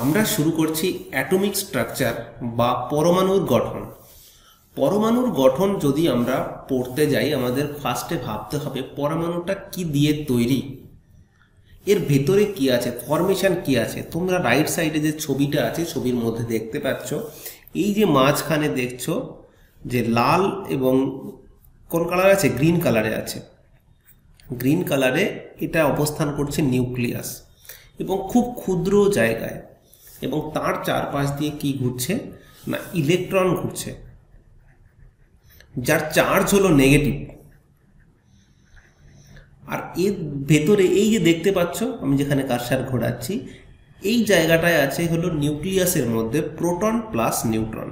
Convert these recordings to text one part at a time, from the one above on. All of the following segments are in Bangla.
আমরা শুরু করছি অ্যাটমিক স্ট্রাকচার বা পরমাণুর গঠন। পরমাণুর গঠন যদি আমরা পড়তে যাই, আমাদের ফার্স্টে ভাবতে হবে পরমাণুটা কি দিয়ে তৈরি, এর ভেতরে কি আছে, ফরমেশন কি আছে। তোমরা রাইট সাইডে যে ছবিটা আছে, ছবির মধ্যে দেখতে পাচ্ছ, এই যে মাঝখানে দেখছো যে লাল এবং কোন কালার আছে, গ্রিন কালারে আছে। গ্রিন কালারে এটা অবস্থান করছে নিউক্লিয়াস এবং খুব ক্ষুদ্র জায়গায়, এবং তার চারপাশ দিয়ে কি ঘুরছে না, ইলেকট্রন ঘুরছে, যার চার্জ হলো নেগেটিভ। আর এর ভেতরে এই যে দেখতে পাচ্ছ, আমি যেখানে কারসার ঘোরাচ্ছি, এই জায়গাটায় আছে হলো নিউক্লিয়াসের মধ্যে প্রোটন প্লাস নিউট্রন।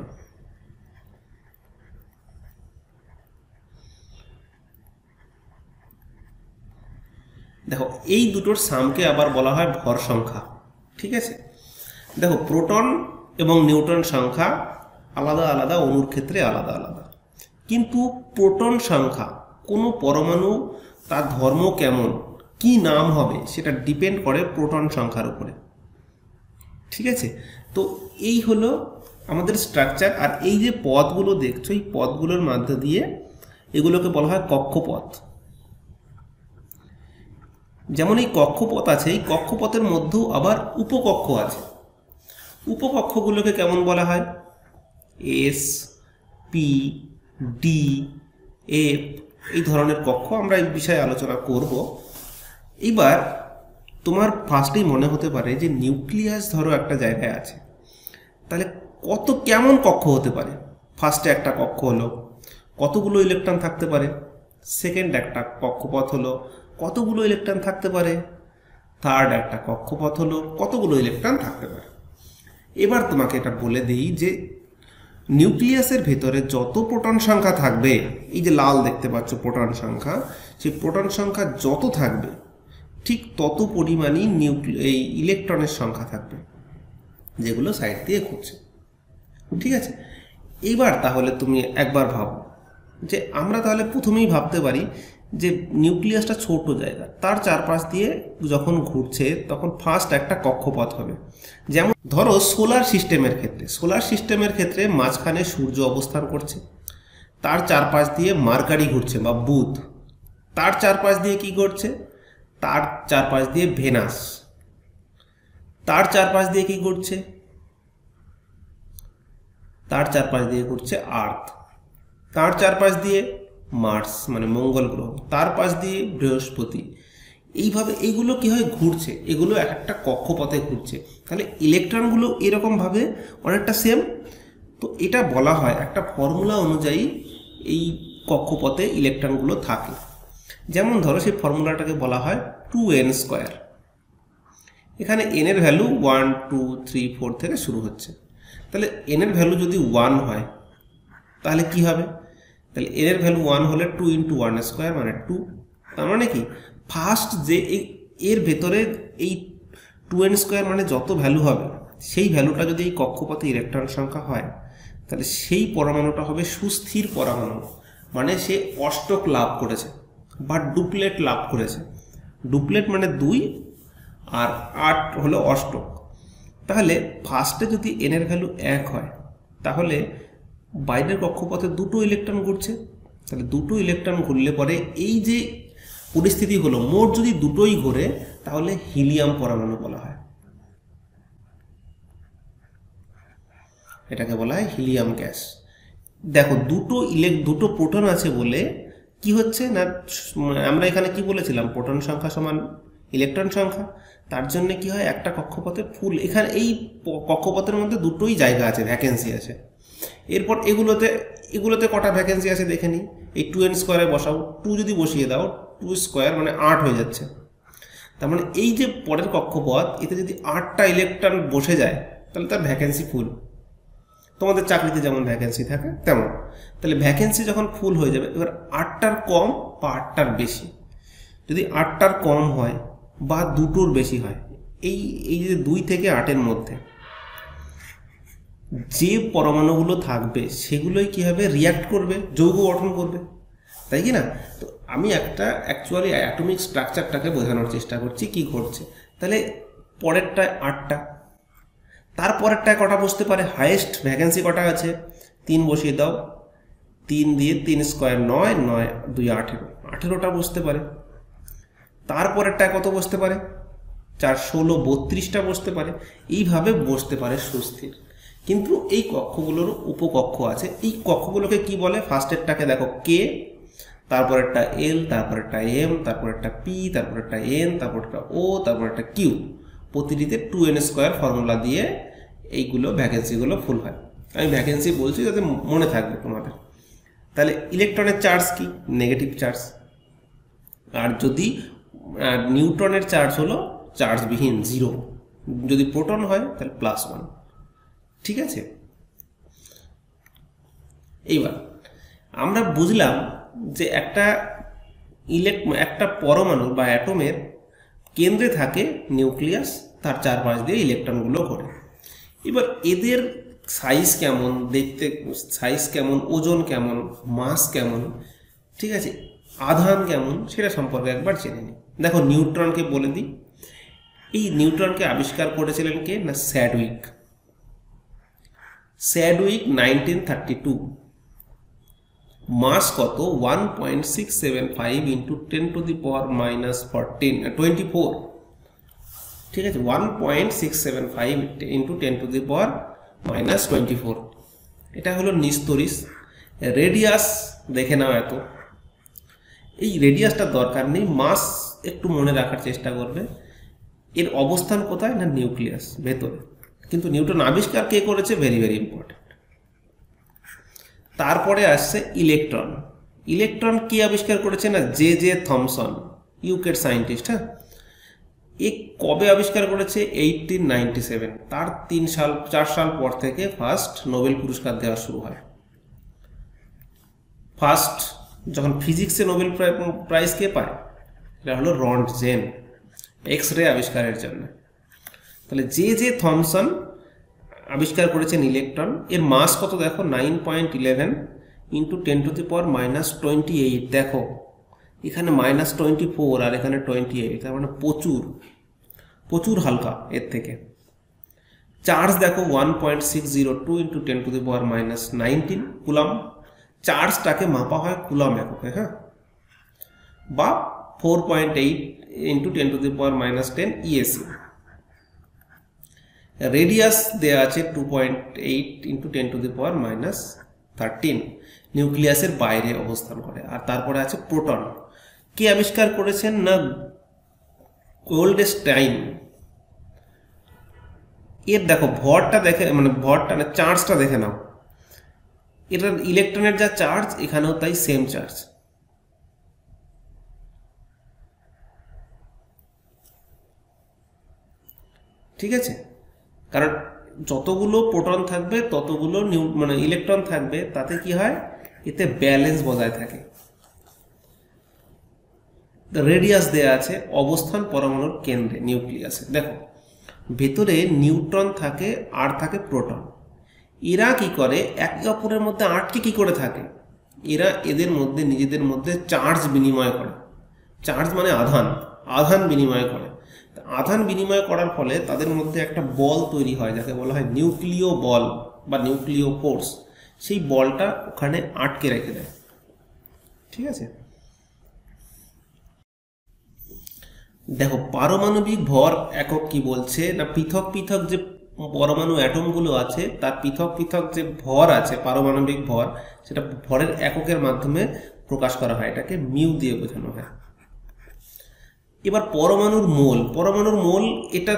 দেখো, এই দুটোর সামকে আবার বলা হয় ভর সংখ্যা। ঠিক আছে, দেখো প্রোটন এবং নিউট্রন সংখ্যা আলাদা আলাদা, অণুর ক্ষেত্রে আলাদা আলাদা, কিন্তু প্রোটন সংখ্যা কোনো পরমাণু তার ধর্ম কেমন, কি নাম হবে, সেটা ডিপেন্ড করে প্রোটন সংখ্যার উপরে। ঠিক আছে, তো এই হলো আমাদের স্ট্রাকচার। আর এই যে পদগুলো দেখছো, এই পদগুলোর মধ্যে দিয়ে এগুলোকে বলা হয় কক্ষপথ। যেমন এই কক্ষপথ আছে, এই কক্ষপথের মধ্যেও আবার উপকক্ষ আছে। উপকক্ষগুলোকে কেমন বলা হয়, এস, পি, ডি, এফ, এই ধরনের কক্ষ। আমরা এই বিষয়ে আলোচনা করব। এবার তোমার ফার্স্টেই মনে হতে পারে যে নিউক্লিয়াস ধরো একটা জায়গায় আছে, তাহলে কেমন কক্ষ হতে পারে। ফার্স্টে একটা কক্ষ হলো, কতগুলো ইলেকট্রন থাকতে পারে। সেকেন্ড একটা কক্ষপথ হলো, কতগুলো ইলেকট্রন থাকতে পারে। থার্ড একটা কক্ষপথ হলো, কতগুলো ইলেকট্রন থাকতে পারে। এবার তোমাকে এটা বলে দিই যে নিউক্লিয়াসের ভেতরে যত প্রোটন সংখ্যা থাকবে, এই যে লাল দেখতে পাচ্ছ প্রোটন সংখ্যা, সেই প্রোটন সংখ্যা যত থাকবে ঠিক তত পরিমাণই এই ইলেকট্রনের সংখ্যা থাকবে, যেগুলো সাইড দিয়ে ঘুরছে। ঠিক আছে, এইবার তাহলে তুমি একবার ভাবো যে আমরা তাহলে প্রথমেই ভাবতে পারি যে নিউক্লিয়াসটা ছোট জায়গা, তার চারপাশ দিয়ে যখন ঘুরছে তখন ফার্স্ট একটা কক্ষপথ হবে। যেমন ধরো সোলার সিস্টেমের ক্ষেত্রে মাঝখানে সূর্য অবস্থান করছে, তার চারপাশ দিয়ে মার্কারি ঘুরছে বা বুধ, তার চারপাশ দিয়ে কি ঘুরছে, তার চারপাশ দিয়ে ভেনাস, তার চারপাশ দিয়ে কি ঘুরছে, তার চারপাশ দিয়ে ঘুরছে আর্থ, তার চারপাশ দিয়ে মার্স মানে মঙ্গল গ্রহ, তার পাশ দিয়ে বৃহস্পতি। এইভাবে এইগুলো কি হয়, ঘুরছে, এগুলো এক একটা কক্ষপথে ঘুরছে। তাহলে ইলেকট্রনগুলো এরকমভাবে অনেকটা সেম। তো এটা বলা হয় একটা ফর্মুলা অনুযায়ী এই কক্ষপথে ইলেকট্রনগুলো থাকে। যেমন ধরো সেই ফর্মুলাটাকে বলা হয় 2n²। এখানে n এর ভ্যালু 1, 2, 3, 4 থেকে শুরু হচ্ছে। তাহলে n এর ভ্যালু যদি 1 হয় তাহলে কি হবে, তাহলে n এর ভ্যালু 1 হলে 2 × 1² মানে 2। তার মানে কি, ফার্স্ট যে এর ভেতরে এই 2n² মানে যত ভ্যালু হবে, সেই ভ্যালুটা যদি এই কক্ষপথে ইলেকট্রন সংখ্যা হয়, তাহলে সেই পরমাণুটা হবে সুস্থির পরমাণু, মানে সে অষ্টক লাভ করেছে বা ডুপ্লেট লাভ করেছে। ডুপ্লেট মানে 2 আর 8 হলো অষ্টক। তাহলে ফার্স্টে যদি n এর ভ্যালু 1 হয়, তাহলে বাইরের কক্ষপথে দুটো ইলেকট্রন ঘুরছে। তাহলে দুটো ইলেকট্রন ঘুরলে পরে এই যে পরিস্থিতি হলো, মোট যদি দুটোই ঘোরে তাহলে হিলিয়াম পরমাণু বলা হয়, এটাকে বলা হয় হিলিয়াম গ্যাস। দেখো দুটো প্রোটন আছে বলে কি হচ্ছে না, আমরা এখানে কি বলেছিলাম, প্রোটন সংখ্যা সমান ইলেকট্রন সংখ্যা। তার জন্য কি হয়, একটা কক্ষপথে ফুল, এখানে এই কক্ষপথের মধ্যে দুটোই জায়গা আছে, ভ্যাকেন্সি আছে। এরপর এগুলোতে কটা ভ্যাকেন্সি আছে দেখে নিই। এই 2n² বসাও, 2 যদি বসিয়ে দাও, 2² মানে 8 হয়ে যাচ্ছে। তার মানে এই যে পরের কক্ষপথ, এতে যদি 8টা ইলেকট্রন বসে যায় তাহলে তার ভ্যাকেন্সি ফুল। তোমাদের চাকরিতে যেমন ভ্যাকেন্সি থাকে তেমন। তাহলে ভ্যাকেন্সি যখন ফুল হয়ে যাবে, এবার 8টার কম বা 8টার বেশি, যদি 8টার কম হয় বা 2টোর বেশি হয়, এই যে 2 থেকে 8-এর মধ্যে যে পরমাণুগুলো থাকবে সেগুলোই কি হবে, রিয়াক্ট করবে, যৌগ গঠন করবে, তাই কি না। তো আমি একটা অ্যাকচুয়ালি অ্যাটমিক স্ট্রাকচারটাকে বোঝানোর চেষ্টা করছি কি ঘটছে। তাহলে পরেরটায় 8টা, তারপরেরটা কটা বসতে পারে, হাইয়েস্ট ভ্যাকেন্সি কটা আছে, 3 বসিয়ে দাও, 3 দিয়ে 3 স্কোয়ার 9, 9 2 18, 18টা বসতে পারে। তারপরেরটা কত বসতে পারে, 4 16 32টা বসতে পারে। এইভাবে বসতে পারে সুস্থির। কিন্তু এই কক্ষগুলোর উপকক্ষ আছে। এই কক্ষগুলোকে কি বলে, ফার্স্টেরটাকে দেখো কে, তারপরেরটা এল, তারপরেরটা এম, তারপরেরটা পি, তারপরেরটা এন, তারপরেরটা ও, তারপরেরটা কিউ। প্রতিটিতে 2n স্কোয়ার ফর্মুলা দিয়ে এইগুলো ভ্যাকেন্সিগুলো ফুল হয়। আমি ভ্যাকেন্সি বলছি যাতে মনে থাকবে তোমাদের। তাহলে ইলেকট্রনের চার্জ কি, নেগেটিভ চার্জ। আর যদি নিউট্রনের চার্জ হলো চার্জবিহীন 0, যদি প্রোটন হয় তাহলে +1। ঠিক আছে, এইবার আমরা বুঝলাম যে একটা পরমাণু বা অ্যাটমের কেন্দ্রে থাকে নিউক্লিয়াস, তার চারপাশ দিয়ে ইলেকট্রনগুলো ঘোরে। এবার এদের সাইজ কেমন, দেখতে সাইজ কেমন, ওজন কেমন, মাস কেমন, ঠিক আছে, আধান কেমন, সেটা সম্পর্কে একবার জেনে নিই। দেখো নিউট্রনকে বলে দিই। এই নিউট্রনকে আবিষ্কার করেছিলেন কে না, স্যাডউইক। 1932। মাস কত, 1.675 ইন্টু 10 টু দি পাওয়ার -24। ঠিক আছে, 1.675 ইন্টু 10 টু দি পাওয়ার -24। এটা হলো নিস্তরিস। রেডিয়াস দেখে নাও এত। এই রেডিয়াসটা দরকার নেই, মাস একটু মনে রাখার চেষ্টা করবে। এর অবস্থান কোথায় না, নিউক্লিয়াস ভেতরে। কিন্তু নিউটন আবিষ্কার কে করেছে, ভেরি ভেরি ইম্পর্টেন্ট। তারপরে আসছে ইলেকট্রন। ইলেকট্রন কি আবিষ্কার করেছে না, জে থমসন, ইউকের সায়েন্টিস্ট। হ্যাঁ, এ কবে আবিষ্কার করেছে, 1897। তার 4 সাল পর থেকে ফার্স্ট নোবেল পুরস্কার দেওয়া শুরু হয়। ফার্স্ট যখন ফিজিক্সে নোবেল প্রাইজ কে পায়, এটা হলো রন্টজেন, এক্স রে আবিষ্কারের জন্য। তাহলে জে থমসন আবিষ্কার করেছেন ইলেকট্রন। এর মাস কত দেখো, 9.11 ইন্টু 10 টু দি পাওয়ার -28। দেখো এখানে -24 আর এখানে 28, তার মানে প্রচুর হালকা এর থেকে। চার্জ দেখো 1.602 into 10 to the power -19 coulomb. চার্জটাকে মাপা হয় কুলাম এককে, হ্যাঁ, বা 4.8 ইন্টু 10 টু দি পাওয়ার -10 ইএসি। রেডিয়াস দেওয়া আছে 2.8 ইন্টু 10 টু দি পাওয়ার -13, নিউক্লিয়াসের বাইরে অবস্থান করে। আর তারপরে আছে প্রোটন। কে আবিষ্কার করেছেন না, গোল্ডস্টাইন। এর দেখো ভরটা দেখে, মানে ভরটা না, চার্জটা দেখে নাও। এটা ইলেকট্রনের যা চার্জ, এখানেও তাই সেম চার্জ। ঠিক আছে, কারণ যতগুলো প্রোটন থাকবে ততগুলো মানে ইলেকট্রন থাকবে, তাতে কি হয়, এতে ব্যালেন্স বজায় থাকে। রেডিয়াস দেয়া আছে, অবস্থান পরমাণুর কেন্দ্রে নিউক্লিয়াসে। দেখো ভেতরে নিউট্রন থাকে আর থাকে প্রোটন। এরা কি করে, একে অপরের মধ্যে আটকে কি করে থাকে, এরা এদের মধ্যে নিজেদের মধ্যে চার্জ বিনিময় করে। চার্জ মানে আধান বিনিময় করে। আধান বিনিময় করার ফলে তাদের মধ্যে একটা বল তৈরি হয়, যাকে বলা হয় নিউক্লিয় বল বা নিউক্লিয় ফোর্স। সেই বলটা ওখানে আটকে রেখে দেয়। ঠিক আছে, দেখো পারমাণবিক ভর একক কি বলছে না, পৃথক পৃথক যে পরমাণু অ্যাটমগুলো আছে তার পৃথক পৃথক যে ভর আছে, পারমাণবিক ভর, সেটা ভরের এককের মাধ্যমে প্রকাশ করা হয়। এটাকে মিউ দিয়ে বোঝানো হয়। এবার পরমাণুর মোল, এটা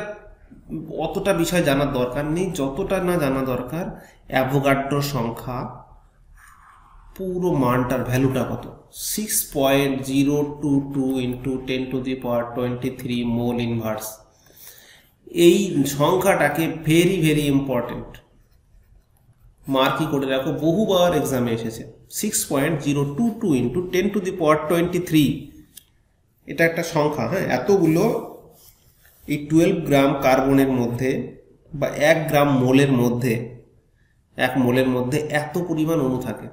অতটা বিষয় জানার দরকার নেই, যতটা না জানা দরকার অ্যাভোগাড্রো সংখ্যা, পুরো মানটার ভ্যালুটা কত, 6.022 into 10 to the power 23 mole inverse. এই সংখ্যাটাকে ভেরি ভেরি ইম্পর্টেন্ট, মার্কই করে রাখো, বহুবার এক্সামে এসেছে। 6.022 ইন্টু 10 টু দি পাওয়ার 23, এটা একটা সংখ্যা। হ্যাঁ, এতগুলো এই 12 গ্রাম কার্বনের মধ্যে বা 1 গ্রাম মোলের মধ্যে, 1 মোলের মধ্যে এত পরিমাণ অণু থাকে,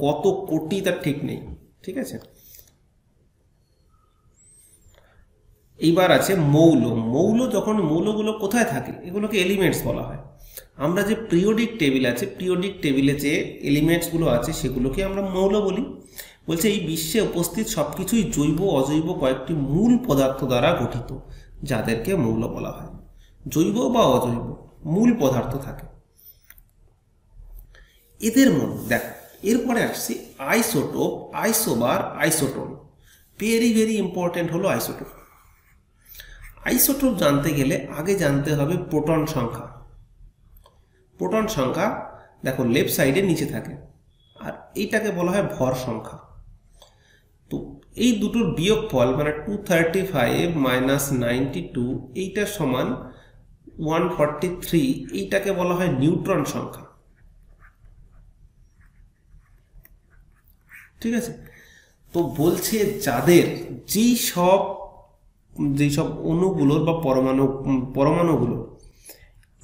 কত কোটি তার ঠিক নেই। ঠিক আছে, এইবার আছে মৌল। মৌল যখন মৌলগুলো কোথায় থাকে, এগুলোকে এলিমেন্টস বলা হয়। আমরা যে পিরিয়ডিক টেবিল আছে, পিরিয়ডিক টেবিলে যে এলিমেন্টসগুলো আছে সেগুলোকে আমরা মৌল বলি। বলছে এই বিশ্বে উপস্থিত সবকিছুই জৈব অজৈব কয়েকটি মূল পদার্থ দ্বারা গঠিত, যাদেরকে মৌল বলা হয়। জৈব বা অজৈব মূল পদার্থ থাকে এদের মধ্যে। দেখ এরপরে আসছি isotope, isobar, isotone. Very very important হলো আইসোটোপ। আইসোটোপ জানতে গেলে আগে জানতে হবে প্রোটন সংখ্যা। প্রোটন সংখ্যা দেখো লেফট সাইডে নিচে থাকে, আর এইটাকে বলা হয় ভর সংখ্যা। তো এই দুটোর বিয়োগফল মানে 235 মাইনাস 92 এইটা সমান 143, এইটাকে বলা হয় নিউট্রন সংখ্যা। ঠিক আছে, তো বলছে যাদের যেই সব অণুগুলোর বা পরমাণুগুলো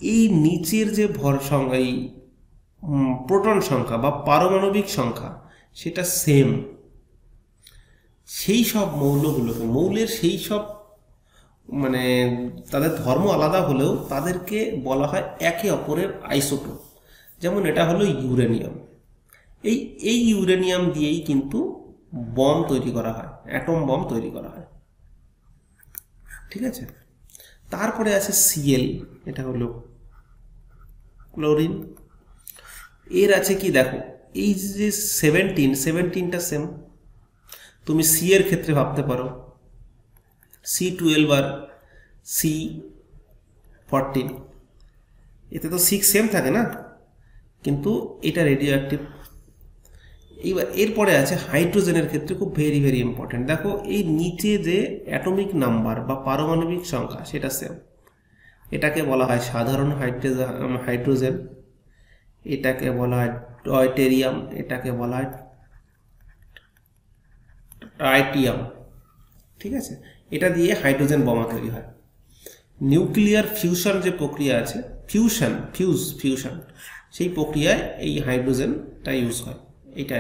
এই নিচের যে ভর সংখ্যা, এই প্রোটন সংখ্যা বা পারমাণবিক সংখ্যা সেটা সেম, সেই সব মৌলগুলোকে, মৌলের সেই সব মানে তাদের ধর্ম আলাদা হলেও তাদেরকে বলা হয় একে অপরের আইসোটোপ। যেমন এটা হলো ইউরেনিয়াম। এই ইউরেনিয়াম দিয়েই কিন্তু বম তৈরি করা হয়, অ্যাটম বম তৈরি করা হয়। ঠিক আছে, তারপরে আছে সিএল, এটা হলো ক্লোরিন। এর আছে কি দেখো, এই যে 17টা সেম। তুমি সি এর ক্ষেত্রে ভাবতে পারো C12 আর C14, এতে তো 6 সেম থাকে না, কিন্তু এটা রেডিও অ্যাক্টিভ। এইবার এরপরে আছে হাইড্রোজেনের ক্ষেত্রে খুব ভেরি ভেরি ইম্পর্টেন্ট। দেখো এই নিচে যে অ্যাটমিক নাম্বার বা পারমাণবিক সংখ্যা সেটা সেম। এটাকে বলা হয় সাধারণ হাইড্রোজেন, এটাকে বলা হয় ডয়টেরিয়াম, এটাকে বলা হয় ট্রাইটিয়াম। ঠিক আছে, এটা দিয়ে হাইড্রোজেন বোমা তৈরি হয়। নিউক্লিয়ার ফিউশন যে প্রক্রিয়া আছে, ফিউশন, সেই প্রক্রিয়ায় এই হাইড্রোজেনটা ইউজ হয়, এটা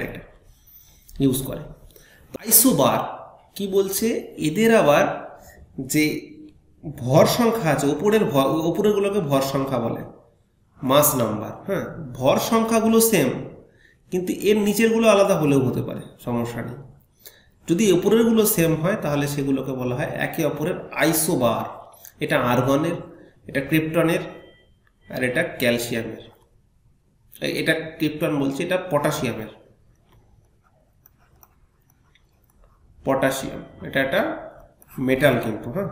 ইউজ করে। আইসোবার কি বলছে, এদের আবার যে ভর সংখ্যা আছে, উপরেরগুলোকে ভর সংখ্যা বলে, মাস নাম্বার। হ্যাঁ, ভর সংখ্যাগুলো সেম, কিন্তু এর নিচেরগুলো আলাদা হলেও হতে পারে, সমস্যা নেই। যদি উপরেরগুলো সেম হয় তাহলে সেগুলোকে বলা হয় একে অপরের আইসোবার। এটা আর্গনের, এটা ক্রিপ্টনের, আর এটা ক্যালসিয়ামের। এটা ক্রিপ্টন বলছে, এটা পটাশিয়ামের। পটাশিয়াম এটা একটা মেটাল কিন্তু। হ্যাঁ,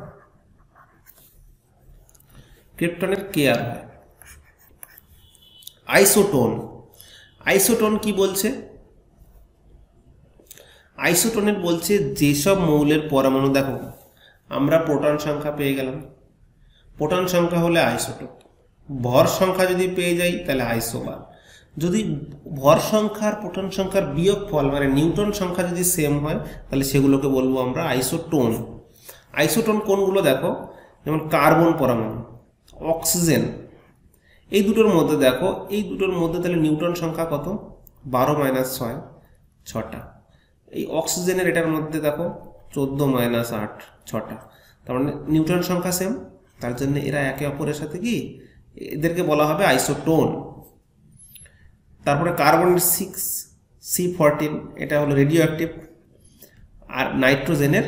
ক্রিপ্টনের কেয়ার হয়। আইসোটোন কি বলছে, আইসোটোনের বলছে যেসব মৌলের পরমাণু, দেখো আমরা প্রোটন সংখ্যা পেয়ে গেলাম, প্রোটন সংখ্যা হলে আইসোটোপ। ভর সংখ্যা যদি পেয়ে যাই তাহলে আইসোবার। যদি ভর সংখ্যার প্রোটন সংখ্যার বিয়োগফল মানে নিউট্রন সংখ্যা যদি সেম হয় তাহলে সেগুলোকে বলবো আমরা আইসোটোন। আইসোটোন কোনগুলো দেখো, যেমন কার্বন পরমাণু, অক্সিজেন, এই দুটোর মধ্যে দেখো, এই দুটোর মধ্যে তাহলে নিউট্রন সংখ্যা কত, 12 - 6, 6টা। এই অক্সিজেনের এটার মধ্যে দেখো 14 - 8, 6টা। তার মানে নিউট্রন সংখ্যা সেম, তার জন্য এরা একে অপরের সাথে কি, এদেরকে বলা হবে আইসোটোন। তারপরে কার্বনের 6 C14, এটা হলো রেডিও অ্যাক্টিভ। আর নাইট্রোজেনের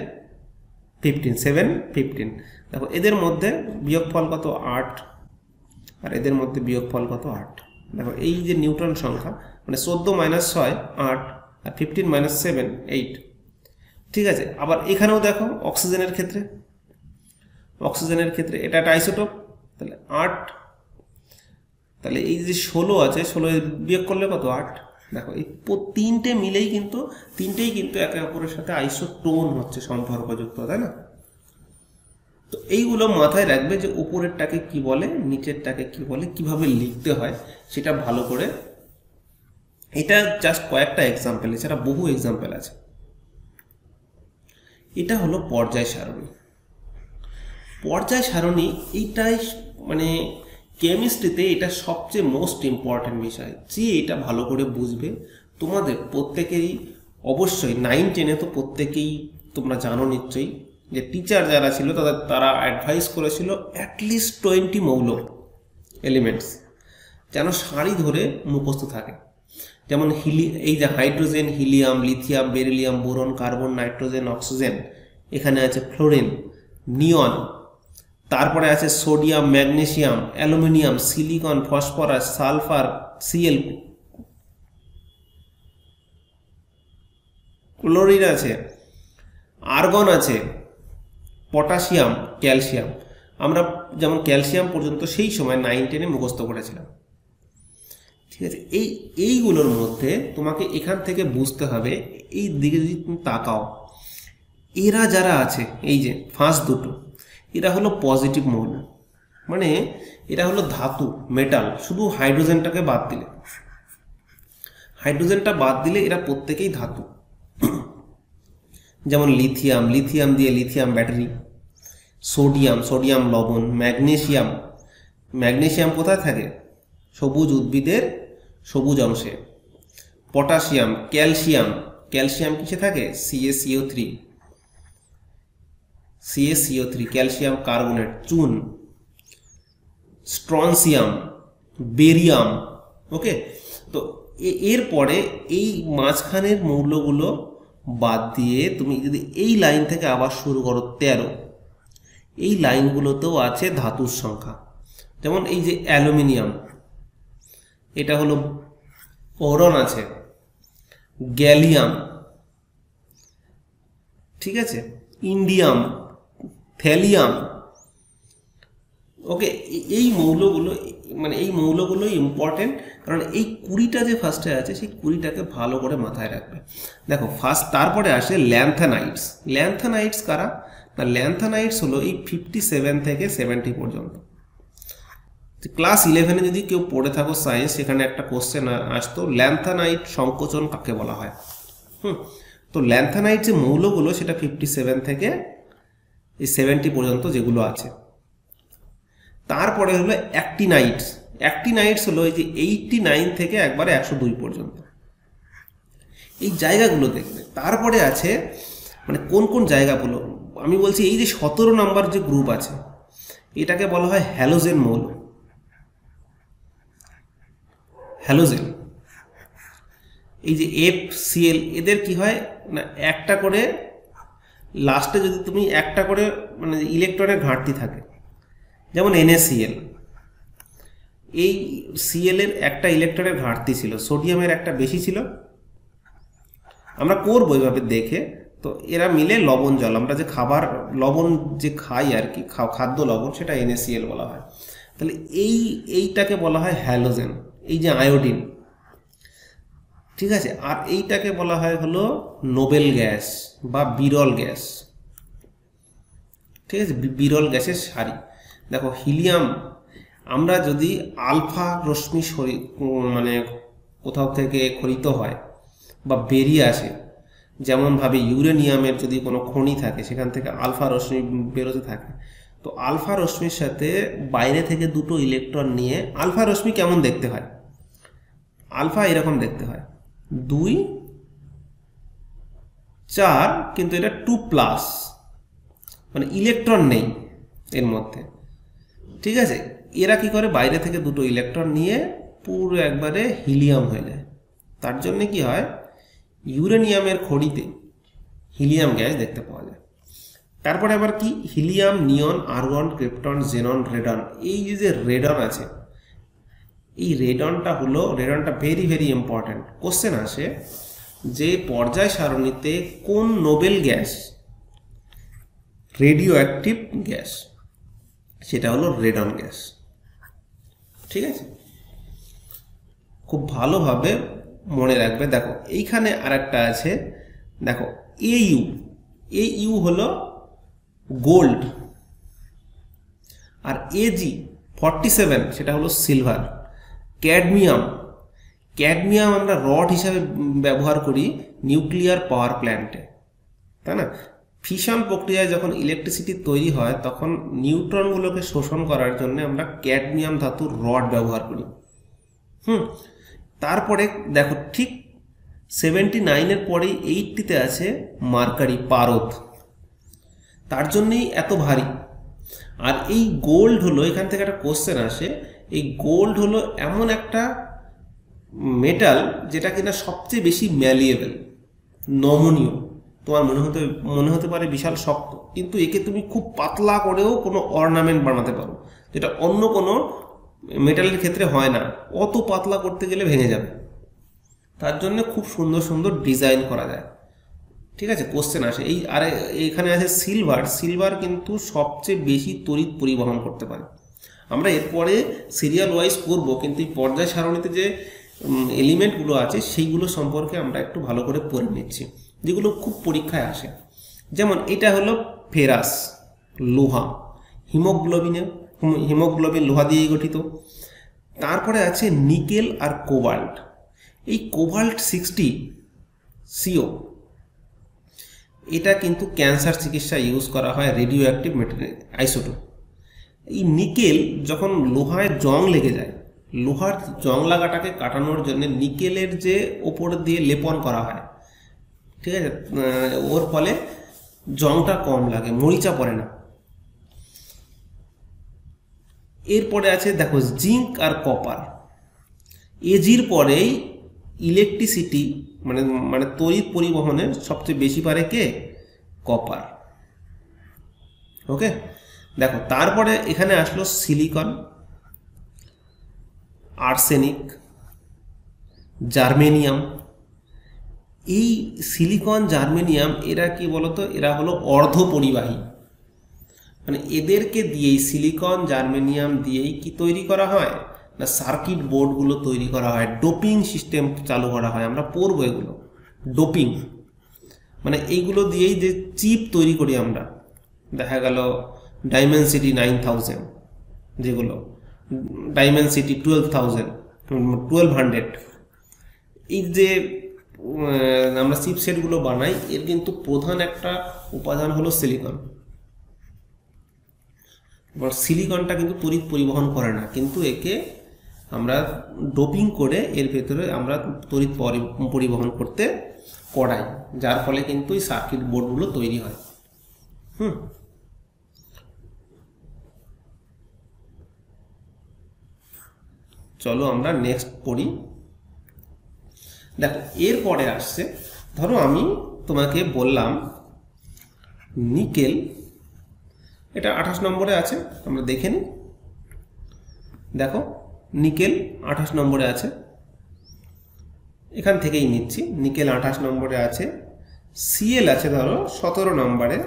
15 দেখো এদের মধ্যে বিয়োগফল কত, 8, আর এদের মধ্যে বিয়োগফল কত, 8। দেখো এই যে নিউট্রন সংখ্যা মানে 14 - 6, 8, আর 15 - 7, 8। ঠিক আছে, আবার এখানেও দেখো অক্সিজেনের ক্ষেত্রে এটা একটা আইসোটোপ, তাহলে 8, তাহলে এই যে 16 আছে, 16 বিয়োগ করলে কত, 8। দেখো এই তিনটে মিলেই কিন্তু, তিনটেই কিন্তু একে অপরের সাথে আইসোটোন হচ্ছে সম্পর্কযুক্ত, তাই না? তো এইগুলো মাথায় রাখবে যে উপরেরটাকে কি বলে, নিচেরটাকে কি বলে, কিভাবে লিখতে হয় সেটা ভালো করে। এটা জাস্ট কয়েকটা এক্সাম্পল, এছাড়া বহু এক্সাম্পল আছে। এটা হলো পর্যায় সারণী। পর্যায় সারণী এইটাই মানে কেমিস্ট্রিতে এটা সবচেয়ে মোস্ট ইম্পর্ট্যান্ট বিষয়, যে এটা ভালো করে বুঝবে। তোমাদের প্রত্যেকেরই অবশ্যই 9-10-এ তো প্রত্যেকেই তোমরা জানো নিশ্চয়ই যে টিচার যারা ছিল তারা অ্যাডভাইস করেছিল অ্যাটলিস্ট 20 মৌল এলিমেন্টস যেন সারি ধরে মুখস্থ থাকে। যেমন এই যে hydrogen, helium, lithium, beryllium, boron, carbon, nitrogen, oxygen, এখানে আছে ফ্লোরিন, নিয়ন, তারপরে আছে sodium, magnesium, aluminium, silicon, phosphorus, sulphur, CL, chlorine আছে, আর্গন আছে, পটাশিয়াম, ক্যালসিয়াম। আমরা যেমন ক্যালসিয়াম পর্যন্ত সেই সময় 9, 10-এ মুখস্থ করেছিলাম। ঠিক আছে, এইগুলোর মধ্যে তোমাকে এখান থেকে বুঝতে হবে, এই দিকে যদি তুমি তাকাও, এরা যারা আছে এই যে ফার্স্ট দুটো, এরা হলো পজিটিভ মৌল, মানে এরা হলো ধাতু, মেটাল। শুধু হাইড্রোজেনটাকে বাদ দিলে, হাইড্রোজেনটা বাদ দিলে এরা প্রত্যেকেই ধাতু। যেমন লিথিয়াম, লিথিয়াম দিয়ে লিথিয়াম ব্যাটারি, সোডিয়াম, সোডিয়াম লবণ, ম্যাগনেসিয়াম, ম্যাগনেসিয়াম কোথায় থাকে? সবুজ উদ্ভিদের সবুজ অংশে। পটাশিয়াম, ক্যালসিয়াম, ক্যালসিয়াম কিসে থাকে? CaCO3, CaCO3, ক্যালসিয়াম কার্বনেট, চুন। Strontium, barium. ওকে, তো এরপরে এই মাঝখানের মৌলগুলো বাদ দিয়ে তুমি যদি এই লাইন থেকে আবার শুরু করো 13, এই লাইনগুলোতেও আছে ধাতুর সংখ্যা। যেমন এই যে অ্যালুমিনিয়াম, এটা হলো বোরন আছে, গ্যালিয়াম, ঠিক আছে, ইন্ডিয়াম, থ্যালিয়াম। ওকে, এই মৌলগুলো মানে এই মৌলগুলো ইম্পর্টেন্ট, কারণ এই 20টা যে ফার্স্টে আছে সেই 20টাকে ভালো করে মাথায় রাখবে। দেখো ফার্স্ট, তারপরে আসে ল্যান্থানাইটস। ল্যান্থানাইটস কারা? না, ল্যান্থানাইটস হলো এই 57 থেকে 70 পর্যন্ত। ক্লাস 11-এ যদি কেউ পড়ে থাকো সায়েন্স, সেখানে একটা কোশ্চেন আসতো, ল্যান্থানাইট সংকোচন কাকে বলা হয়। তো ল্যান্থানাইট যে মৌলগুলো সেটা 57 থেকে এই 70 পর্যন্ত যেগুলো আছে। তারপরে হলো অ্যাক্টিনাইটস। অ্যাক্টিনাইটস হলো এই যে 89 থেকে একবারে 102 পর্যন্ত, এই জায়গাগুলো দেখবে। তারপরে আছে মানে কোন কোন জায়গাগুলো আমি বলছি, এই যে 17 নম্বর যে গ্রুপ আছে এটাকে বলা হয় হ্যালোজেন মৌল। হ্যালোজেন, এই যে FCl, এদের কি হয় না, একটা করে লাস্টে যদি তুমি একটা করে মানে ইলেকট্রনের ঘাটতি থাকে, যেমন NaCl, এই Cl এর একটা ইলেকট্রনের ঘাটতি ছিল, সোডিয়ামের একটা বেশি ছিল। আমরা করবো এইভাবে দেখে। তো এরা মিলে লবণ জল, আমরা যে খাবার লবণ যে খাই আর কি, খাদ্য লবণ, সেটা NaCl বলা হয়। তাহলে এইটাকে বলা হয় হ্যালোজেন। এই যে আয়োডিন, ঠিক আছে, আর এইটাকে বলা হয় হলো নোবেল গ্যাস বা বিরল গ্যাস। ঠিক আছে, বিরল গ্যাসের সারি। দেখো হিলিয়াম, আমরা যদি আলফা রশ্মি মানে কোথাও থেকে খরিত হয় বা বেরিয়ে আসে, যেমন ভাবে ইউরেনিয়ামের যদি কোনো খনি থাকে সেখান থেকে আলফা রশ্মি বেরোতে থাকে, তো আলফা রশ্মির সাথে বাইরে থেকে দুটো ইলেকট্রন নিয়ে, আলফা রশ্মি কেমন দেখতে হয়? আলফা এরকম দেখতে হয়, 2, 4, কিন্তু এটা 2+, মানে ইলেকট্রন নেই এর মধ্যে। ঠিক আছে, এরা কি করে, বাইরে থেকে দুটো ইলেকট্রন নিয়ে পুরো একবারে হিলিয়াম হয়ে যায়। তার জন্য কি হয়, ইউরেনিয়ামের খড়িতে হিলিয়াম গ্যাস দেখতে পাওয়া যায়। তারপরে আবার কি, হিলিয়াম, নিয়ন, আর্গন, ক্রিপ্টন, জেনন, রেডন। এই যে রেডন আছে, এই রেডনটা ভেরি ভেরি ইম্পর্ট্যান্ট। কোশ্চেন আসে যে পর্যায় সারণীতে কোন Nobel gas radio active gas, সেটা হলো রেডন গ্যাস। ঠিক আছে, খুব ভালোভাবে মনে রাখবে। দেখো এইখানে আরেকটা আছে, দেখো AU হলো গোল্ড, আর Ag47 সেটা হলো সিলভার। ক্যাডমিয়াম আমরা রড হিসাবে ব্যবহার করি নিউক্লিয়ার পাওয়ার প্ল্যান্টে, তাই না? ফিশন প্রক্রিয়ায় যখন ইলেকট্রিসিটি তৈরি হয় তখন নিউট্রনগুলোকে শোষণ করার জন্য আমরা ক্যাডমিয়াম ধাতুর রড ব্যবহার করি। তারপরে দেখো ঠিক 79-এর পরেই 80-তে আছে মার্কারি, পারদ। তার জন্যই এত ভারী। আর এই গোল্ড হলো, এখান থেকে একটা কোশ্চেন আসে, এই গোল্ড হলো এমন একটা মেটাল যেটা কিনা সবচেয়ে বেশি ম্যালিয়েবল, নমনীয়। তোমার মনে হতে পারে বিশাল শক্ত, কিন্তু একে তুমি খুব পাতলা করেও কোনো অর্নামেন্ট বানাতে পারো, যেটা অন্য কোনো মেটালের ক্ষেত্রে হয় না। অত পাতলা করতে গেলে ভেঙে যাবে, তার জন্য খুব সুন্দর সুন্দর ডিজাইন করা যায়। ঠিক আছে, কোশ্চেন আসে এই। আর এখানে আছে সিলভার। সিলভার কিন্তু সবচেয়ে বেশি তড়িৎ পরিবহন করতে পারে। আমরা এরপরে সিরিয়াল ওয়াইজ করব, কিন্তু এই পর্যায় সারণীতে যে এলিমেন্টগুলো আছে সেইগুলো সম্পর্কে আমরা একটু ভালো করে পড়ে নিচ্ছি, যেগুলো খুব পরীক্ষায় আসে। যেমন এটা হলো ফেরাস, লোহা। হিমোগ্লোবিন লোহা দিয়েই গঠিত। তারপরে আছে নিকেল আর কোবাল্ট। এই কোবাল্ট 60 CO, এটা কিন্তু ক্যান্সার চিকিৎসায় ইউজ করা হয়, রেডিও অ্যাক্টিভ আইসোটোপ। এই নিকেল যখন লোহায় জং লেগে যায়, লোহার জং লাগাটাকে কাটানোর জন্য নিকেলের যে ওপর দিয়ে লেপন করা হয়, ঠিক আছে, ওর ফলে জংটা কম লাগে, মরিচা পড়ে না। এরপরে আছে দেখো জিঙ্ক আর কপার। এজির পরেই ইলেকট্রিসিটি মানে তড়িৎ পরিবহনের সবচেয়ে বেশি পারে কে? কপার। ওকে, দেখো তারপরে এখানে আসলো সিলিকন, আর্সেনিক, জার্মেনিয়াম। এই সিলিকন, জার্মেনিয়াম এরা কি বলতো, এরা হলো অর্ধপরিবাহী। মানে এদেরকে দিয়েই, সিলিকন জার্মেনিয়াম দিয়েই কি তৈরি করা হয় না, সার্কিট বোর্ডগুলো তৈরি করা হয়, ডোপিং সিস্টেম চালু করা হয়। আমরা পড়বো এগুলো, ডোপিং মানে এইগুলো দিয়েই যে চিপ তৈরি করি আমরা। দেখা গেল ডাইমেনসিটি 9000, যেগুলো ডাইমেনসিটি 1200, এই যে আমরা চিপ সেটগুলো বানাই, এর কিন্তু প্রধান একটা উপাদান হলো সিলিকন। সিলিকনটা কিন্তু তড়িৎ পরিবহন করে না, কিন্তু একে আমরা ডোপিং করে এর ভেতরে আমরা তড়িৎ পরিবহন করতে করাই, যার ফলে কিন্তু এই সার্কিট বোর্ডগুলো তৈরি হয়। চলো আমরা নেক্সট পড়ি। দেখো এরপরে আসছে, ধরো আমি তোমাকে বললাম নিকেল, এটা 28 নম্বরে আছে, আমরা দেখে নিই। দেখো নিকেল 28 নম্বরে আছে, এখান থেকেই নিচ্ছি। নিকেল 28 নম্বরে আছে, সিএল আছে ধরো 17 নম্বরে,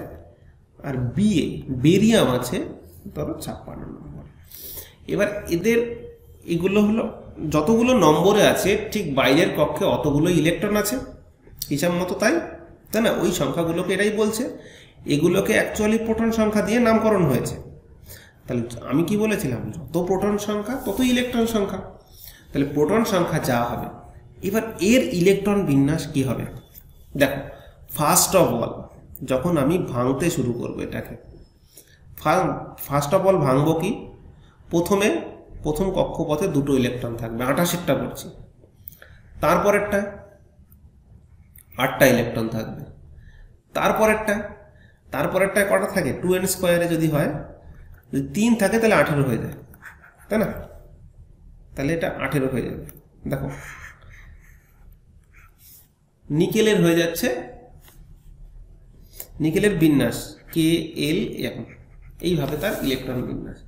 আর বেরিয়াম আছে ধরো 56 নম্বরে। এবার এগুলো হলো যতগুলো নম্বরে আছে, ঠিক বাইরের কক্ষে অতগুলো ইলেকট্রন আছে হিসাব মতো, তাই না? ওই সংখ্যাগুলোকে এটাই বলছে। এগুলোকে অ্যাকচুয়ালি প্রোটন সংখ্যা দিয়ে নামকরণ হয়েছে। তাহলে আমি কি বলেছিলাম, যত প্রোটন সংখ্যা তত ইলেকট্রন সংখ্যা। তাহলে প্রোটন সংখ্যা যা হবে, এবার এর ইলেকট্রন বিন্যাস কি হবে। দেখো ফার্স্ট অফ অল যখন আমি ভাঙতে শুরু করব এটাকে, ফার্স্ট অফ অল ভাঙবো কি, প্রথম কক্ষপথে 2টো ইলেকট্রন থাকবে, 88টা করছি। তারপরেরটায় 8টা ইলেকট্রন থাকবে। তারপরেরটায় কটা থাকে, 2n স্কোয়ারে যদি হয়, যদি 3 থাকে তাহলে 18 হয়ে যায়, তাই না? তাহলে এটা 18 হয়ে যাবে। দেখো নিকেলের হয়ে যাচ্ছে, নিকেলের বিন্যাস KLm, এইভাবে তার ইলেকট্রন বিন্যাস।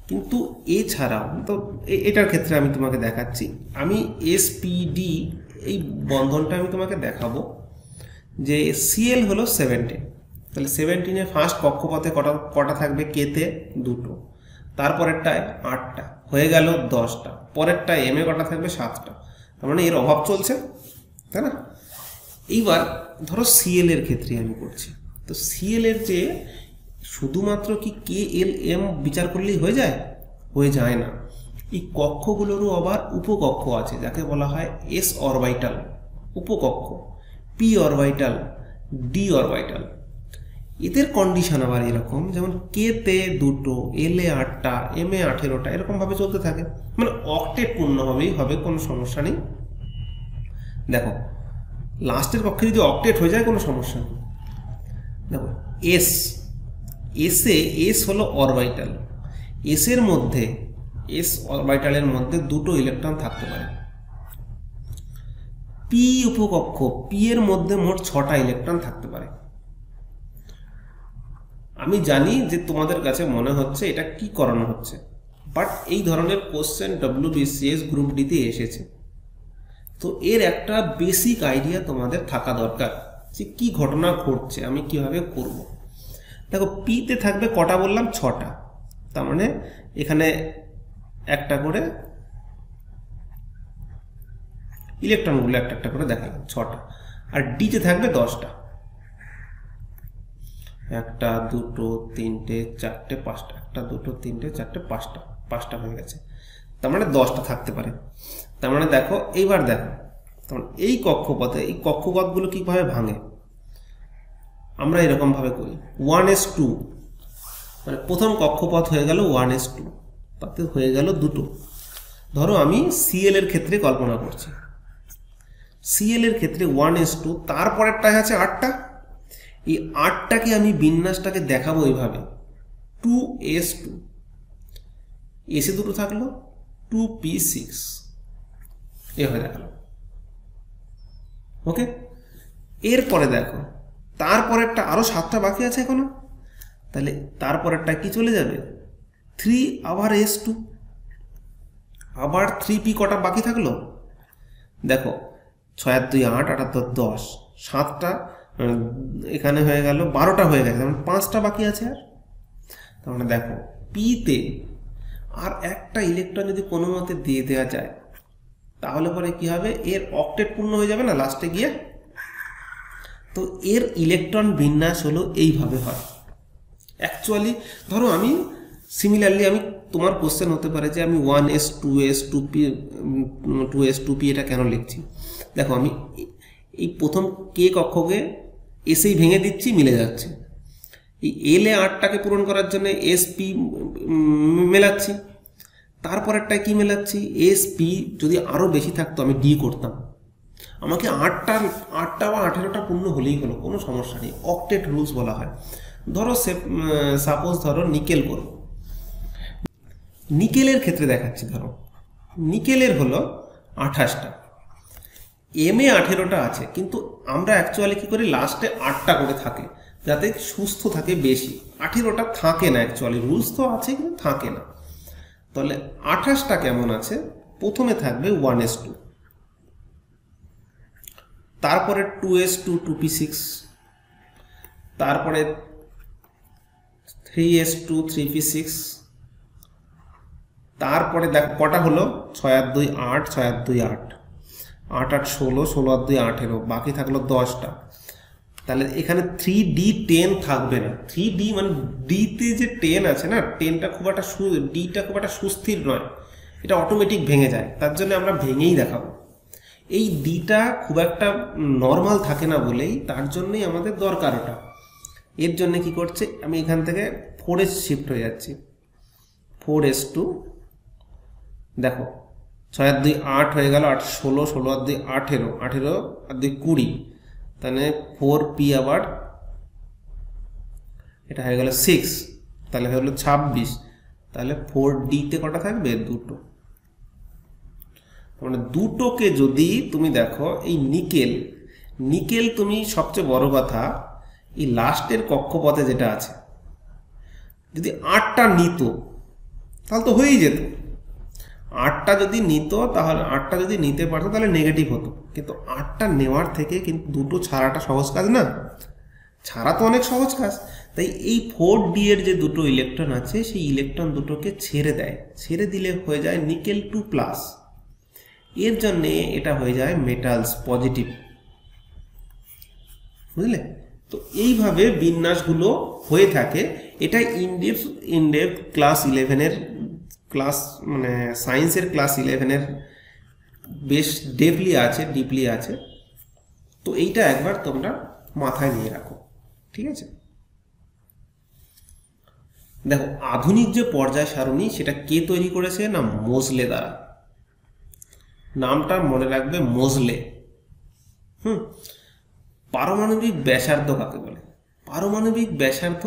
কিন্তু এছাড়াও তো এটার ক্ষেত্রে আমি তোমাকে দেখাচ্ছি, আমি SPD এই বন্ধনটা আমি তোমাকে দেখাবো যে Cl হলো 17, তাহলে 17-এর ফার্স্ট কক্ষপথে কটা থাকবে, কেতে 2টো, তারপরেরটায় 8টা, হয়ে গেল 10টা, পরেরটায় M এ কটা থাকবে, 7টা। তার মানে এর অভাব চলছে, তাই না? এইবার ধরো Cl এর ক্ষেত্রে আমি করছি, তো Cl এর যে শুধুমাত্র কি KLm বিচার করলেই হয়ে যায় না। এই কক্ষগুলোরও আবার উপকক্ষ আছে, যাকে বলা হয় s অরবিটাল উপকক্ষ, p অরবিটাল, d অরবিটাল। এদের কন্ডিশন আবার এরকম, যেমন কেতে 2টো, এলে 8টা, m এ 18টা, এরকম ভাবে চলতে থাকে। মানে অক্টেট পূর্ণ হবে, কোনো সমস্যা নেই। দেখো লাস্টের কক্ষে যদি অক্টেট হয়ে যায় কোনো সমস্যা নেই। দেখো s এস হলো অরবিটাল, এস অরবিটালের মধ্যে দুটো ইলেকট্রন থাকতে পারে। পি উপকক্ষ, পি এর মধ্যে মোট 6টা ইলেকট্রন থাকতে পারে। আমি জানি যে তোমাদের কাছে মনে হচ্ছে এটা কি করানো হচ্ছে, বাট এই ধরনের কোশ্চেন WBCS গ্রুপ ডিতে এসেছে, তো এর একটা বেসিক আইডিয়া তোমাদের থাকা দরকার যে কি ঘটনা ঘটছে, আমি কিভাবে করব। দেখো পিতে থাকবে কটা বললাম, 6টা, তার মানে এখানে একটা করে ইলেকট্রনগুলো একটা একটা করে দেখালাম 6টা, আর ডিতে থাকবে 10টা, 1 2 3 4 5টা, 1 2 3 4 5টা, 5টা হয়ে গেছে, তার মানে 10টা থাকতে পারে। তার মানে দেখো এইবার দেখো, তখন এই কক্ষপথে এই কক্ষপথগুলো কিভাবে ভাঙে, আমরা এরকম ভাবে করি 1s2, মানে প্রথম কক্ষপথ হয়ে গেল 1s2, তাতে হয়ে গেল দুটো। ধরো আমি Cl এর ক্ষেত্রে কল্পনা করছি, Cl এর ক্ষেত্রে 1s2, তারপরেরটায় আছে 8টা, এই 8টাকে আমি বিন্যাসটাকে দেখাবো এইভাবে 2s2, এসে দুটো থাকলো 2p6, এভাবে দেখালো। ওকে, এরপরে দেখো তারপরেরটা আরো 7টা বাকি আছে এখনো, তাহলে তারপরেরটা কি চলে যাবে 3, আবার s2, আবার 3p, কটা বাকি থাকলো দেখো 6 আর 2 8, 8 আর 2 10, 7টা এখানে হয়ে গেল, 12টা হয়ে গেছে, 5টা বাকি আছে। আর তার মানে দেখো পিতে আর একটা ইলেকট্রন যদি কোনো মতে দিয়ে দেওয়া যায়, তাহলে পরে কি হবে, এর অক্টেট পূর্ণ হয়ে যাবে না লাস্টে গিয়ে। তো এর ইলেকট্রন বিন্যাস হলো এইভাবে হয় অ্যাকচুয়ালি। ধরো আমি সিমিলারলি, আমি তোমার কোশ্চেন হতে পারে যে আমি 1s 2s 2s 2p এটা কেন লিখছি। দেখো আমি এই প্রথম কে কক্ষকে এসেই ভেঙে দিচ্ছি, মিলে যাচ্ছে। এই এল এ 8টাকে পূরণ করার জন্য sp মেলাচ্ছি, তারপরেরটায় কি মেলাচ্ছি sp। যদি আরও বেশি থাকতো আমি ডি করতাম, আমাকে 8টা বা 18টা পূর্ণ হলেই হলো, কোনো সমস্যা নেই, অক্টেট রুলস বলা হয়। ধরো সাপোজ ধরো নিকেল করব, নিকেলের ক্ষেত্রে দেখাচ্ছি, ধরো নিকেলের হলো 28টা, এমে 18টা আছে, কিন্তু আমরা অ্যাকচুয়ালি কি করি লাস্টে 8টা করে থাকে যাতে সুস্থ থাকে বেশি, 18টা থাকে না অ্যাকচুয়ালি, রুলস তো আছে কিন্তু থাকে না। তাহলে 28টা কেমন আছে, প্রথমে থাকবে 1s2, তারপরে 2s2 2p6, তারপরে 3s2 3p6, তারপরে দেখো কটা হলো 6 আর 2 8, 6 আর 2 8, 8 8 16, 16 আর 2 18, বাকি থাকলো 10টা। তাহলে এখানে 3d10 থাকবে না, 3d মানে ডিতে যে 10 আছে না, 10টা খুব একটা ডিটা খুব একটা সুস্থির নয়, এটা অটোমেটিক ভেঙে যায়, তার জন্য আমরা ভেঙেই দেখাবো। এই ডিটা খুব একটা নর্মাল থাকে না বলেই, তার জন্যই আমাদের দরকার ওটা। এর জন্য কি করছে, আমি এখান থেকে 4s শিফট হয়ে যাচ্ছি, 4s2, দেখো 6 আর 2 8 হয়ে গেল, 8 16, 16 আর 2 18, 18 আর 2 20, তাহলে 4p, আবার এটা হয়ে গেল 6, তাহলে হয়ে গেল 26, তাহলে 4d-তে কটা থাকবে, দুটো। মানে দুটোকে যদি তুমি দেখো, এই নিকেল তুমি সবচেয়ে বড় কথা এই লাস্টের কক্ষপথে যেটা আছে, যদি 8টা নিত তাহলে তো হয়েই যেত, 8টা যদি নিত তাহলে 8টা যদি নিতে পারতো তাহলে নেগেটিভ হতো, কিন্তু 8টা নেওয়ার থেকে কিন্তু দুটো ছাড়াটা সহজ কাজ না, ছাড়া তো অনেক সহজ কাজ। তাই এই 4d এর যে দুটো ইলেকট্রন আছে, সেই ইলেকট্রন দুটোকে ছেড়ে দেয়, ছেড়ে দিলে হয়ে যায় নিকেল 2+, এর জন্য এটা হয়ে যায় মেটালস পজিটিভ, বুঝলে? তো এইভাবে বিন্যাসগুলো হয়ে থাকে। এটা ইনডেপথ ক্লাস 11-এর ক্লাস, মানে সায়েন্সের ক্লাস 11-এর বেশ ডিপলি আছে। তো এইটা একবার তোমরা মাথায় নিয়ে রাখো, ঠিক আছে? দেখো আধুনিক যে পর্যায় সারণী, সেটা কে তৈরি করেছে না, মোজলে দ্বারা। নামটা মনে রাখবে, মোজলে। পারমাণবিক ব্যাসার্ধ কাকে বলে? পারমাণবিক ব্যাসার্ধ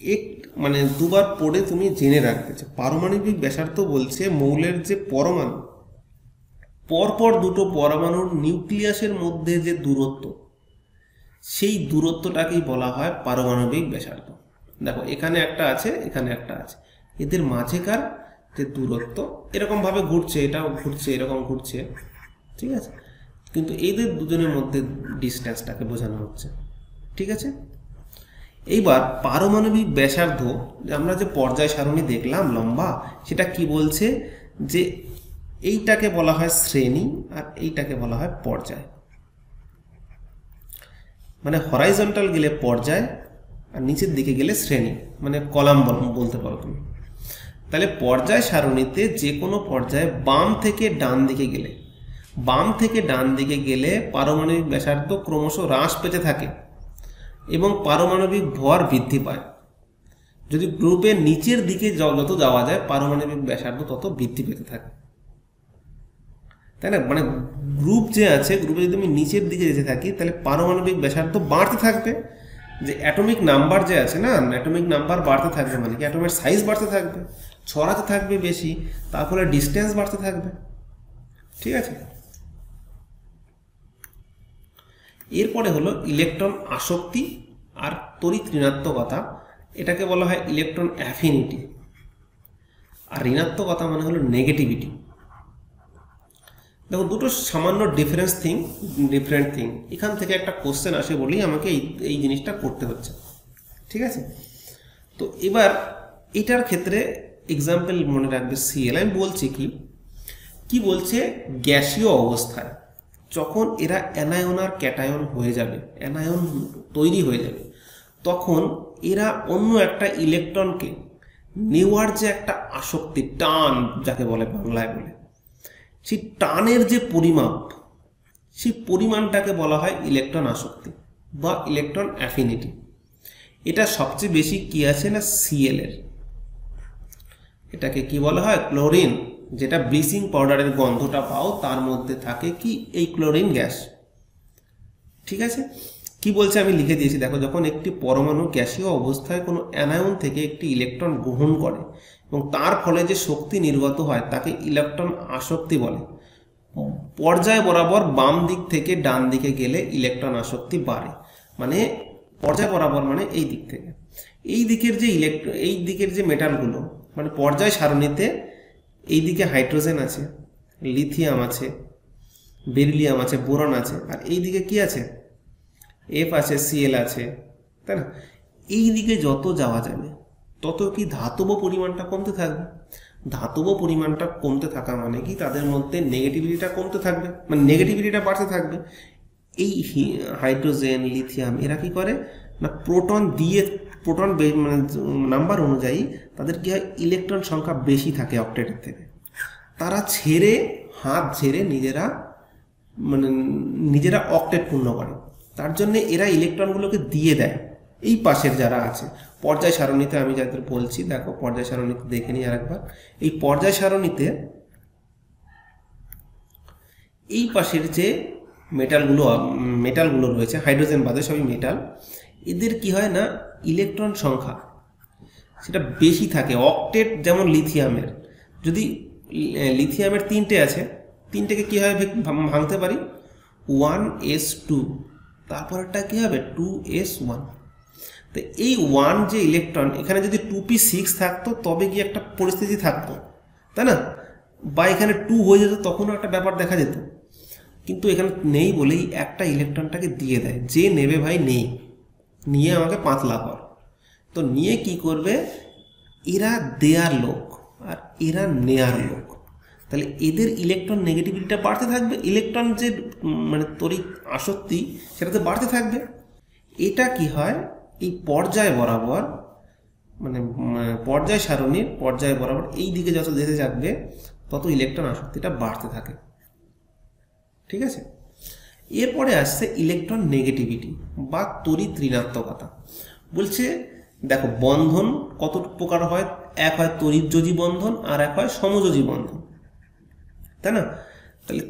এক মানে দুবার পড়ে তুমি জেনে রাখবে যে পারমাণবিক ব্যাসার্ধ বলছে মৌলের যে পরমাণু, পরপর দুটো পরমাণুর নিউক্লিয়াসের মধ্যে যে দূরত্ব, সেই দূরত্বটাকেই বলা হয় পারমাণবিক ব্যাসার্ধ। দেখো এখানে একটা আছে, এখানে একটা আছে, এদের মাঝেকার যে দূরত্ব এরকমভাবে ঘুরছে, এটাও ঘুরছে, এরকম ঘুরছে, ঠিক আছে, কিন্তু এদের দুজনের মধ্যে ডিস্টেন্সটাকে বোঝানো হচ্ছে, ঠিক আছে। এইবার পারমাণবিক ব্যাসার্ধ, আমরা যে পর্যায় সারণী দেখলাম লম্বা, সেটা কি বলছে যে এইটাকে বলা হয় শ্রেণী আর এইটাকে বলা হয় পর্যায়। মানে হরাইজন্টাল গেলে পর্যায় আর নিচের দিকে গেলে শ্রেণী, মানে কলাম বলতে পারো তুমি। তাহলে পর্যায় সারণীতে যে কোনো পর্যায়ে বাম থেকে ডান দিকে গেলে, বাম থেকে ডান দিকে গেলে পারমাণবিক ব্যাসার্ধ ক্রমশ হ্রাস পেতে থাকে এবং পারমাণবিক ভর বৃদ্ধি পায়। যদি গ্রুপের নিচের দিকে যত যাওয়া যায় পারমাণবিক ব্যাসার্ধ তত বৃদ্ধি পেতে থাকে, তাই না? মানে গ্রুপ যে আছে, গ্রুপে যদি আমি নিচের দিকে যেতে থাকি তাহলে পারমাণবিক ব্যাসার্ধ বাড়তে থাকবে। যে অ্যাটমিক নাম্বার যে আছে না, অ্যাটমিক নাম্বার বাড়তে থাকবে মানে কি অ্যাটমের সাইজ বাড়তে থাকবে, ছড়াতে থাকবে বেশি, তার ফলে ডিস্টেন্স বাড়তে থাকবে, ঠিক আছে। এরপরে হলো ইলেকট্রন আসক্তি আর তড়িৎ ঋণাত্মকতা, এটাকে বলা হয় ইলেকট্রন অ্যাফিনিটি। আর ঋণাত্মকতা মানে হলো নেগেটিভিটি। দেখো দুটো সামান্য ডিফারেন্ট থিং, এখান থেকে একটা কোশ্চেন আসে বলেই আমাকে এই জিনিসটা করতে হচ্ছে, ঠিক আছে। তো এবার এটার ক্ষেত্রে এক্সাম্পল মনে রাখবে সিএল। আমি বলছি কি বলছে, গ্যাসীয় অবস্থায় যখন এরা অ্যানায়ন আর ক্যাটায়ন হয়ে যাবে, অ্যানায়ন তৈরি হয়ে যাবে, তখন এরা অন্য একটা ইলেকট্রনকে নেওয়ার যে একটা আসক্তি, টান যাকে বলে বাংলায় বলে, সেই টানের যে পরিমাপ, সেই পরিমাণটাকে বলা হয় ইলেকট্রন আসক্তি বা ইলেকট্রন অ্যাফিনিটি। এটা সবচেয়ে বেশি কি আছে না সিএল এর। এটাকে কি বলা হয়, ক্লোরিন, যেটা ব্লিচিং পাউডারের গন্ধটা পাও তার মধ্যে থাকে কি এই ক্লোরিন গ্যাস, ঠিক আছে। কি বলছে আমি লিখে দিয়েছি, দেখো যখন একটি পরমাণু গ্যাসীয় অবস্থায় কোনো অ্যানায়ন থেকে একটি ইলেকট্রন গ্রহণ করে এবং তার ফলে যে শক্তি নির্গত হয় তাকে ইলেকট্রন আসক্তি বলে। পর্যায় বরাবর বাম দিক থেকে ডান দিকে গেলে ইলেকট্রন আসক্তি বাড়ে, মানে পর্যায় বরাবর মানে এই দিক থেকে, এই দিকের যে মেটালগুলো, মানে পর্যায় সারণীতে এই দিকে হাইড্রোজেন আছে, লিথিয়াম আছে, বেরিলিয়াম আছে, বোরন আছে, আর এই দিকে কি আছে, এফ আছে, সিএল আছে, তাই না। এই দিকে যত যাওয়া যাবে তত কি ধাতব পরিমাণটা কমতে থাকবে। ধাতব পরিমাণটা কমতে থাকা মানে কি তাদের মধ্যে নেগেটিভিটিটা কমতে থাকবে, মানে নেগেটিভিটিটা বাড়তে থাকবে। এই হাইড্রোজেন, লিথিয়াম এরা কি করে না, প্রোটন মানে নাম্বার অনুযায়ী তাদের কি হয়, ইলেকট্রন সংখ্যা বেশি থাকে অক্টেটের থেকে, তারা হাত ঝেড়ে নিজেরা অক্টেট পূর্ণ করে। তার জন্য এরা ইলেকট্রনগুলোকে দিয়ে দেয় এই পাশের যারা আছে পর্যায় সারণীতে। আমি যাদের বলছি দেখো পর্যায় সারণীতে দেখে নিই আরেকবার। এই পর্যায় সারণীতে এই পাশের যে মেটালগুলো রয়েছে, হাইড্রোজেন বাদে সবই মেটাল, এদের কি হয় না ইলেকট্রন সংখ্যা সেটা বেশি থাকে অক্টেট। যেমন লিথিয়ামের, যদি লিথিয়ামের 3টে আছে, 3টেকে কী হবে ভাঙতে পারি 1s2, তারপরটা কী হবে 2s1। তো এই 1 যে ইলেকট্রন, এখানে যদি 2p6 থাকতো তবে কি একটা পরিস্থিতি থাকতো, তাই না, বা এখানে 2 হয়ে যেত তখনও একটা ব্যাপার দেখা যেত, কিন্তু এখানে নেই বলেই একটা ইলেকট্রনটাকে দিয়ে দেয়, যে নেবে ভাই নেই, নিয়ে আমাকে পাতলা কর। তো নিয়ে কি করবে, এরা দেয়ার লোক আর এরা নেয়ার লোক, তাহলে এদের ইলেকট্রন নেগেটিভিটিটা বাড়তে থাকবে, ইলেকট্রন যে মানে তড়িৎ আসক্তি সেটাতে বাড়তে থাকবে। এটা কি হয়, এই পর্যায় বরাবর মানে পর্যায় সারণীর পর্যায় বরাবর এই দিকে যত যেতে থাকবে তত ইলেকট্রন আসক্তিটা বাড়তে থাকে, ঠিক আছে। এরপরে আসছে ইলেকট্রন নেগেটিভিটি বা তড়িৎ ঋণাত্মকতা। বলছে দেখো বন্ধন কত প্রকার হয়, এক হয় তড়িৎযোজী বন্ধন আর এক হয় সমযোজী বন্ধন, তাই না। তাহলে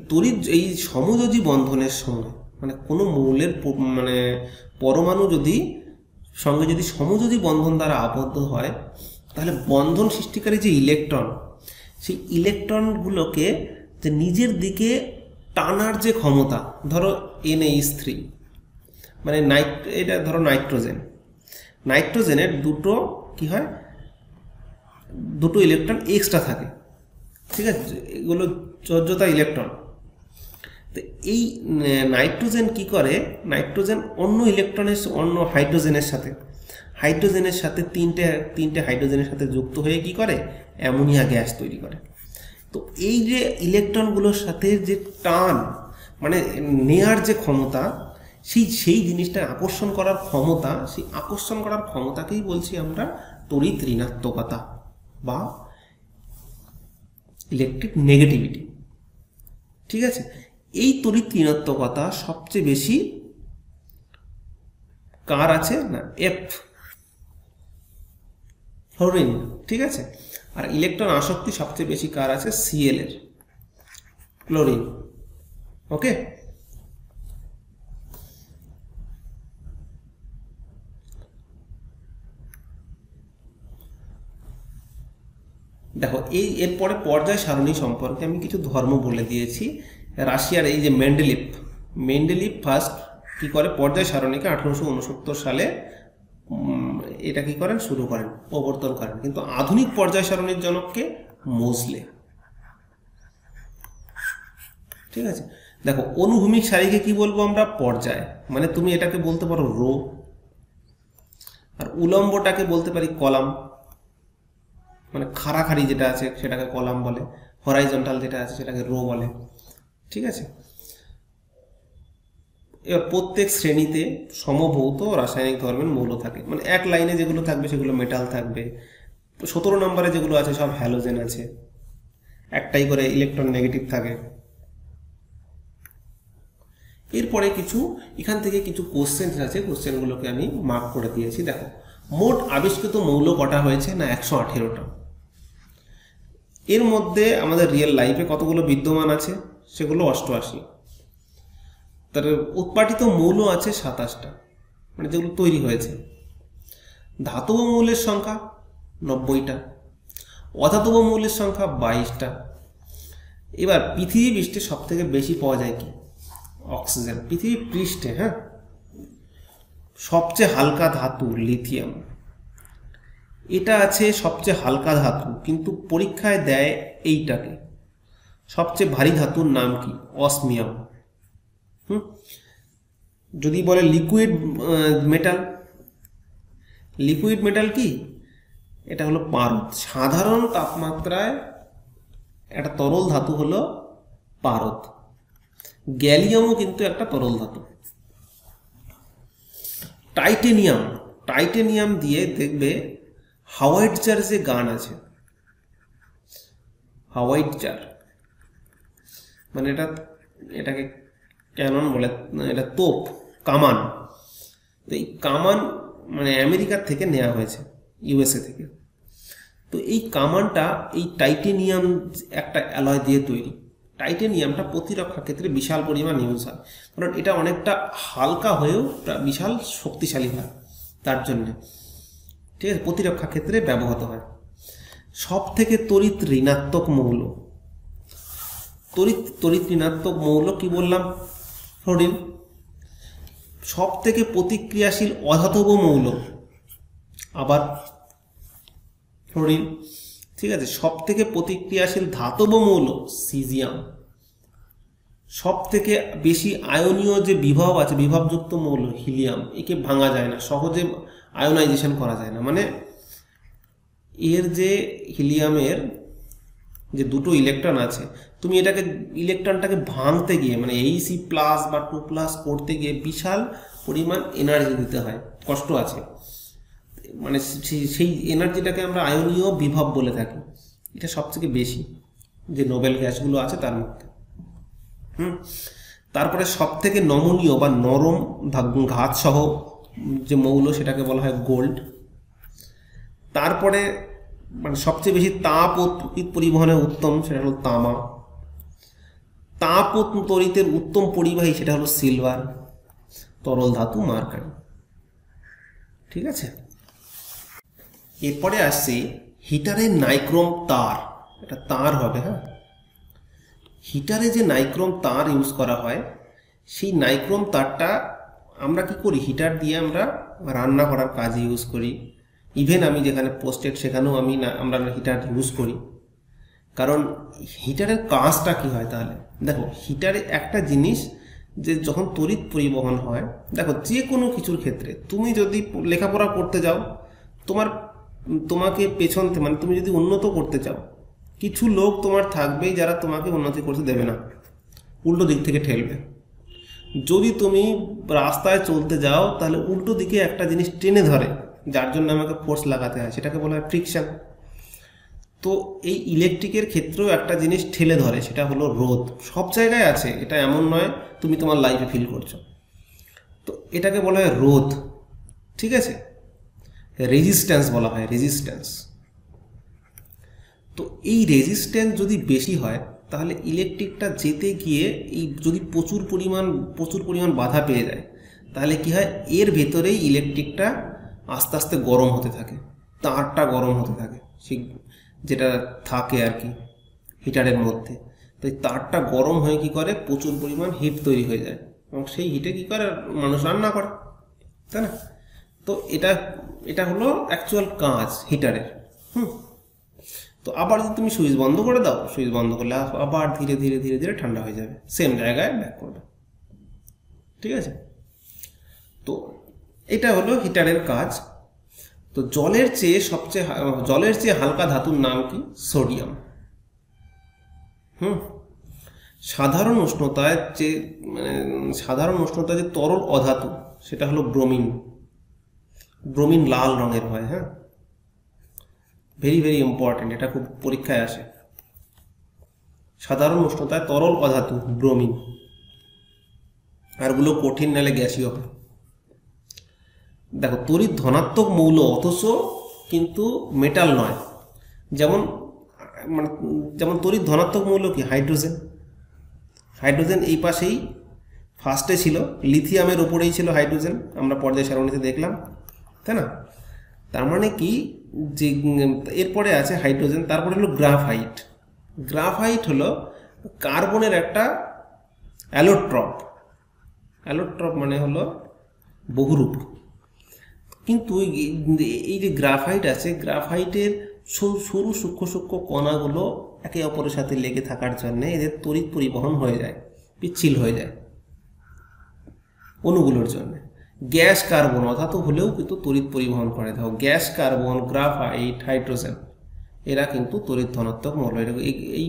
এই সমযোজী বন্ধনের সময় মানে কোনো মৌলের পরমাণু যদি সঙ্গে যদি সমযোজী বন্ধন দ্বারা আবদ্ধ হয়, তাহলে বন্ধন সৃষ্টিকারী যে ইলেকট্রন, সেই ইলেকট্রনগুলোকে যে নিজের দিকে টানার যে ক্ষমতা, ধরো NH3 মানে এটা ধরো নাইট্রোজেনের দুটো কি হয়, দুটো ইলেকট্রন এক্সট্রা থাকে, ঠিক আছে, এগুলো যোজ্যতা ইলেকট্রন। তো এই নাইট্রোজেন কি করে, নাইট্রোজেন অন্য ইলেকট্রনের অন্য হাইড্রোজেনের সাথে তিনটে হাইড্রোজেনের সাথে যুক্ত হয়ে কি করে, অ্যামোনিয়া গ্যাস তৈরি করে। তো এই যে ইলেকট্রনগুলোর সাথে যে টান মানে নেয়ার যে ক্ষমতা, সেই জিনিসটা আকর্ষণ করার ক্ষমতা, সেই আকর্ষণ করার ক্ষমতাকেই বলছি আমরা তড়িৎ ঋণাত্মকতা বা ইলেকট্রিক নেগেটিভিটি। ঠিক আছে, এই তড়িৎ ঋণাত্মকতা সবচেয়ে বেশি কার আছে না, ফ্লোরিন। ঠিক আছে, আর ইলেকট্রন আসক্তি সবচেয়ে বেশি কার আছে, Cl এর, ক্লোরিন। ওকে, দেখো এরপরে পর্যায় সারণী সম্পর্কে আমি কিছু ধর্ম বলে দিয়েছি। রাশিয়ার এই যে মেন্ডেলিভ ফার্স্ট কি করে, পর্যায় সারণীকে 1869 সালে এটা কি করেন, শুরু করেন, প্রবর্তন করেন। কিন্তু আধুনিক পর্যায় সারণীর জনককে মোজলে। ঠিক আছে, দেখো অনুভূমিক সারিকে কি বলবো আমরা, পর্যায়, মানে তুমি এটাকে বলতে পারো রো, আর উলম্বটাকে বলতে পারি কলাম, মানে খাড়াখাড়ি যেটা আছে সেটাকে কলাম বলে, হরাইজন্টাল যেটা আছে সেটাকে রো বলে। ঠিক আছে, এবার প্রত্যেক শ্রেণীতে সমভৌত রাসায়নিক ধর্মের মৌল থাকে, মানে এক লাইনে যেগুলো থাকবে সেগুলো মেটাল থাকবে। 17 নম্বরে যেগুলো আছে সব হ্যালোজেন আছে, একটাই করে ইলেকট্রন নেগেটিভ থাকে। এরপরে এখান থেকে কিছু কোশ্চেন আছে, কোশ্চেনগুলোকে আমি মার্ক করে দিয়েছি। দেখো, মোট আবিষ্কৃত মৌল কটা হয়েছে না, 118টা। এর মধ্যে আমাদের রিয়েল লাইফে কতগুলো বিদ্যমান আছে, সেগুলো 88। তার উৎপাদিত মৌল আছে 27টা, মানে যেগুলো তৈরি হয়েছে। ধাতব মৌলের সংখ্যা 90টা, অধাতব মৌলের সংখ্যা 22টা। এবার পৃথিবী পৃষ্ঠে সব থেকে বেশি পাওয়া যায় কি, অক্সিজেন। পৃথিবী পৃষ্ঠে, হ্যাঁ, সবচেয়ে হালকা ধাতু লিথিয়াম, এটা আছে সবচেয়ে হালকা ধাতু, কিন্তু পরীক্ষায় দেয় এইটাকে। সবচেয়ে ভারী ধাতুর নাম কি, অসমিয়াম। যদি বলে লিকুইড মেটাল কি, এটা হলো পারদ। সাধারণ তাপমাত্রায় একটা তরল ধাতু হলো পারদ। গ্যালিয়ামও কিন্তু একটা তরল ধাতু। টাইটেনিয়াম দিয়ে দেখবে হাওয়াইটজার যে গান আছে, হাওয়াইটজার মানে এটাকে ক্যানন বলে, এটা তোপ, কামান। তো এই কামান মানে আমেরিকার থেকে নেওয়া হয়েছে, USA থেকে। তো এই কামানটা এই টাইটেনিয়াম একটা অ্যালয় দিয়ে তৈরি। টাইটেনিয়ামটা প্রতিরক্ষা ক্ষেত্রে বিশাল পরিমাণ ইউজ হয়, কারণ এটা অনেকটা হালকা হয়েও বিশাল শক্তিশালী হয়, তার জন্যে। ঠিক আছে, প্রতিরক্ষা ক্ষেত্রে ব্যবহৃত হয়। সব থেকে তড়িৎ ঋণাত্মক মৌল কি বললাম, ফ্লোরিন। সব থেকে প্রতিক্রিয়াশীল অধাতব মৌল আবার ফ্লোরিন। ঠিক আছে, সব থেকে প্রতিক্রিয়াশীল ধাতব মৌল সিজিয়াম। সব থেকে বেশি আয়নীয় যে বিভব আছে, বিভবযুক্ত মৌল হিলিয়াম। একে ভাঙা যায় না, সহজে আয়োনাইজেশন করা যায় না। মানে এর যে হিলিয়ামের যে দুটো ইলেকট্রন আছে, তুমি ইলেকট্রনটাকে ভাঙতে গিয়ে মানে He+ বা 2+ করতে গিয়ে বিশাল পরিমাণ এনার্জি দিতে হয়, কষ্ট আছে। মানে সেই এনার্জিটাকে আমরা আয়নীয় বিভব বলে থাকি। এটা সবথেকে বেশি যে নোবেল গ্যাসগুলো আছে তার মধ্যে। তারপরে সব থেকে নমনীয় বা নরম ঘাত সহ যে মৌল, সেটাকে বলা হয় গোল্ড। তারপরে মানে সবচেয়ে বেশি তাপ ও তড়িৎ পরিবহনে উত্তম, সেটা হলো তামা। তাপ ও তড়িতের উত্তম পরিবাহী, সেটা হলো সিলভার। তরল ধাতু মার্কারি। ঠিক আছে। এরপরে আসছে হিটারের নাইক্রোম তার, এটা তার হবে। হ্যাঁ, হিটারে যে নাইক্রোম তার ইউজ করা হয়, সেই নাইক্রোম তারটা আমরা কি করি, হিটার দিয়ে আমরা রান্না করার কাজে ইউজ করি। ইভেন আমি যেখানে পোস্টেড সেখানেও আমরা হিটার ইউজ করি। কারণ হিটারের কাজটা কি হয় তাহলে দেখো, হিটারে একটা জিনিস যে যখন তড়িৎ পরিবহন হয়, দেখো যে কোনো কিছুর ক্ষেত্রে তুমি যদি লেখাপড়া করতে যাও, তোমাকে পেছনতে মানে তুমি যদি উন্নত করতে চাও, কিছু লোক তোমার থাকবেই যারা তোমাকে উন্নতি করতে দেবে না, উল্টো দিক থেকে ঠেলবে। যদি তুমি রাস্তায় চলতে যাও তাহলে উল্টো দিকে একটা জিনিস টেনে ধরে, যার জন্য আমাকে ফোর্স লাগাতে হয়, সেটাকে বলা হয় ফ্রিকশন। তো এই ইলেকট্রিকের ক্ষেত্রেও একটা জিনিস ঠেলে ধরে, সেটা হলো রোধ। সব জায়গায় আছে, এটা এমন নয় তুমি তোমার লাইফে ফিল করছো। তো এটাকে বলা হয় রোধ, ঠিক আছে। রেজিস্ট্যান্স বলা হয়, রেজিস্ট্যান্স। তো এই রেজিস্ট্যান্স যদি বেশি হয় তাহলে ইলেকট্রিকটা যেতে গিয়ে এই যদি প্রচুর পরিমাণ বাধা পেয়ে যায়, তাহলে কি হয়, এর ভেতরেই ইলেকট্রিকটা আস্তে আস্তে গরম হতে থাকে, তারটা গরম হতে থাকে, সেই যেটা থাকে আর কি হিটারের মধ্যে। তো এই তারটা গরম হয়ে কি করে, প্রচুর পরিমাণ হিট তৈরি হয়ে যায়, এবং সেই হিটে কি করে মানুষ রান্না করে, তাই না। তো এটা হলো অ্যাকচুয়াল কাজ হিটারের। তো আবার যদি তুমি সুইচ বন্ধ করে দাও, সুইচ বন্ধ করলে আবার ধীরে ধীরে ধীরে ধীরে ঠান্ডা হয়ে যাবে, সেম জায়গায় ব্যাক করবে, ঠিক আছে। তো এটা হলো হিটারের কাজ। তো জলের চেয়ে হালকা ধাতুর নাম কি, সোডিয়াম। সাধারণ উষ্ণতায় যে তরল অধাতু, সেটা হলো ব্রোমিন। ব্রোমিন লাল রঙের হয়। হ্যাঁ, ভেরি ভেরি ইম্পর্টেন্ট, এটা খুব পরীক্ষায় আসে। সাধারণ উষ্ণতায় তরল অধাতু ব্রোমিন, আরগুলো কঠিন নালে গ্যাসীয় হয়। দেখো, তড়িৎ ধনাত্মক মৌল অথচ কিন্তু মেটাল নয়। যেমন তড়িৎ ধনাত্মক মৌল কি, হাইড্রোজেন। হাইড্রোজেন এই পাশেই ফার্স্টে ছিল, লিথিয়ামের ওপরেই ছিল হাইড্রোজেন, আমরা পর্যায় সারণীতে দেখলাম, তাই না। তার মানে কি, যে এরপরে আছে হাইড্রোজেন, তারপরে হলো গ্রাফাইট। গ্রাফাইট হলো কার্বনের একটা অ্যালোট্রপ। অ্যালোট্রপ মানে হলো বহুরূপ। কিন্তু এই যে গ্রাফাইট আছে, গ্রাফাইটের সরু সূক্ষ্ম কণাগুলো একে অপরের সাথে লেগে থাকার জন্য এদের তড়িৎ পরিবহন হয়ে যায়, পিচ্ছিল হয়ে যায় অণুগুলোর জন্য। গ্যাস কার্বন অধাতু হলেও কিন্তু তড়িৎ পরিবহন করে। দেখো, গ্যাস কার্বন, গ্রাফাইট, হাইড্রোজেন, এরা কিন্তু তড়িৎ ধনাত্মক মৌল। এই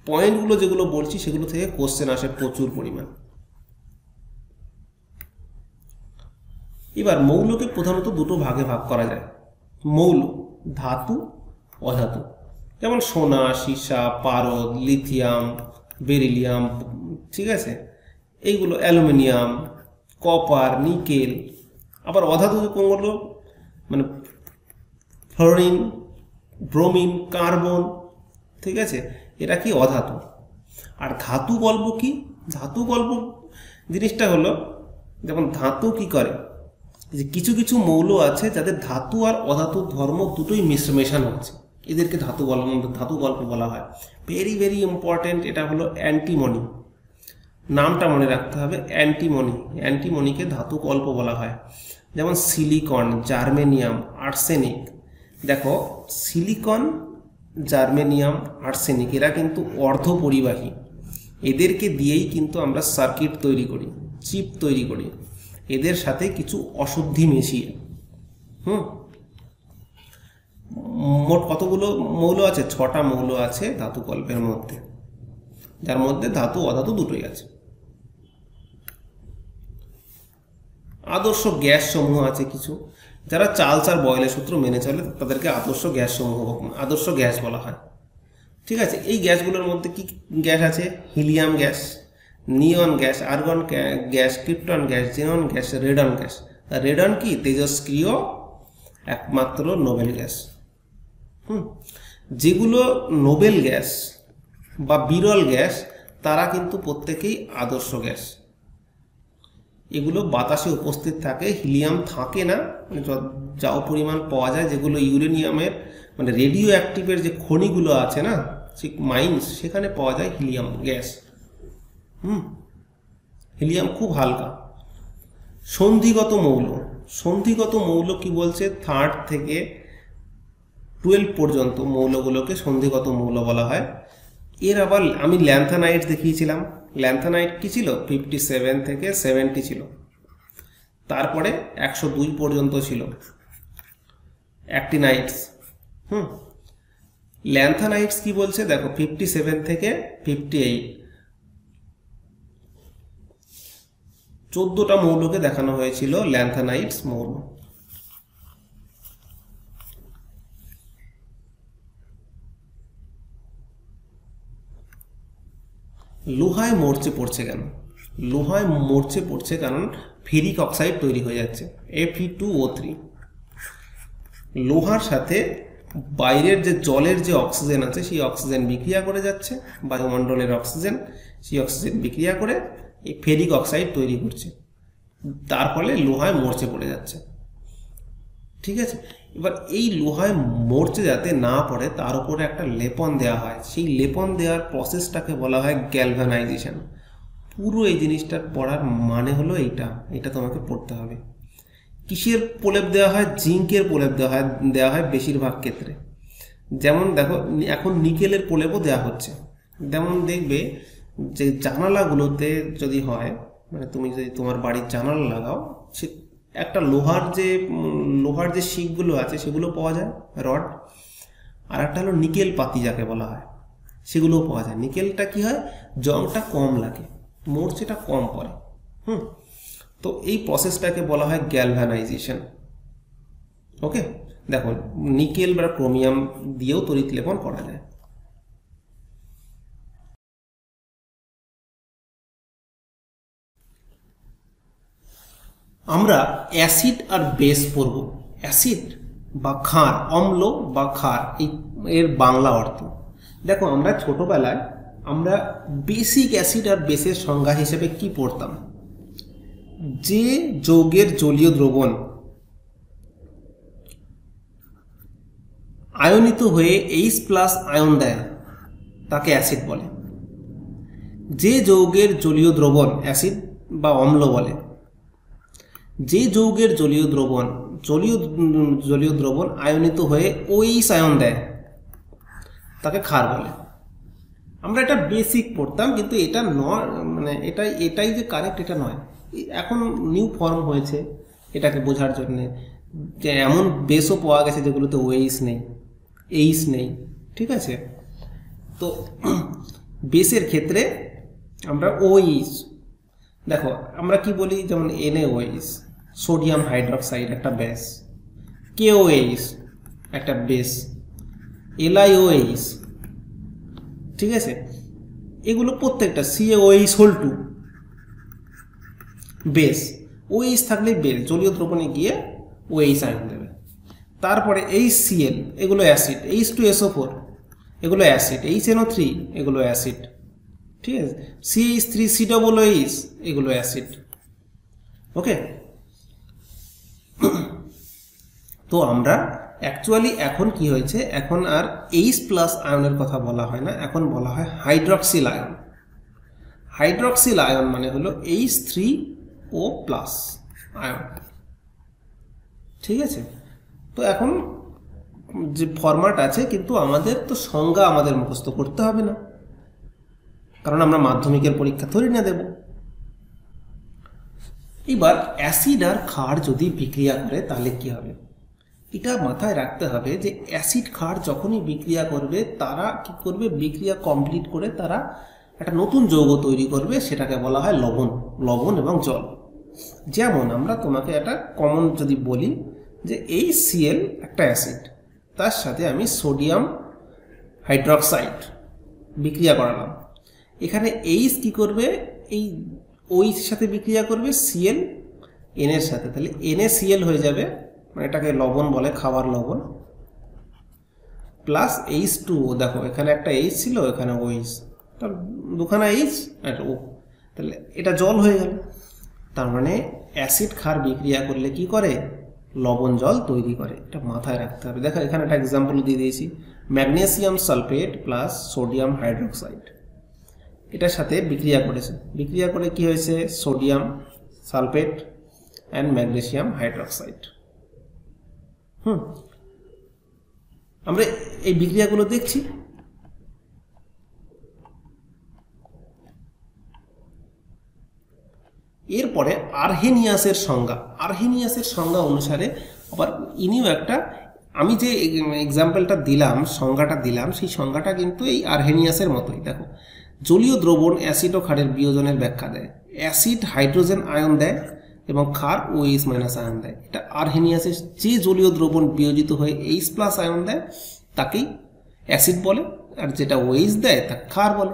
পয়েন্টগুলো যেগুলো বলছি সেগুলো থেকে কোশ্চেন আসে প্রচুর পরিমাণ। এবার মৌলকে প্রধানত দুটো ভাগে ভাগ করা যায়, মৌল, ধাতু, অধাতু। যেমন সোনা, সীসা, পারদ, লিথিয়াম, বেরিলিয়াম, ঠিক আছে, এইগুলো অ্যালুমিনিয়াম, কপার, নিকেল। আবার অধাতু কোনগুলো, মানে ফ্লোরিন, ব্রোমিন, কার্বন, ঠিক আছে, এরা কি অধাতু। আর ধাতু গল্প কি, ধাতু গল্প জিনিসটা হলো, যেমন ধাতু কি করে, যে কিছু কিছু মৌল আছে যাদের ধাতু আর অধাতুর ধর্ম দুটোই মেশানো আছে, এদেরকে ধাতু গল্প বলা হয়। ভেরি ভেরি ইম্পর্টেন্ট, এটা হলো অ্যান্টিমনি, নামটা মনে রাখতে হবে, অ্যান্টিমনি। অ্যান্টিমনিকে ধাতু গল্প বলা হয়। যেমন সিলিকন, জার্মেনিয়াম, আর্সেনিক। দেখো, সিলিকন, জার্মেনিয়াম, আর্সেনিক এরা কিন্তু অর্ধপরিবাহী। এদেরকে দিয়েই কিন্তু আমরা সার্কিট তৈরি করি, চিপ তৈরি করি, এদের সাথে কিছু অশুদ্ধি মিশিয়ে। মোট কতগুলো মৌল আছে, 6টা মৌল আছে ধাতু কল্পের মধ্যে, যার মধ্যে ধাতু অধাতু দুটোই আছে। আদর্শ গ্যাস সমূহ আছে কিছু, যারা চার্লস আর বয়েলের সূত্র মেনে চলে তাদেরকে আদর্শ গ্যাস বলা হয়, ঠিক আছে। এই গ্যাসগুলোর মধ্যে কি গ্যাস আছে, helium gas, neon gas, argon gas, krypton gas, xenon gas, radon gas. Radon কি, তেজস্ক্রিয় একমাত্র নোবেল গ্যাস। যেগুলো নোবেল গ্যাস বা বিরল গ্যাস, তারা কিন্তু প্রত্যেকেই আদর্শ গ্যাস। এগুলো বাতাসে উপস্থিত থাকে, হিলিয়াম থাকে না, মানে যাও পরিমাণ পাওয়া যায়, যেগুলো ইউরেনিয়ামের মানে রেডিও অ্যাক্টিভের যে খনিগুলো আছে না, সেই মাইন্স, সেখানে পাওয়া যায় হিলিয়াম গ্যাস। হিলিয়াম খুব হালকা। সন্ধিগত মৌল, সন্ধিগত মৌল কি বলছে, 3 থেকে 12 পর্যন্ত মৌলগুলোকে সন্ধিগত মৌল বলা হয়। এর আবার আমি ল্যান্থানাইট দেখিয়েছিলাম, ল্যান্থানাইট কি ছিল, 57 থেকে 70 ছিল, তারপরে 102 পর্যন্ত ছিল অ্যাক্টিনাইটস। ল্যান্থানাইটস কি বলছে দেখো, 57 থেকে 58, 14টা মৌলকে দেখানো হয়েছিল ল্যান্থানাইটস মৌল। লোহায় মরচে পড়ছে কেন, লোহায় মরচে পড়ছে কারণ ফেরিক অক্সাইড তৈরি হয়ে যাচ্ছে, Fe2O3। লোহার সাথে বাইরের যে জলের যে অক্সিজেন আছে, সেই অক্সিজেন বিক্রিয়া করে যাচ্ছে, বায়ুমণ্ডলের অক্সিজেন, সেই অক্সিজেন বিক্রিয়া করে এই ফেরিক অক্সাইড তৈরি করছে, তার ফলে লোহায় মরচে পড়ে যাচ্ছে। ঠিক আছে, এবার এই লোহায় মরচে যাতে না পড়ে তার উপরে একটা লেপন দেওয়া হয়, সেই লেপন দেওয়ার প্রসেসটাকে বলা হয় গ্যালভানাইজেশন। পুরো এই জিনিসটার পড়ার মানে হলো এটা তোমাকে পড়তে হবে। কিসের প্রলেপ দেওয়া হয়, জিঙ্কের প্রলেপ দেওয়া হয় বেশিরভাগ ক্ষেত্রে। যেমন দেখো এখন নিকেলের প্রলেপও দেওয়া হচ্ছে। যেমন দেখবে যে জানালাগুলোতে যদি হয়, মানে তুমি যদি তোমার বাড়ির জানালা লাগাও, সে একটা লোহার যে শিকগুলো আছে সেগুলো পাওয়া যায়, রড। আর একটা হলো নিকেল পাতি যাকে বলা হয়, সেগুলোও পাওয়া যায়। নিকেলটা কি হয়, জংটা কম লাগে, মরচেটা কম পড়ে। তো এই প্রসেসটাকে বলা হয় গ্যালভানাইজেশন। ওকে, দেখো নিকেল বা ক্রোমিয়াম দিয়েও তড়িৎ লেপন করা যায়। আমরা অ্যাসিড আর বেস পড়ব। অ্যাসিড বা ক্ষার, অম্ল বা ক্ষার, এর বাংলা অর্থ দেখো। আমরা ছোটবেলায় আমরা বেসিক অ্যাসিড আর বেসের সংজ্ঞা হিসেবে কি পড়তাম, যে যৌগের জলীয় দ্রবণ আয়নিত হয়ে H+ আয়ন দেয় তাকে অ্যাসিড বলে। যে যৌগের জলীয় দ্রবণ অ্যাসিড বা অম্ল বলে। যে যৌগের জলীয় দ্রবণ আয়নিত হয়ে OH আয়ন দেয় তাকে ক্ষার বলে। আমরা এটা বেসিক পড়তাম, কিন্তু এটা নয়, মানে এটাই যে কারেক্ট এটা নয়। এখন নিউ ফর্ম হয়েছে এটাকে বোঝার জন্যে, যে এমন বেসও পাওয়া গেছে যেগুলোতে OH নেই, H নেই। ঠিক আছে, তো বেসের ক্ষেত্রে আমরা OH, দেখো আমরা কি বলি, যেমন NaOH, সোডিয়াম হাইড্রক্সাইড একটা বেস, KOH একটা বেস, LiOH। ঠিক আছে, এগুলো প্রত্যেকটা, CaOH2 বেস। OH থাকলে বেস, জলীয় দ্রবণে গিয়ে OH আয়ন দেবে। তারপরে HCl, এগুলো অ্যাসিড। H2SO4 এগুলো অ্যাসিড। HNO3 এগুলো অ্যাসিড। ঠিক আছে, CH3COOH এগুলো অ্যাসিড। ওকে, তো আমরা অ্যাকচুয়ালি এখন কি হয়েছে, এখন আর H+ আয়নের কথা বলা হয় না, এখন বলা হয় হাইড্রক্সিল আয়ন। হাইড্রক্সিল আয়ন মানে হলো H3O+ আয়ন। ঠিক আছে, তো এখন যে ফরম্যাট আছে, কিন্তু আমাদের তো সংজ্ঞা আমাদের মুখস্থ করতে হবে না, কারণ আমরা মাধ্যমিকের পরীক্ষা থরি না দেব। এবার অ্যাসিড আর ক্ষার যদি বিক্রিয়া করে তাহলে কি হবে, এটা মাথায় রাখতে হবে যে অ্যাসিড ক্ষার যখনই বিক্রিয়া করবে, তারা কি করবে, বিক্রিয়া কমপ্লিট করে তারা একটা নতুন যৌগ তৈরি করবে, সেটাকে বলা হয় লবণ। লবণ এবং জল। যেমন আমরা তোমাকে একটা কমন যদি বলি যে HCl একটা অ্যাসিড, তার সাথে আমি সোডিয়াম হাইড্রক্সাইড বিক্রিয়া করালাম, এখানে H কি করবে, এই OH এর সাথে বিক্রিয়া করবে Cl N এর সাথে, তাহলে NaCl হয়ে যাবে, মানে এটাকে লবণ বলে, খাবার লবণ, প্লাস H2O। দেখো এখানে একটা H ছিল, এখানে OH, তাহলে দুখানা H আর O, তাহলে এটা জল হয়ে গেল। তার মানে অ্যাসিড ক্ষার বিক্রিয়া করলে কি করে, লবণ জল তৈরি করে। এটা মাথায় রাখতে হবে। দেখো এখানে একটা এক্সাম্পল দিয়ে দিয়েছি, magnesium sulphate plus sodium hydroxide এটার সাথে বিক্রিয়া করেছে, বিক্রিয়া করে কি হয়েছে, sodium sulphate and magnesium hydroxide. আমরা এই বিক্রিয়াগুলো দেখছি। এরপরে আর্হেনিয়াসের সংজ্ঞা, আর্হেনিয়াসের সংজ্ঞা অনুসারে আবার ইনিও একটা, আমি যে এক্সাম্পলটা দিলাম, সংজ্ঞাটা দিলাম, সেই সংজ্ঞাটা কিন্তু এই আর্হেনিয়াসের মতোই। দেখো, জলীয় দ্রবণ অ্যাসিড ও ক্ষারের বিয়োজনের ব্যাখ্যা দেয়, অ্যাসিড হাইড্রোজেন আয়ন দেয় এবং ক্ষার OH- আয়ন দেয়। এটা আর্হেনিয়াসের, যে জলীয় দ্রবণ বিয়োজিত হয়ে H+ আয়ন দেয় তাকেই অ্যাসিড বলে, আর যেটা OH দেয় তা ক্ষার বলে।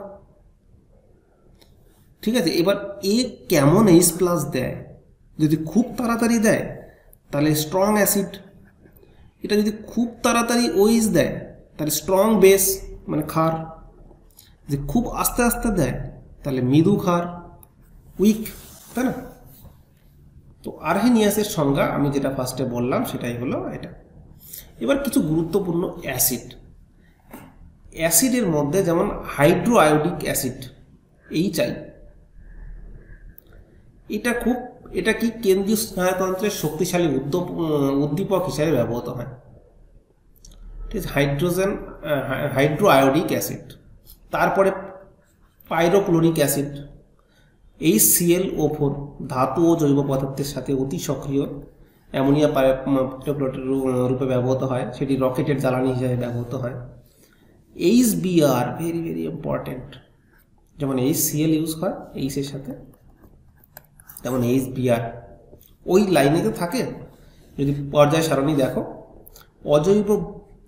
ঠিক আছে, এবার এ কেমন H+ দেয়, যদি খুব তাড়াতাড়ি দেয় তাহলে স্ট্রং অ্যাসিড, এটা যদি খুব তাড়াতাড়ি OH দেয় তাহলে স্ট্রং বেস মানে ক্ষার, যে খুব আস্তে আস্তে দেয় তাহলে মৃদু ক্ষার, উইক, তাই না? তো আর্হেনিয়াসের সংজ্ঞা আমি যেটা ফার্স্টে বললাম সেটাই হলো এটা। এবার কিছু গুরুত্বপূর্ণ অ্যাসিড, অ্যাসিডের মধ্যে যেমন হাইড্রো আয়োডিক অ্যাসিড, HI, এটা কি কেন্দ্রীয় স্নায়ুতন্ত্রের শক্তিশালী উদ্দীপক হিসাবে ব্যবহৃত হয়। ঠিক আছে, হাইড্রো আয়োডিক অ্যাসিড। তারপরে পাইরোক্লোরিক অ্যাসিড, HClO4 ধাতু ও জৈব পদার্থের সাথে অতি সক্রিয় অ্যামোনিয়া পাইরোক্লোরাইড রূপে ব্যবহৃত হয়, সেটি রকেটের জ্বালানি হিসেবে ব্যবহৃত হয়। HBr ভেরি ভেরি ইম্পর্টেন্ট, যেমন HCl ইউজ হয় H এর সাথে, যেমন HBr ওই লাইনে তো থাকে। যদি পর্যায় সারণী দেখো, অজৈব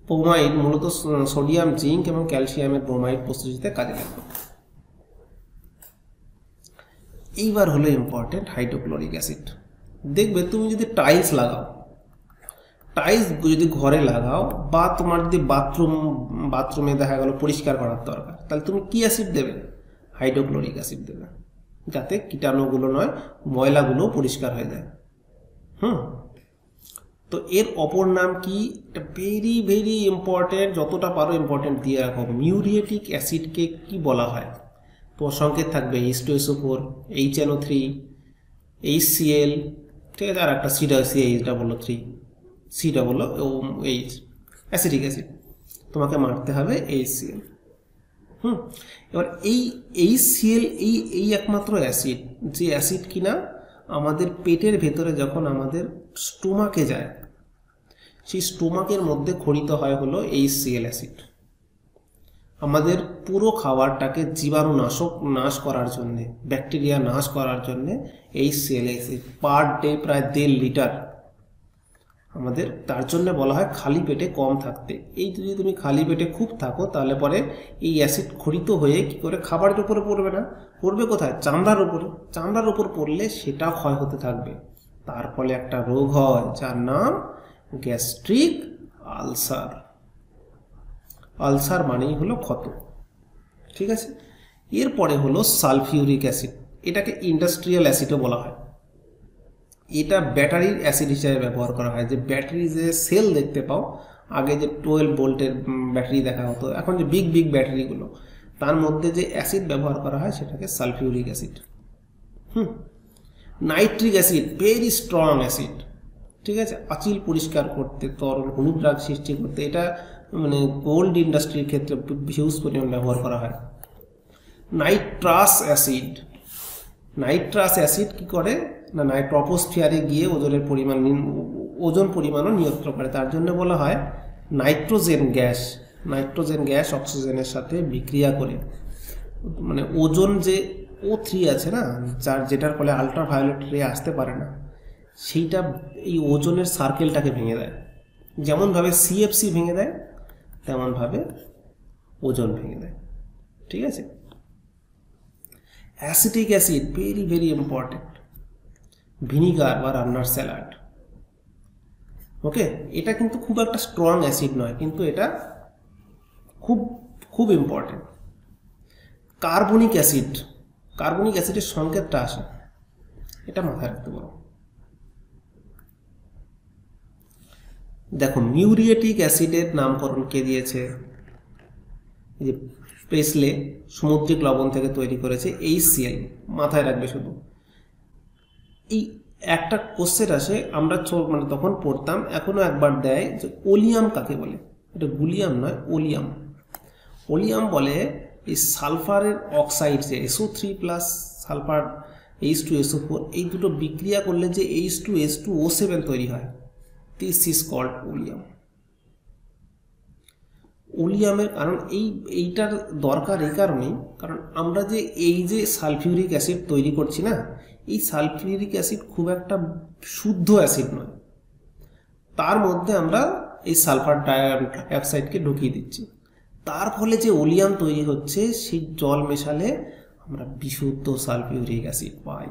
ব্রোমাইড মূলত সোডিয়াম, জিঙ্ক এবং ক্যালসিয়ামের ব্রোমাইড প্রস্তুতিতে কাজে লাগবে। এইবার হলো ইম্পর্টেন্ট হাইড্রোক্লোরিক অ্যাসিড। দেখবে তুমি যদি টাইলস লাগাও, টাইলস যদি ঘরে লাগাও বা তোমার যদি বাথরুমে দেখা গেল পরিষ্কার করার দরকার, তাহলে তুমি কি অ্যাসিড দেবে, হাইড্রোক্লোরিক অ্যাসিড দেবে, যাতে কীটাণুগুলো নয় ময়লাগুলো পরিষ্কার হয়ে যায়। তো এর অপর নাম কি, এটা ভেরি ভেরি ইম্পর্টেন্ট, যতটা পারো ইম্পর্টেন্ট দিয়ে রাখো। মিউরিয়েটিক অ্যাসিডকে কি বলা হয়, তোমার সংকেত থাকবে H2SO4, HNO3, HCl, ঠিক আছে, আর একটা CH3, COOH, অ্যাসিডিক অ্যাসিড, তোমাকে মারতে হবে HCl। এবার এই HCl এই একমাত্র অ্যাসিড, যে অ্যাসিড কিনা আমাদের পেটের ভেতরে যখন আমাদের স্টোমাকে যায়, সেই স্টোমাকের মধ্যে খরিত হয় হলো HCl অ্যাসিড। আমাদের পুরো খাবারটাকে জীবাণুনাশক নাশ করার জন্যে, ব্যাকটেরিয়া নাশ করার জন্যে HCl অ্যাসিড পার ডে প্রায় 1.5 লিটার আমাদের, তার জন্য বলা হয় খালি পেটে কম থাকতে। এই যদি তুমি খালি পেটে খুব থাকো তাহলে পরে এই অ্যাসিড খরিত হয়ে কি করে খাবারের উপরে পড়বে না, পড়বে কোথায়, চামড়ার উপরে। চামড়ার উপর পড়লে সেটা ক্ষয় হতে থাকবে, তার ফলে একটা রোগ হয় যার নাম গ্যাস্ট্রিক আলসার। আলসার মানেই হলো ক্ষত। ঠিক আছে, এরপরে হলো সালফিউরিক অ্যাসিড, এটাকে ইন্ডাস্ট্রিয়াল অ্যাসিডও বলা হয়। এটা ব্যাটারির অ্যাসিড হিসেবে ব্যবহার করা হয়। যে ব্যাটারি যে সেল দেখতে পাও, আগে যে 12 ভোল্টের ব্যাটারি দেখা হতো, এখন যে বিগ বিগ ব্যাটারিগুলো, তার মধ্যে যে অ্যাসিড ব্যবহার করা হয় সেটাকে sulphuric acid. Nitric acid very strong acid, ঠিক আছে, পাচিল পরিষ্কার করতে, তরল হলুদ রাগ সৃষ্টি করতে, এটা মানে গোল্ড ইন্ডাস্ট্রির ক্ষেত্রে হিউজ পরিমাণ ব্যবহার করা হয়। নাইট্রাস অ্যাসিড, নাইট্রাস অ্যাসিড কি করে না, ট্রপোস্ফিয়ারে গিয়ে ওজন পরিমাণও নিয়ন্ত্রণ করে, তার জন্য বলা হয় নাইট্রোজেন গ্যাস। নাইট্রোজেন গ্যাস অক্সিজেনের সাথে বিক্রিয়া করে মানে ওজন যে O3 আছে না, যেটার ফলে আলট্রাভায়োলেট রে আসতে পারে না, সেইটা এই ওজনের সার্কেলটাকে ভেঙে দেয়। যেমনভাবে CFC ভেঙে দেয় তেমনভাবে ওজন ভেঙে দেয়। ঠিক আছে, acetic acid very very important, vinegar বা রান্নার স্যালাড। ওকে, এটা কিন্তু খুব একটা স্ট্রং অ্যাসিড নয়, কিন্তু এটা খুব খুব এটা মাথায় রাখতে পারো। দেখো মিউরিয়েটিক অ্যাসিডের নামকরণ কে দিয়েছে? এই যে প্রেসলে সামুদ্রিক লবণ থেকে তৈরি করেছে HCl, মাথায় রাখবে শুধু। এই একটা কোশ্চেন আসে, আমরা মানে তখন পড়তাম, এখনো একবার দেয় যে ওলিয়াম কাকে বলে। এটা গুলিয়াম নয়, ওলিয়াম। ওলিয়াম বলে এই সালফারের অক্সাইড, যে SO3 প্লাস সালফার H2SO4, এই দুটো বিক্রিয়া করলে যে H2S2O7 তৈরি হয়, দিস ইজ কল্ড ওলিয়াম। ওলিয়ামের কারণ এইটার দরকার এই কারণেই, কারণ আমরা যে এই যে সালফিউরিক অ্যাসিড তৈরি করছি না, এই সালফিউরিক অ্যাসিড খুব একটা শুদ্ধ অ্যাসিড নয়, তার মধ্যে আমরা এই সালফার ডাইঅক্সাইডকে ঢুকিয়ে দিচ্ছি, তার ফলে যে ওলিয়াম তৈরি হচ্ছে সেই জল মেশালে আমরা বিশুদ্ধ সালফিউরিক অ্যাসিড পাই।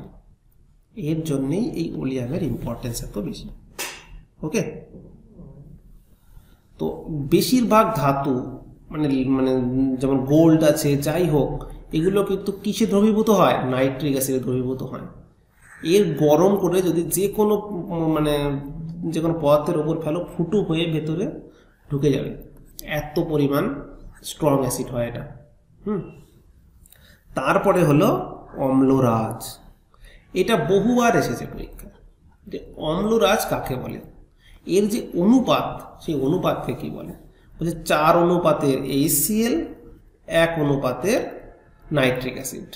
এর জন্যেই এই ওলিয়ামের ইম্পর্টেন্স এত বেশি। ওকে, তো বেশিরভাগ ধাতু মানে মানে যেমন গোল্ড আছে, যাই হোক, এগুলো কিন্তু কিসে দ্রবীভূত হয়? নাইট্রিক অ্যাসিডে দ্রবীভূত হয়। এর গরম করে যদি যে কোনো পদার্থের ওপর ফেলো, ফুটো হয়ে ভেতরে ঢুকে যাবে, এত পরিমাণ স্ট্রং অ্যাসিড হয় এটা। তারপরে হলো অম্লরাজ। এটা বহুবার এসেছে পরীক্ষায়, যে অম্লরাজ কাকে বলে। এর যে অনুপাত, সেই অনুপাতকে কি বলে? বলছে 4 অনুপাতের HCl 1 অনুপাতের নাইট্রিক অ্যাসিড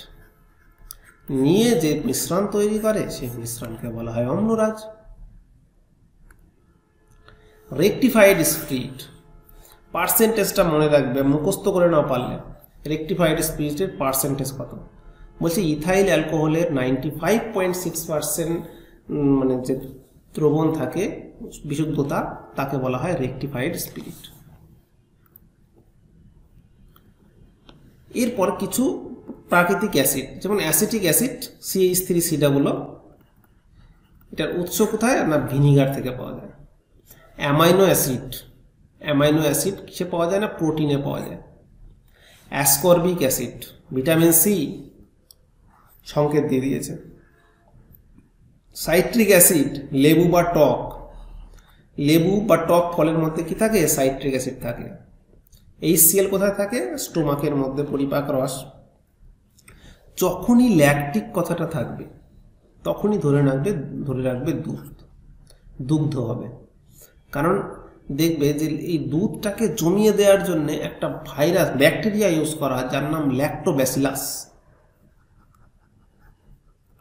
নিয়ে যে মিশ্রণ তৈরি করে, সেই মিশ্রণকে বলা হয় অম্লরাজ। রেকটিফাইড স্পিরিট, পার্সেন্টেজটা মনে রাখবে, মুখস্থ করে না পারলে। রেকটিফাইড স্পিরিটের পার্সেন্টেজ কত? বলছে ইথাইল অ্যালকোহলের 95.6% মানে যে দ্রবণ থাকে বিশুদ্ধতা, তাকে বলা হয় রেকটিফাইড স্পিরিট। এরপর কিছু প্রাকৃতিক অ্যাসিড, যেমন অ্যাসিটিক অ্যাসিড CH3COO, এটার উৎস কোথায়? না ভিনিগার থেকে পাওয়া যায়। অ্যামাইনো অ্যাসিড, অ্যামাইনো অ্যাসিড কিসে পাওয়া যায়? না প্রোটিনে পাওয়া যায়। অ্যাসকর্বিক অ্যাসিড, ভিটামিন সি সংকেত দিয়ে দিয়েছে। সাইট্রিক অ্যাসিড, লেবু বা টক, লেবু বা টক ফলের মধ্যে কি থাকে? সাইট্রিক অ্যাসিড থাকে। HCl কোথায় থাকে? স্টোমাকের মধ্যে, পরিপাক রস। যখনই ল্যাকটিক কথাটা থাকবে, তখনই ধরে রাখবে দুগ্ধ হবে। কারণ দেখবে যে এই দুধটাকে জমিয়ে দেওয়ার জন্য একটা ভাইরাস, ব্যাকটেরিয়া ইউজ করা হয়, যার নাম ল্যাক্টোব্যাসিলাস।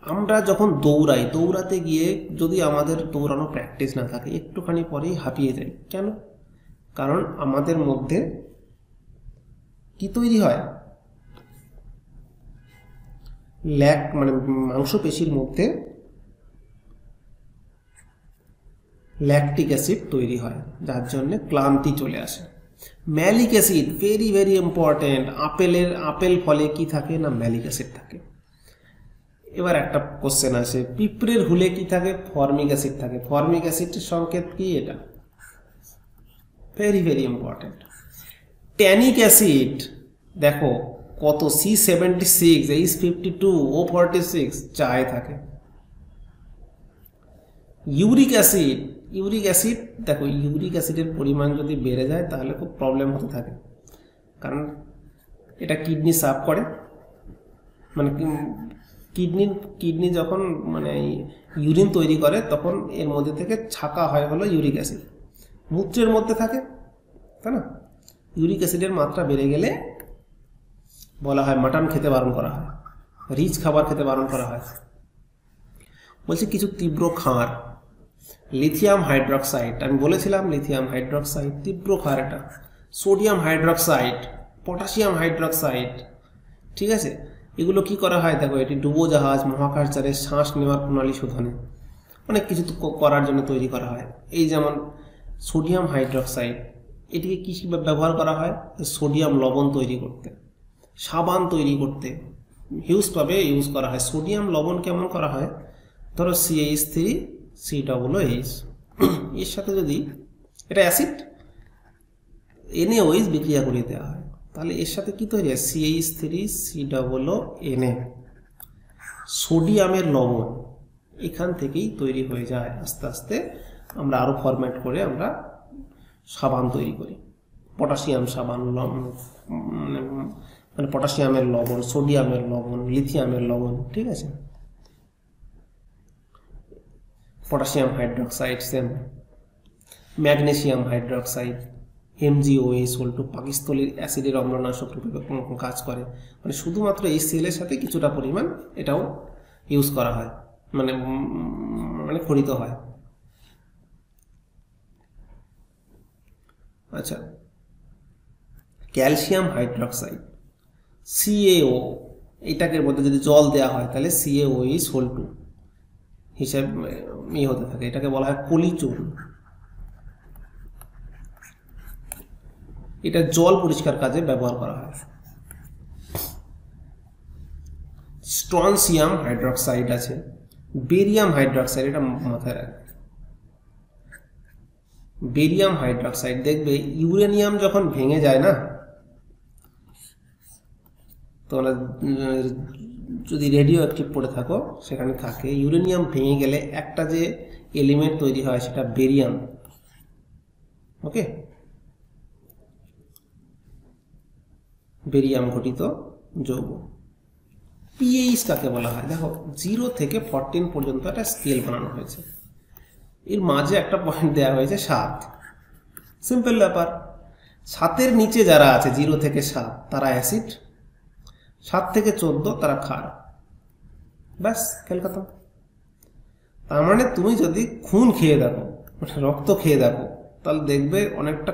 আমরা যখন দৌড়াতে গিয়ে যদি আমাদের দৌড়ানো প্র্যাকটিস না থাকে, একটুখানি পরেই হাঁপিয়ে যাই। কেন? কারণ আমাদের মধ্যে কি তৈরি হয়? মানে মাংসপেশির মধ্যে ল্যাকটিক অ্যাসিড তৈরি হয়, যার জন্য ক্লান্তি চলে আসে। Malic acid, very very important. Apple ফলে কি থাকে? না ম্যালিক অ্যাসিড থাকে। এবার একটা কোশ্চেন আসে, পিঁপড়ের হুলে কি থাকে? ফর্মিক অ্যাসিড থাকে। ফর্মিক অ্যাসিডের সংকেত কি? এটা very very important. Tannic acid দেখো কত, C76, H52, O46 চায়ে থাকে। ইউরিক অ্যাসিড, দেখো ইউরিক অ্যাসিডের পরিমাণ যদি বেড়ে যায় তাহলে খুব প্রবলেম হতে থাকে, কারণ এটা কিডনি সাফ করে। মানে কিডনি যখন মানে ইউরিন তৈরি করে, তখন এর মধ্যে থেকে ছাকা হয় হলো ইউরিক অ্যাসিড। মূত্রের মধ্যে থাকে, তাই না? ইউরিক অ্যাসিডের মাত্রা বেড়ে গেলে বলা হয় মাটন খেতে বারণ করা হয়, রিচ খাবার খেতে বারণ করা হয়। বলছে কিছু তীব্র ক্ষার, লিথিয়াম হাইড্রক্সাইড, আমি বলেছিলাম লিথিয়াম হাইড্রক্সাইড তীব্র ক্ষার এটা। সোডিয়াম হাইড্রক্সাইড, পটাশিয়াম হাইড্রক্সাইড, ঠিক আছে? এগুলো কি করা হয়? দেখো এটি ডুবোজাহাজ, মহাকাশযানে শ্বাস নেওয়ার প্রণালী শোধনে, অনেক কিছু করার জন্য তৈরি করা হয়। এই যেমন সোডিয়াম হাইড্রক্সাইড, এটিকে কি ব্যবহার করা হয়? সোডিয়াম লবণ তৈরি করতে, সাবান তৈরি করতে হিউজভাবে ইউজ করা হয়। সোডিয়াম লবণ কেমন করা হয়? ধরো CH3COOH, এর সাথে যদি এটা অ্যাসিড NaOH বিক্রিয়া করিয়ে দেওয়া হয়, তাহলে এর সাথে কি তৈরি হয়? CH3COONA। সোডিয়ামের লবণ, এখান থেকেই তৈরি হয়ে যায়। আস্তে আস্তে আমরা আরও ফরম্যাট করে আমরা সাবান তৈরি করি, পটাশিয়াম সাবান, মানে পটাশিয়ামের লবণ, সোডিয়ামের লবণ, লিথিয়ামের লবণ, ঠিক আছে, potassium hydroxide same, magnesium hydroxide, MgOH পাকিস্থলীর অ্যাসিডের অম্লনাশক রূপে কাজ করে। মানে শুধুমাত্র HCl এর সাথে কিছুটা পরিমাণ এটাও ইউজ করা হয়, মানে খরিত হয়। আচ্ছা, ক্যালসিয়াম হাইড্রোক্সাইড CaO, এটাকে মধ্যে যদি জল দেওয়া হয় তাহলে CaOH2 হিসাব হতে থাকে, এটাকে বলা হয় পলিচুর্ণ। এটা জল পরিষ্কার কাজে ব্যবহার করা হয়। স্ট্রনসিয়াম হাইড্রোক্সাইড আছে, বেরিয়াম হাইড্রোক্সাইড, এটা মাথায় রাখবে। বেরিয়াম হাইড্রোক্সাইড দেখবে ইউরেনিয়াম যখন ভেঙে যায় না, তোমরা যদি রেডিও অ্যাক্টিভ পড়ে থাকো সেখানে থাকে, ইউরেনিয়াম ভেঙে গেলে একটা যে এলিমেন্ট তৈরি হয় সেটা বেরিয়াম। ওকে, বেরিয়াম ঘটিত যৌগ। পিএইচ কাকে বলা হয়? দেখো 0 থেকে 14 পর্যন্ত একটা স্কেল বানানো হয়েছে, এর মাঝে একটা পয়েন্ট দেওয়া হয়েছে 7। সিম্পল ব্যাপার, 7-এর নিচে যারা আছে 0 থেকে 7 তারা অ্যাসিড, 7 থেকে 14 তারা ক্ষার। ব্যাস, খেল খতম। তার মানে তুমি যদি খুন খেয়ে দেখো, রক্ত খেয়ে দেখো, তাহলে দেখবে অনেকটা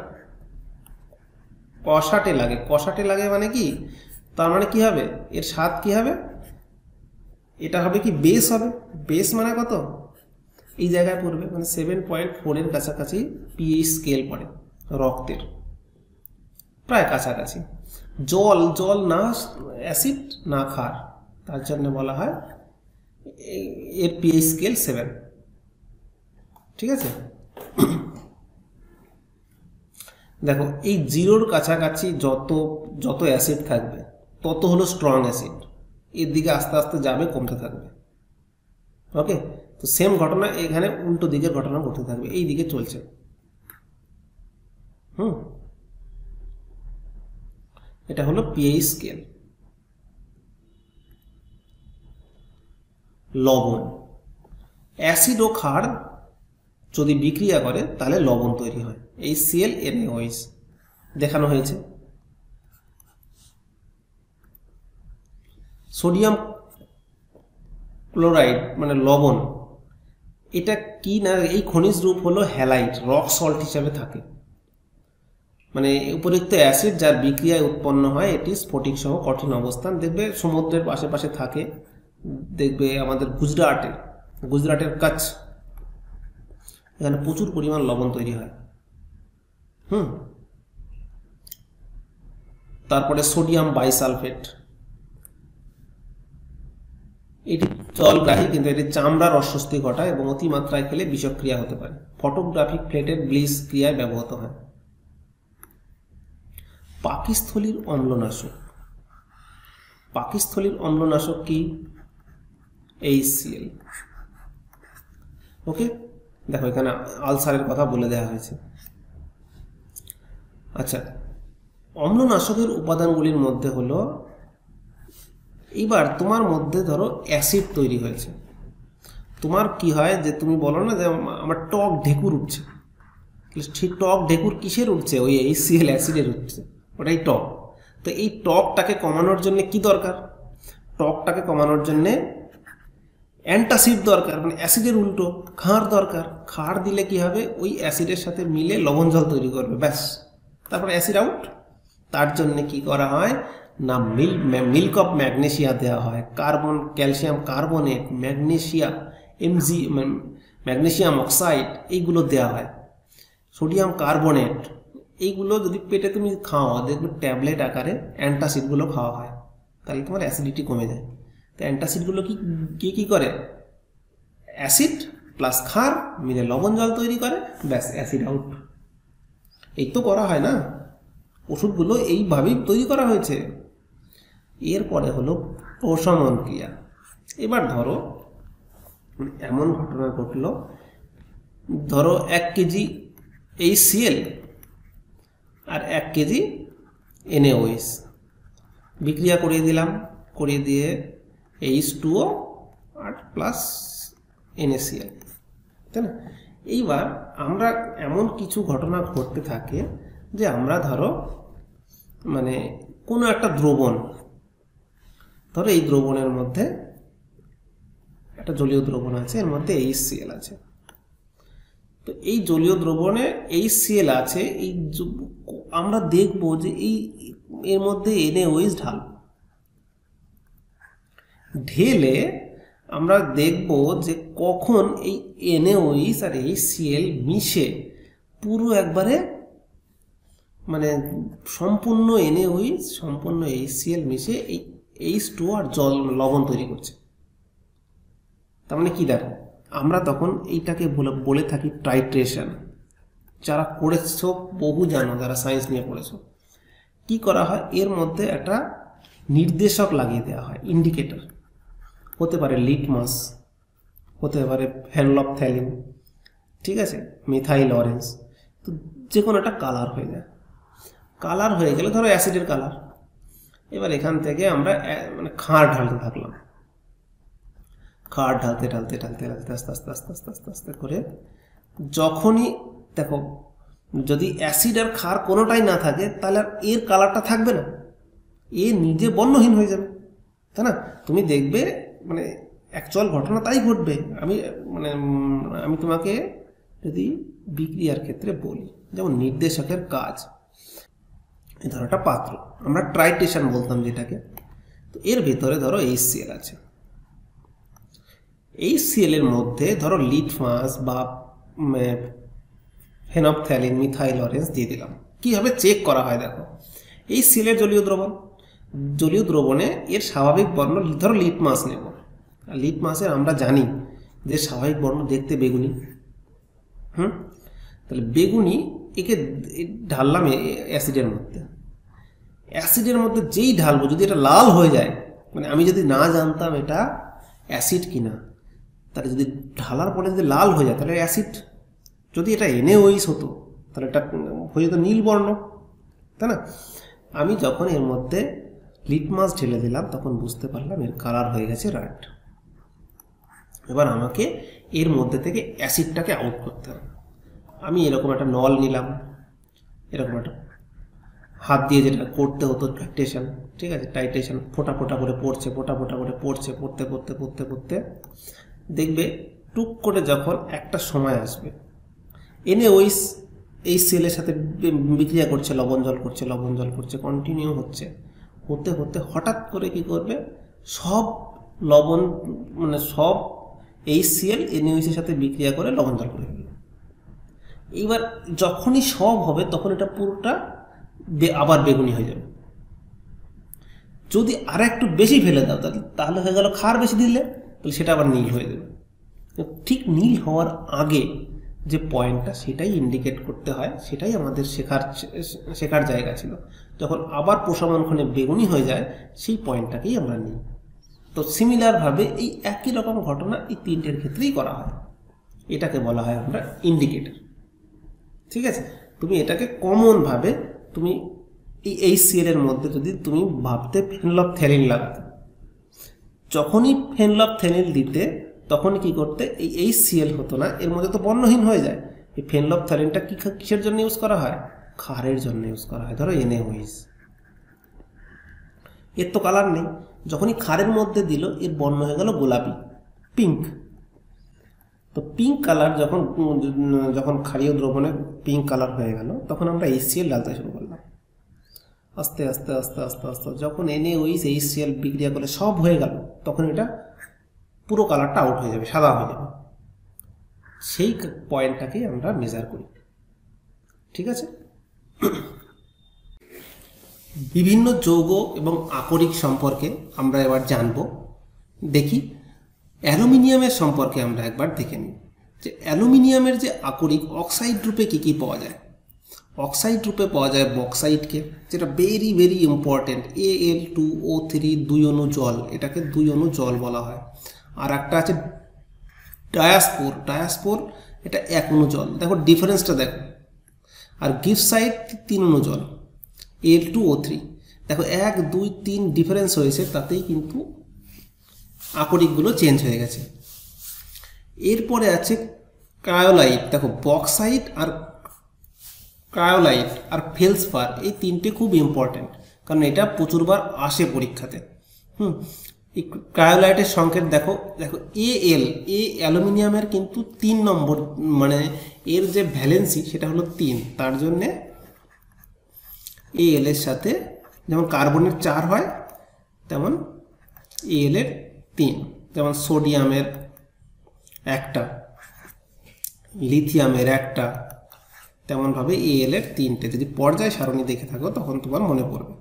কষাটে লাগে। কষাটে লাগে মানে কি? তার মানে কি হবে? এর স্বাদ কি হবে? এটা হবে কি বেস হবে। বেস মানে কত? এই জায়গায় পড়বে, মানে 7.4 এর কাছাকাছি পিএইচ স্কেল পড়ে রক্তের, প্রায় কাছাকাছি। জল জল না অ্যাসিড না ক্ষার, তার জন্য বলা হয় এর পিএইচ স্কেল 7। ঠিক আছে, দেখো এই 0-র কাছাকাছি যত যত অ্যাসিড থাকবে তত হলো স্ট্রং অ্যাসিড, এর দিকে আস্তে আস্তে যাবে, কমতে থাকবে। ওকে, তো সেম ঘটনা এখানে উল্টো দিকের ঘটনা ঘটতে থাকবে, এই দিকে চলছে। এটা হলো পিএইচ স্কেল। লবণ, অ্যাসিড ও ক্ষার যদি বিক্রিয়া করে তাহলে লবণ তৈরি হয়, HCl NaOH দেখানো হয়েছে। সোডিয়াম ক্লোরাইড মানে লবণ, এটা কি না, এই খনিজ রূপ হলো হ্যালাইট, রক সল্ট হিসাবে থাকে। মানে উপরিক্ত অ্যাসিড যার বিক্রিয়ায় উৎপন্ন হয় এটি স্ফটিক সহ কঠিন অবস্থান। দেখবে সমুদ্রের আশেপাশে থাকে, দেখবে আমাদের গুজরাটের কাছ, এখানে প্রচুর পরিমাণ লবণ তৈরি হয়। তারপরে সোডিয়াম বাইসালফেট, এটি জলগ্রাহী কিন্তু এটি চামড়ার অস্বস্তি ঘটায় এবং অতিমাত্রায় খেলে বিষক্রিয়া হতে পারে। ফটোগ্রাফিক প্লেটের ব্লিচ ক্রিয়ায় ব্যবহৃত হয়। পাকস্থলীর অম্লনাশক, পাকস্থলীর অম্লনাশক কি? HCl। ওকে, দেখো এখানে আলসারের কথা বলে দেওয়া হয়েছে। আচ্ছা, অম্লনাশকের উপাদানগুলির মধ্যে হলো, এইবার তোমার মধ্যে ধরো অ্যাসিড তৈরি হয়েছে, তোমার কি হয় যে তুমি বলো না যে আমার টক ঢেকুর উঠছে, ঠিক টক ঢেকুর কিসের উঠছে? ওই HCl অ্যাসিডের উঠছে, ওটাই টক। তো এই টকটাকে কমানোর জন্য কি দরকার? টকটাকে কমানোর জন্যে অ্যান্টাসিড দরকার, মানে অ্যাসিডের উল্টো ক্ষার দরকার। ক্ষার দিলে কি হবে? ওই অ্যাসিডের সাথে মিলে লবণ জল তৈরি করবে, ব্যাস, তারপরে অ্যাসিড আউট। তার জন্য কি করা হয় না, মিল্ক অফ ম্যাগনেসিয়া দেওয়া হয়, carbon, calcium carbonate, magnesia magnesium oxide, এইগুলো দেওয়া হয়, সোডিয়াম কার্বনেট। এইগুলো যদি পেটে তুমি খাও, দেখবে ট্যাবলেট আকারে অ্যান্টাসিডগুলো খাওয়া হয়, তাহলে তোমার অ্যাসিডিটি কমে যায়। তো অ্যান্টাসিডগুলো কি করে? অ্যাসিড প্লাস ক্ষার মিলে লবণ জল তৈরি করে, ব্যাস, অ্যাসিড আউট। এই তো করা হয় না, ওষুধগুলো এইভাবেই তৈরি করা হয়েছে। এরপরে হলো প্রশমন ক্রিয়া। এবার ধরো এমন ঘটনা ঘটলো, ধরো 1 কেজি HCl আর 1 কেজি NaOH বিক্রিয়া করিয়ে দিলাম, করিয়ে দিয়ে H2O আর প্লাস NaCl, তাই না? এইবার আমরা এমন কিছু ঘটনা ঘটতে থাকে যে আমরা ধরো মানে কোনো একটা দ্রবণ, ধরো এই দ্রবণের মধ্যে একটা জলীয় দ্রবণ আছে, এর মধ্যে HCl আছে। তো এই জলীয় দ্রবণে HCl আছে, এই আমরা দেখব যে এর মধ্যে NaOH ঢেলে আমরা দেখব যে কখন এই NaOH আর HCl মিশে পুরো একবারে মানে সম্পূর্ণ NaOH সম্পূর্ণ HCl মিশে এই H2O আর লবণ তৈরি করছে। তার মানে কি দেখো, আমরা তখন এইটাকে বলে থাকি টাইট্রেশন। যারা করেছো বহু জানো, যারা সায়েন্স নিয়ে পড়েছো। কি করা হয়, এর মধ্যে একটা নির্দেশক লাগিয়ে দেওয়া হয়, ইন্ডিকেটর। হতে পারে লিটমাস, হতে পারে ফেনলফথ্যালিন, ঠিক আছে, মিথাইল অরেঞ্জ, তো যে কোনো একটা কালার হয়ে যায়। কালার হয়ে গেলে ধরো অ্যাসিডের কালার, এবার এখান থেকে আমরা মানে খাঁড় ঢালতে থাকলাম, খাঁড় ঢালতে ঢালতে ঢালতে ঢালতে আস্তে আস্তে আস্তে আস্তে আস্তে আস্তে করে যখনই দেখো যদি অ্যাসিড আর ক্ষার কোনোটাই না থাকে তাহলে আর এর কালারটা থাকবে না, এ নিজে বর্ণহীন হয়ে যাবে, তাই না? তুমি দেখবে মানে অ্যাকচুয়াল ঘটনা তাই ঘটবে। আমি তোমাকে যদি বিক্রিয়ার ক্ষেত্রে বলি, যেমন নির্দেশকের কাজ, এই ধরো একটা পাত্র, আমরা ট্রাইটেশন বলতাম যেটাকে, তো এর ভেতরে ধরো HCl আছে। HCl এর মধ্যে ধরো লিটমাস বা ফেনফথ্যালিন, মিথাইল অরেঞ্জ দিয়ে দিলাম। কীভাবে চেক করা হয় দেখো, HCl এর জলীয় দ্রবণ, জলীয় দ্রবণে এর স্বাভাবিক বর্ণ, ধরো লিটমাস নেব, আর লিটমাসের আমরা জানি যে স্বাভাবিক বর্ণ দেখতে বেগুনি। তাহলে বেগুনি, একে ঢাললাম অ্যাসিডের মধ্যে। অ্যাসিডের মধ্যে যেই ঢালবো যদি এটা লাল হয়ে যায়, মানে আমি যদি না জানতাম এটা অ্যাসিড কিনা, তাহলে যদি ঢালার পরে যদি লাল হয়ে যায় তাহলে অ্যাসিড। যদি এটা NaOH হতো তাহলে এটা হয়ে যেত নীল বর্ণ, তাই না? আমি যখন এর মধ্যে লিটমাস ঢেলে দিলাম তখন বুঝতে পারলাম এর কালার হয়ে গেছে রেড। এবার আমাকে এর মধ্যে থেকে অ্যাসিডটাকে আউট করতে হবে। আমি এরকম একটা নল নিলাম, এরকম একটা হাত দিয়ে যেটা করতে হতো টাইট্রেশন, ঠিক আছে, টাইট্রেশন ফোটা ফোটা করে পড়ছে, ফোটা ফোটা করে পড়ছে, পড়তে পড়তে পড়তে পড়তে দেখবে টুক করে যখন একটা সময় আসবে NaOH HCl এর সাথে বিক্রিয়া করছে, লবণ জল করছে, লবণ জল করছে, কন্টিনিউ হচ্ছে, হতে হতে হঠাৎ করে কি করবে, সব লবণ মানে সব HCl NaOH এর সাথে বিক্রিয়া করে লবণ জল করে ফেলবে। এইবার যখনই সব হবে তখন এটা পুরোটা আবার বেগুনি হয়ে যাবে। যদি আর একটু বেশি ফেলে দাও তাহলে হয়ে গেল ক্ষার বেশি দিলে, তাহলে সেটা আবার নীল হয়ে যাবে। ঠিক নীল হওয়ার আগে যে পয়েন্টটা সেটাই ইন্ডিকেট করতে হয়, সেটাই আমাদের শেখার জায়গা ছিল। যখন আবার প্রশমনক্ষণে বেগুনি হয়ে যায় সেই পয়েন্টটাকেই আমরা নিই। তো সিমিলারভাবে এই একই রকম ঘটনা এই তিনটের ক্ষেত্রেই করা হয়, এটাকে বলা হয় আমরা ইন্ডিকেটর। ঠিক আছে, তুমি এটাকে কমনভাবে তুমি এই HCl এর মধ্যে যদি তুমি ভাবতে ফেনলফথ্যালিন লাগতো, যখনই ফেনলফথ্যালিন দিতে তখন কি করতে, এই HCl হতো না, এর মধ্যে তো বর্ণহীন হয়ে যায়। এই ফেনলফথ্যালিনটা কিসের জন্য ইউজ করা হয়, ক্ষারের জন্য ইউজ করা হয়। ধরো NaOH, এর তো কালার নেই, যখনই ক্ষারের মধ্যে দিল এর বর্ণ হয়ে গেল গোলাপি, পিঙ্ক। তো পিঙ্ক কালার যখন ক্ষারীয় দ্রবণে পিঙ্ক কালার হয়ে গেল তখন আমরা HCl ঢালতে শুরু করলাম। আস্তে আস্তে আস্তে আস্তে আস্তে যখন NaOH HCl বিক্রিয়া করে সব হয়ে গেল তখন এটা পুরো কালারটা আউট হয়ে যাবে, সাদা হয়ে যাবে। সেই পয়েন্টটাকেই আমরা মেজার করি। ঠিক আছে, বিভিন্ন যৌগ এবং আকরিক সম্পর্কে আমরা এবার জানব। দেখি অ্যালুমিনিয়ামের সম্পর্কে আমরা একবার দেখে নিই যে অ্যালুমিনিয়ামের যে আকরিক অক্সাইড রূপে কী কী পাওয়া যায়। অক্সাইড রূপে পাওয়া যায় বক্সাইটকে, যেটা ভেরি ভেরি ইম্পর্টেন্ট, Al2O3 2 অণু জল, এটাকে 2 অণু জল বলা হয়। আর একটা আছে ডায়াস্পোর, ডায়াস্পোর এটা 1 অণু জল, দেখো ডিফারেন্সটা দেখো। আর গিপসাইট 3 অণু জল, Al2O3, দেখো 1 2 3 ডিফারেন্স হয়েছে, তাতেই কিন্তু আকরিকগুলো চেঞ্জ হয়ে গেছে। এরপরে আছে ক্রায়োলাইট, দেখো বক্সাইট আর ক্রায়োলাইট আর ফেলসপার, এই তিনটে খুব ইম্পর্টেন্ট, কারণ এটা প্রচুরবার আসে পরীক্ষাতে। এই ক্রায়োলাইটের সংকেত দেখো, দেখো Al, এ অ্যালুমিনিয়ামের কিন্তু 3 নম্বর, মানে এর যে ভ্যালেন্সি সেটা হলো 3, তার জন্যে Al এর সাথে যেমন কার্বনের 4 হয়, তেমন Al এর 3, যেমন সোডিয়ামের 1টা, লিথিয়ামের 1টা, তেমনভাবে Al এর 3টে। যদি পর্যায় সারণী দেখে থাকো তখন তোমার মনে পড়বে।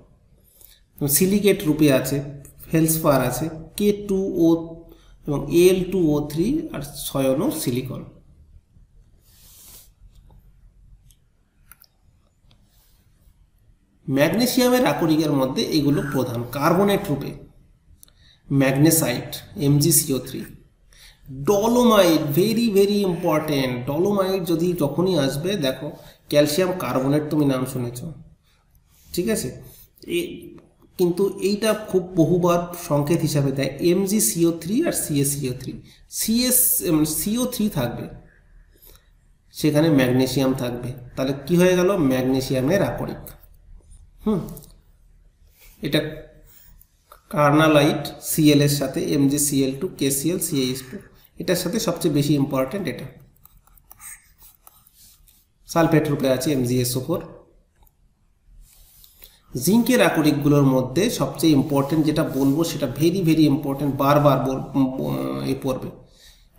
সিলিকেট রূপে আছে, ফেলসপার আছে, K2O এবং Al2O3 আর 6 অণু সিলিকন। ম্যাগনেসিয়ামের আকরিকের মধ্যে এগুলো প্রধান। কার্বনেট রূপে magnesite, MgCO3, dolomite, very very important. Dolomite যদি যখনই আসবে, দেখো ক্যালসিয়াম কার্বনেট তুমি নাম শুনেছ, ঠিক আছে, কিন্তু এইটা খুব বহুবার সংকেত হিসাবে দেয় MgCO3 আর CaCO3। CO3 থাকবে, সেখানে ম্যাগনেসিয়াম থাকবে, তাহলে কি হয়ে গেল? ম্যাগনেসিয়ামের আকরিক। এটা কার্নালাইট, Cl এর সাথে MgCl2, KCl, CaH2, এটার সাথে সবচেয়ে বেশি ইম্পর্টেন্ট এটা। সালফেট রূপে আছে MgSO4। জিঙ্কের আকরিকগুলোর মধ্যে সবচেয়ে ইম্পর্টেন্ট যেটা বলবো, সেটা ভেরি ভেরি ইম্পর্টেন্ট, বারবার পড়বে,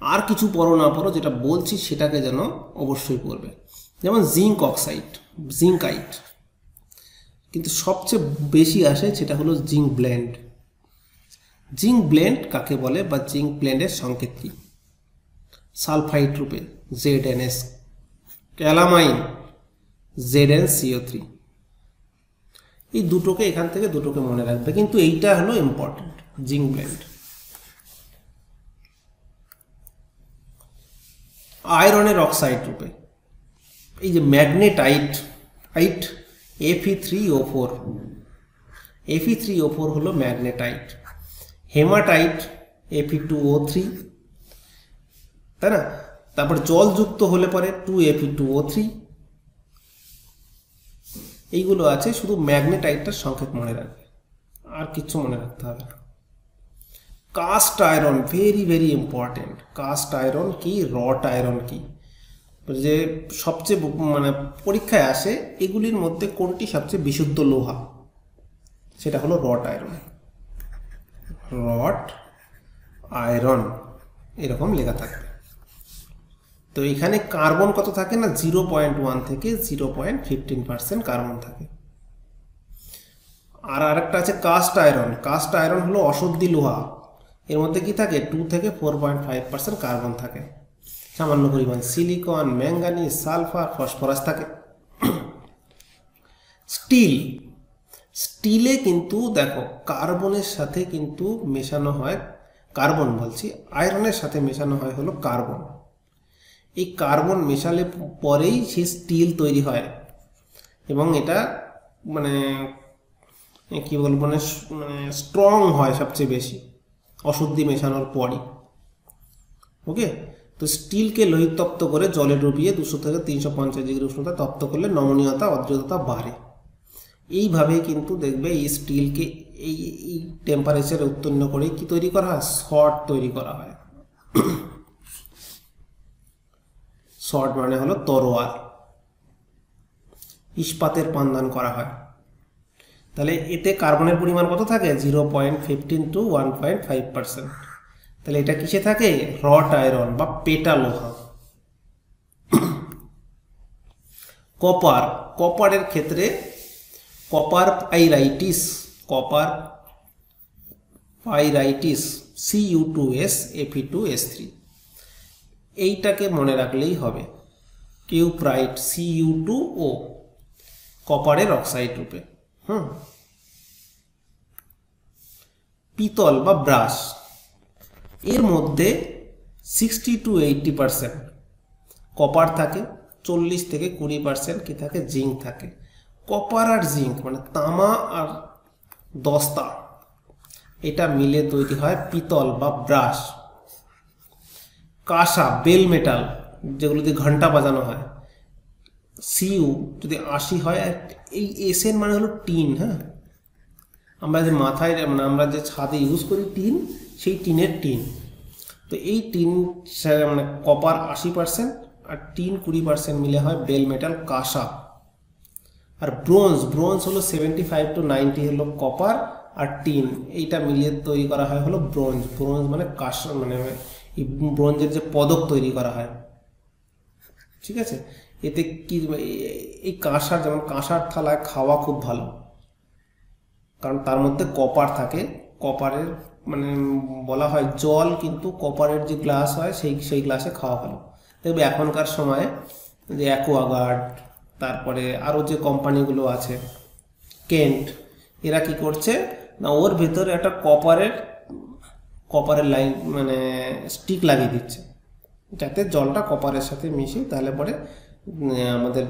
আর কিছু পড়ো না পড়ো, যেটা বলছি সেটাকে যেন অবশ্যই পড়বে। যেমন জিঙ্ক অক্সাইড, জিঙ্কাইট, কিন্তু সবচেয়ে বেশি আসে সেটা হলো জিঙ্ক ব্লেন্ড। জিঙ্ক ব্লেন্ড কাকে বলে বা জিঙ্ক ব্লেন্ডের সংকেত কি? সালফাইড রূপে ZnS, ক্যালামাইন ZnCO3। এই দুটোকে, এখান থেকে দুটোকে মনে রাখবে, কিন্তু এইটা হলো ইম্পর্টেন্ট, জিঙ্ক ব্লেন্ড। আয়রনের অক্সাইড রূপে এই যে ম্যাগনেটাইট, Fe3O4, Fe3O4 হলো ম্যাগনেটাইট। হেমাটাইট Fe2O3, তাই না? তারপর জলযুক্ত হলে পরে 2Fe2O3। এইগুলো আছে, শুধু ম্যাগনেটাইটটার সংকেত মনে রাখবে, আর কিছু মনে রাখতে হবে না। Cast iron, very very important. Cast iron কি, রট আয়রন কি, যে সবচেয়ে মানে পরীক্ষায় আসে, এগুলির মধ্যে কোনটি সবচেয়ে বিশুদ্ধ লোহা? সেটা হলো রট আয়রন। রট আয়রন এরকম লেখা থাকবে। তো এখানে কার্বন কত থাকে না, 0.1 থেকে 0.15% কার্বন থাকে। আর আরেকটা আছে কাস্ট আয়রন। কাস্ট আয়রন হলো অশুদ্ধি লোহা, এর মধ্যে কি থাকে, 2 থেকে 4.5% কার্বন থাকে। সামান্য পরিমাণ সিলিকন, ম্যাঙ্গানিজ, সালফার, ফসফরাস থাকে। স্টিল, স্টিলে কিন্তু দেখো কার্বনের সাথে কিন্তু মেশানো হয়, কার্বন বলছি, আয়রনের সাথে মেশানো হয় হলো কার্বন। এই কার্বন মেশালে পরেই সেই স্টিল তৈরি হয়, এবং এটা মানে কি বলবো, মানে স্ট্রং হয় সবচেয়ে বেশি অশুদ্ধি মেশানোর পরই। ওকে, তো স্টিলকে লোহিত তপ্ত করে জলে ডুবিয়ে 200 থেকে 350 ডিগ্রি উষ্ণতা তপ্ত করলে নমনীয়তা, অদ্রতা বাড়ে। এইভাবে কিন্তু দেখবে এই স্টিলকে এই টেম্পারেচারে উত্তীর্ণ করে কি তৈরি করা হয়, শর্ট তৈরি করা হয়। শর্ট মানে হলো তরোয়াল, ইস্পাতের পানদান করা হয়। তাহলে এতে কার্বনের পরিমাণ কত থাকে, 0.15 to 1.5%। তাহলে এটা কিসে থাকে, রট আয়রন বা পেটা লোহা। কপার, কপারের ক্ষেত্রে copper pyrites, copper pyrites, Cu2S Fe2S3, এইটাকে মনে রাখলেই হবে। কিউপ্রাইট, Cu2O, কপারের অক্সাইড রূপে। পিতল বা ব্রাশ, এর মধ্যে 60-80% কপার থাকে, 40-20% কি থাকে, জিঙ্ক থাকে। কপার আর জিঙ্ক মানে তামা আর দস্তা, এটা মিলে তৈরি হয় পিতল বা ব্রাশ। কাঁসা, বেল মেটাল, যেগুলো দিয়ে ঘন্টা বাজানো হয়, সিউ যদি 80 হয়। আর এই এসএন মানে হলো টিন। হ্যাঁ, আমরা যে মাথায় মানে আমরা যে ছাদে ইউজ করি টিন, সেই টিনের টিন। তো এই টিন মানে কপার 80% আর টিন 20% মিলে হয় বেল মেটাল কাঁসা। আর ব্রোঞ্জ, ব্রোঞ্জ হলো 75-90 হলো কপার আর টিন, এইটা মিলিয়ে তৈরি করা হয় হলো ব্রোঞ্জ। ব্রোঞ্জ মানে কাঁসা, মানে এই ব্রোঞ্জের যে পদক তৈরি করা হয়, ঠিক আছে। এতে কি, এই কাঁসার, যেমন কাঁসার থালায় খাওয়া খুব ভালো, কারণ তার মধ্যে কপার থাকে। কপারের মানে বলা হয় জল, কিন্তু কপারের যে গ্লাস হয় সেই গ্লাসে খাওয়া ভালো। দেখবে এখনকার সময়ে যে অ্যাকোয়াগার্ড, তারপরে আরও যে কোম্পানিগুলো আছে, কেন্ট, এরা কি করছে না, ওর ভেতরে একটা কপারের লাইন মানে স্টিক লাগিয়ে দিচ্ছে, যাতে জলটা কপারের সাথে মিশে, তাহলে পরে আমাদের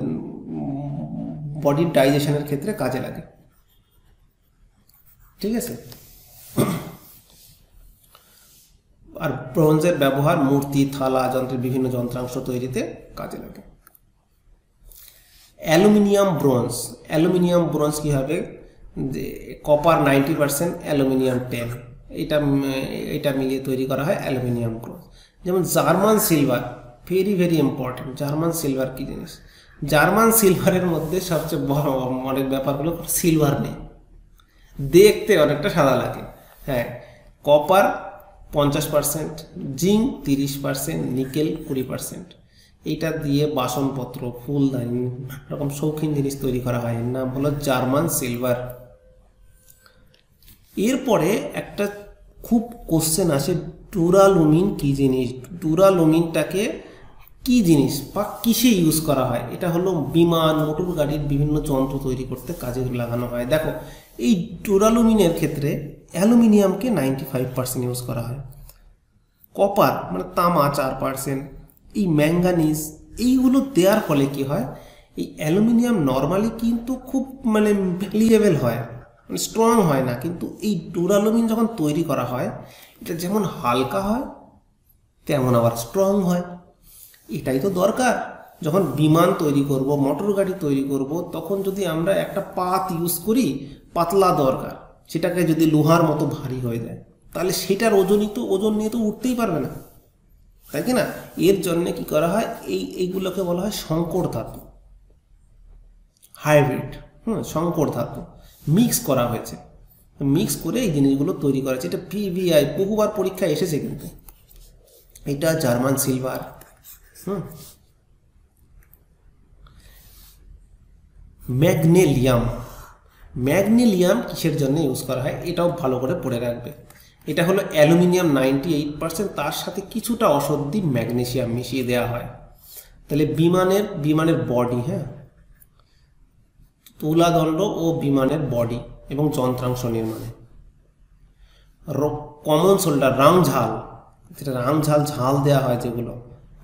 বডির ডাইজেশনের ক্ষেত্রে কাজে লাগে, ঠিক আছে। আর ব্রোঞ্জের ব্যবহার মূর্তি, থালা, যন্ত্রের বিভিন্ন যন্ত্রাংশ তৈরিতে কাজে লাগে। অ্যালুমিনিয়াম ব্রোঞ্জ, অ্যালুমিনিয়াম ব্রোঞ্জ কী হবে, যে কপার 90%, অ্যালুমিনিয়াম 10, এটা মিলিয়ে তৈরি করা হয় অ্যালুমিনিয়াম ব্রোঞ্জ। যেমন German silver, very very important. German silver কী জিনিস? জার্মান সিলভারের মধ্যে সবচেয়ে বড় অনেক ব্যাপার হলো সিলভার নেই, দেখতে অনেকটা সাদা লাগে। হ্যাঁ, কপার 50%, জিঙ্ক 30%, নিকেল 20%। এইটা দিয়ে বাসনপত্র, ফুলদানি, এরকম শৌখিন জিনিস তৈরি করা হয়। এর নাম হলো জার্মান সিলভার। এরপরে একটা খুব কোশ্চেন আসে, ডুরালুমিন কি জিনিস? ডুরালুমিনটাকে কি জিনিস বা কিসে ইউজ করা হয়? এটা হলো বিমান, মোটর গাড়ির বিভিন্ন যন্ত্র তৈরি করতে কাজে লাগানো হয়। দেখো, এই ডুরালুমিনের ক্ষেত্রে অ্যালুমিনিয়ামকে 95% ইউজ করা হয়, কপার মানে তামা 4%, এই ম্যাঙ্গানিজ, এইগুলো দেওয়ার ফলে কি হয়, এই অ্যালুমিনিয়াম নর্মালি কিন্তু খুব মানে ভ্যালিয়েবল হয়, মানে স্ট্রং হয় না, কিন্তু এই ডুরালুমিন যখন তৈরি করা হয়, এটা যেমন হালকা হয় তেমন আবার স্ট্রং হয়। এটাই তো দরকার। যখন বিমান তৈরি করব, মোটর গাড়ি তৈরি করব, তখন যদি আমরা একটা পাত ইউজ করি, পাতলা দরকার, সেটাকে যদি লোহার মতো ভারী হয়ে যায়, তাহলে সেটার ওজন নিয়ে তো উঠতেই পারবে না, তাই কি না? এর জন্য কি করা হয়, এইগুলোকে বলা হয় সংকর ধাতু, হাইব্রিড। সংকর ধাতু মিক্স করা হয়েছে, মিক্স করে এই জিনিসগুলো তৈরি করা হয়েছে। এটা পিভিআই বহুবার পরীক্ষায় এসেছে, কিন্তু এটা জার্মান সিলভার। ম্যাগনেলিয়াম, ম্যাগনেলিয়াম কিসের জন্য ইউজ করা হয়, এটাও ভালো করে পড়ে রাখবে। এটা হলো অ্যালুমিনিয়াম 98%, তার সাথে কিছুটা অশোদ্ধি ম্যাগনেসিয়াম মিশিয়ে দেওয়া হয়। তাহলে বিমানের বডি, হ্যাঁ, তুলাদণ্ড ও বিমানের বডি এবং যন্ত্রাংশ নির্মাণে। কমন সোল্ডার, রাংঝাল, যেটা ঝাল দেওয়া হয়, যেগুলো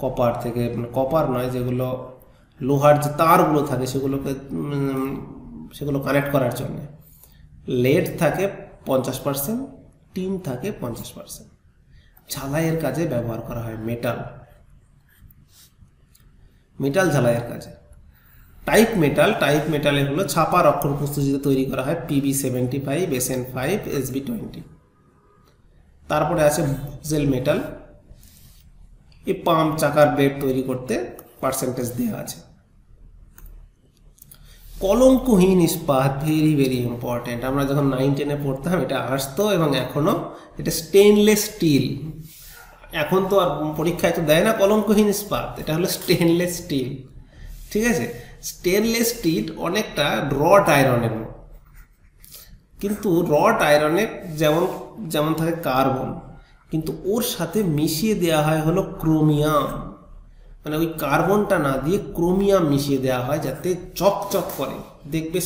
কপার থেকে, মানে কপার নয়, যেগুলো লোহার যে তারগুলো থাকে সেগুলো কানেক্ট করার জন্য। লেড থাকে 50%, টিন থাকে 50%। ঝালাইয়ের কাজে ব্যবহার করা হয় মেটাল ঝালাইয়ের কাজে। টাইপ মেটালে হলো ছাপার অক্ষর প্রস্তুতিতে তৈরি করা হয় PB75, SN5, SB20। তারপরে আছে জেল মেটাল, এই পাম্প, চাকার ব্লেড তৈরি করতে পার্সেন্টেজ দেওয়া আছে। কলঙ্কহীন ইস্পাত, ভেরি ভেরি ইম্পর্টেন্ট। আমরা যখন 9-10-এ পড়তাম এটা আসতো, এবং এখনও এটা স্টেনলেস স্টিল। এখন তো আর পরীক্ষায় তো দেয় না কলঙ্কহীন ইস্পাত, এটা হলো স্টেনলেস স্টিল, ঠিক আছে। স্টেনলেস স্টিল অনেকটা রড আয়রনের মতো, কিন্তু রড আয়রনে যেমন থাকে কার্বন, কিন্তু ওর সাথে মিশিয়ে দেওয়া হয় হলো ক্রোমিয়াম, মানে ওই কার্বনটা না দিয়ে ক্রোমিয়াম মিশিয়ে দেওয়া হয়, যাতে চকচক করে। দেখবে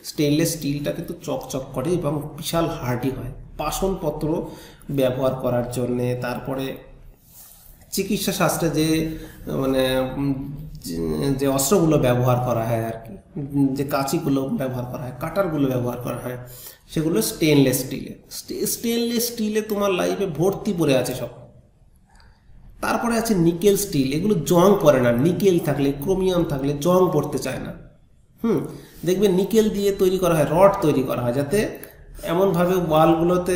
স্টেনলেস স্টিলটা কিন্তু চকচক করে এবং বিশাল হার্ডি হয়। বাসনপত্র ব্যবহার করার জন্যে, তারপরে চিকিৎসা শাস্ত্রে যে মানে যে অস্ত্রগুলো ব্যবহার করা হয় আর কি, যে কাঁচিগুলো ব্যবহার করা হয়, কাটারগুলো ব্যবহার করা হয়, সেগুলো স্টেনলেস স্টিলে। স্টেনলেস স্টিলে তোমার লাইফে ভর্তি পড়ে আছে সব। তারপরে আছে নিকেল স্টিল, এগুলো জং পড়ে না, নিকেল থাকলে, ক্রোমিয়াম থাকলে জং পড়তে চায় না। দেখবে নিকেল দিয়ে তৈরি করা হয়, রড তৈরি করা হয়, যাতে এমনভাবে ওয়ালগুলোতে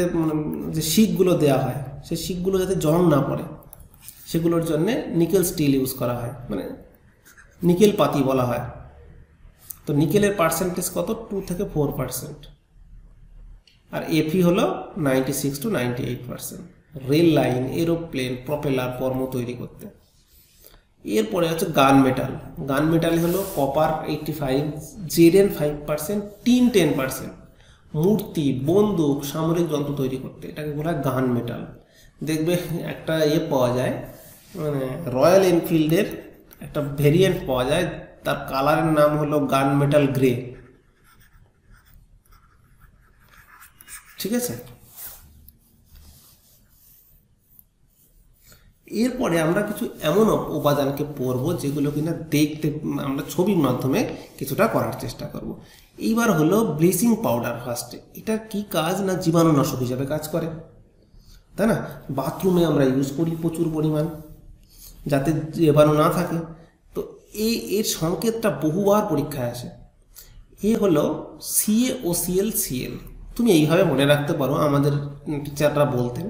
যে শিকগুলো দেওয়া হয়, সেই শিকগুলো যাতে জং না পড়ে, সেগুলোর জন্যে নিকেল স্টিল ইউজ করা হয়, মানে নিকেল পাতি বলা হয়। তো নিকেলের পার্সেন্টেজ কত? 2 থেকে 4%। আর এফি হলো 96 to 98%। Rail line, aeroplane, propeller, পর্ম তৈরি করতে। এরপরে হচ্ছে গান মেটাল। গান মেটাল হলো কপার 85, জেডেন 5%, টিন 10%। মূর্তি, বন্দুক, সামরিক যন্ত্র তৈরি করতে, এটাকে বলা হয় গান মেটাল। দেখবে একটা পাওয়া যায়, মানে রয়্যাল এনফিল্ডের একটা ভেরিয়েন্ট পাওয়া যায়, তার কালারের নাম হলো গান মেটাল গ্রে। ঠিক আছে, এরপরে আমরা কিছু এমন উপাদানকে পড়বো যেগুলো কিনা দেখতে আমরা ছবির মাধ্যমে কিছুটা করার চেষ্টা করব। এইবার হলো ব্লিচিং পাউডার। ফার্স্টে এটার কি কাজ না, জীবাণুনাশক হিসাবে কাজ করে, তাই না? বাথরুমে আমরা ইউজ করি প্রচুর পরিমাণ, যাতে জীবাণু না থাকে। তো এর সংকেতটা বহুবার পরীক্ষায় আসে। এ হলো CaOCl। তুমি এইভাবে মনে রাখতে পারো, আমাদের টিচাররা বলতেন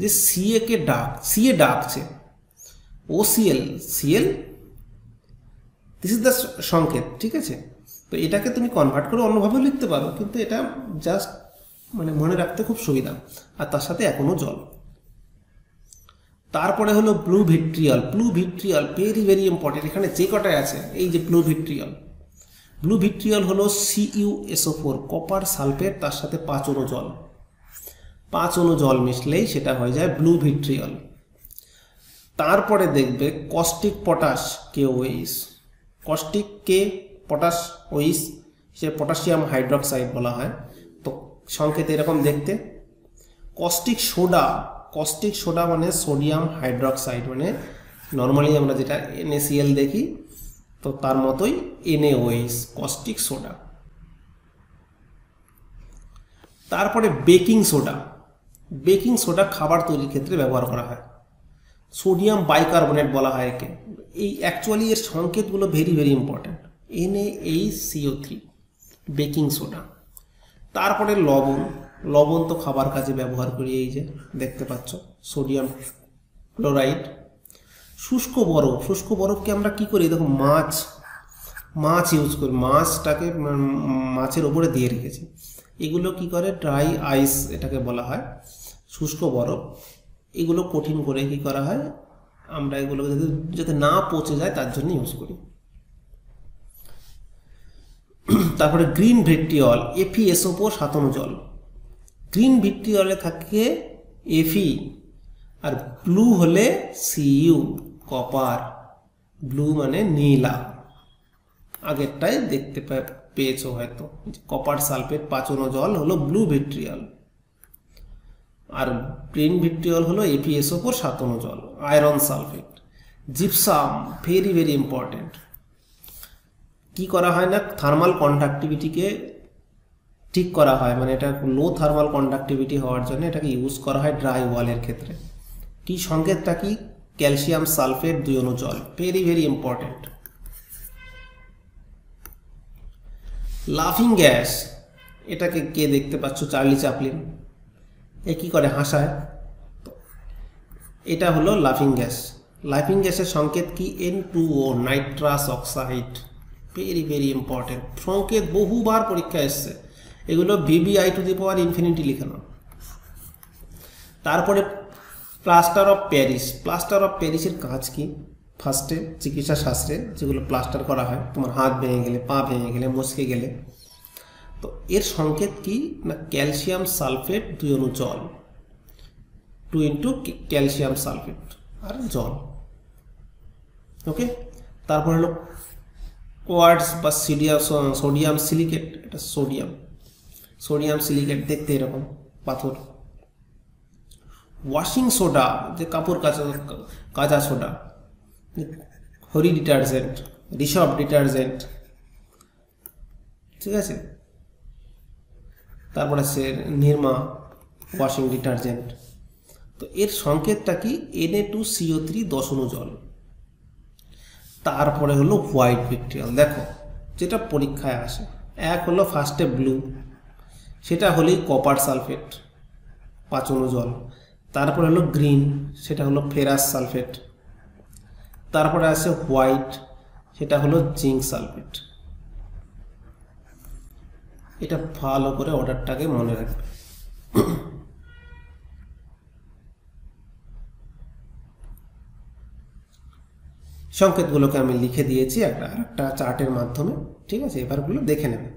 যে সিএ ডাকছে, OCl দিস ইজ দ্য সংকেত। ঠিক আছে, তো এটাকে তুমি কনভার্ট করে অন্যভাবেও লিখতে পারো, কিন্তু এটা জাস্ট মানে মনে রাখতে খুব সুবিধা। আর তার সাথে এখনো জল। তারপরে হলো blue vitriol. Very very important. এখানে যে কটায় আছে, এই যে ব্লু ভিট্রিয়ল হলো CuSO4, কপার সালফেট, তার সাথে 5 অণু জল। 5 অণু জল মিশলেই সেটা হয়ে যায় ব্লু ভিট্রিয়ল। তারপরে দেখবে caustic potash, KOH। Caustic potash OH, সে পটাশিয়াম হাইড্রক্সাইড বলা হয়। তো সংকেত এরকম দেখতে। কস্টিক সোডা মানে সোডিয়াম হাইড্রক্সাইড, মানে নর্মালি আমরা যেটা NaCl দেখি, তো তার মতোই NaOH, কস্টিক সোডা। তারপরে বেকিং সোডা খাবার তৈরির ক্ষেত্রে ব্যবহার করা হয়। সোডিয়াম বাইকার্বনেট বলা হয় একে। এই অ্যাকচুয়ালি এর সংকেতগুলো very very important. NaHCO3, baking soda. তারপরে লবণ তো খাবার কাজে ব্যবহার করি, এই যে দেখতে পাচ্ছ, সোডিয়াম ক্লোরাইড। শুষ্ক বরফকে আমরা কি করি, দেখো মাছ ইউজ করি, মাছটাকে মাছের ওপরে দিয়ে রেখেছি। এগুলো কি করে, ড্রাই আইস এটাকে বলা হয়, শুষ্ক বরফ। এগুলো কঠিন করে কি করা হয়, আমরা এগুলো যাতে না পচে যায় তার জন্য ইউজ করি। তারপরে গ্রিন ভিট্রিয়ল, FeSO4, 7 অণু জল। গ্রিন ভিট্রিয়লে থাকে Fe, আর ব্লু হলে Cu, কপার। ব্লু মানে নীলা। আগেরটাই দেখতে পেয়েছো হয়তো, কপার সালফেট 5 অণু জল হলো ব্লু ভিট্রিয়ল, আর গ্রিন ভিট্রিয়ল হলো FeSO4, 7 অণু জল। Iron sulphate. Gypsum, very very important. কি করা হয় না, থার্মাল কন্ডাক্টিভিটিকে ঠিক করা হয়, মানে এটা লো থার্মাল কন্ডাক্টিভিটি হওয়ার জন্য এটাকে ইউজ করা হয় ড্রাই ওয়ালের ক্ষেত্রে। কি সংকেতটা কি, ক্যালসিয়াম সালফেট, 2 অণু জল। Very very important. লাফিং গ্যাস, এটাকে কে দেখতে পাচ্ছ, চার্লি চ্যাপলিন। এ কি করে, হাসায়। এটা হলো লাফিং গ্যাসের সংকেত কি, N2O, nitrous oxide. Very very important সংকেত, বহুবার পরীক্ষা এসছে। এগুলো VBI⁻∞ লিখানো। তারপরে প্লাস্টার অফ প্যারিসের কাজ কি, ফার্স্টে চিকিৎসা শাস্ত্রে যেগুলো প্লাস্টার করা হয়, তোমার হাত ভেঙে গেলে, পা ভেঙে গেলে, মচকে গেলে, তো এর সংকেত কি না, ক্যালসিয়াম সালফেট, 2 অণু জল, 2 ইন্টু ক্যালসিয়াম সালফেট আর জল। ওকে, তারপর হলো কোয়ার্টজ বা সোডিয়াম সিলিকেট। এটা সোডিয়াম সিলিকেট দেখতে এরকম পাথর, ওয়াশিং সোডা, যে কাপড় কাচা soda, Hari detergent, Rishabh detergent, ঠিক আছে। তারপরে আছে নির্মা ওয়াশিং ডিটারজেন্ট। তো এর সংকেতটা কি? Na2CO3 10 অণু জল। তারপরে হলো হোয়াইট ভিট্রিয়াল। দেখো যেটা পরীক্ষায় আসে, এক হলো ফার্স্টে ব্লু, সেটা হলেই কপার সালফেট 5 অণু জল। তারপরে হলো গ্রিন, সেটা হলো ফেরাস সালফেট। তারপরে আছে হোয়াইট, সেটা হলো জিঙ্ক সালফেট। এটা ভালো করে অর্ডারটাকে মনে রাখবে। সংকেতগুলোকে আমি লিখে দিয়েছি একটা চার্টের মাধ্যমে, ঠিক আছে। এবারগুলো দেখে নেবে।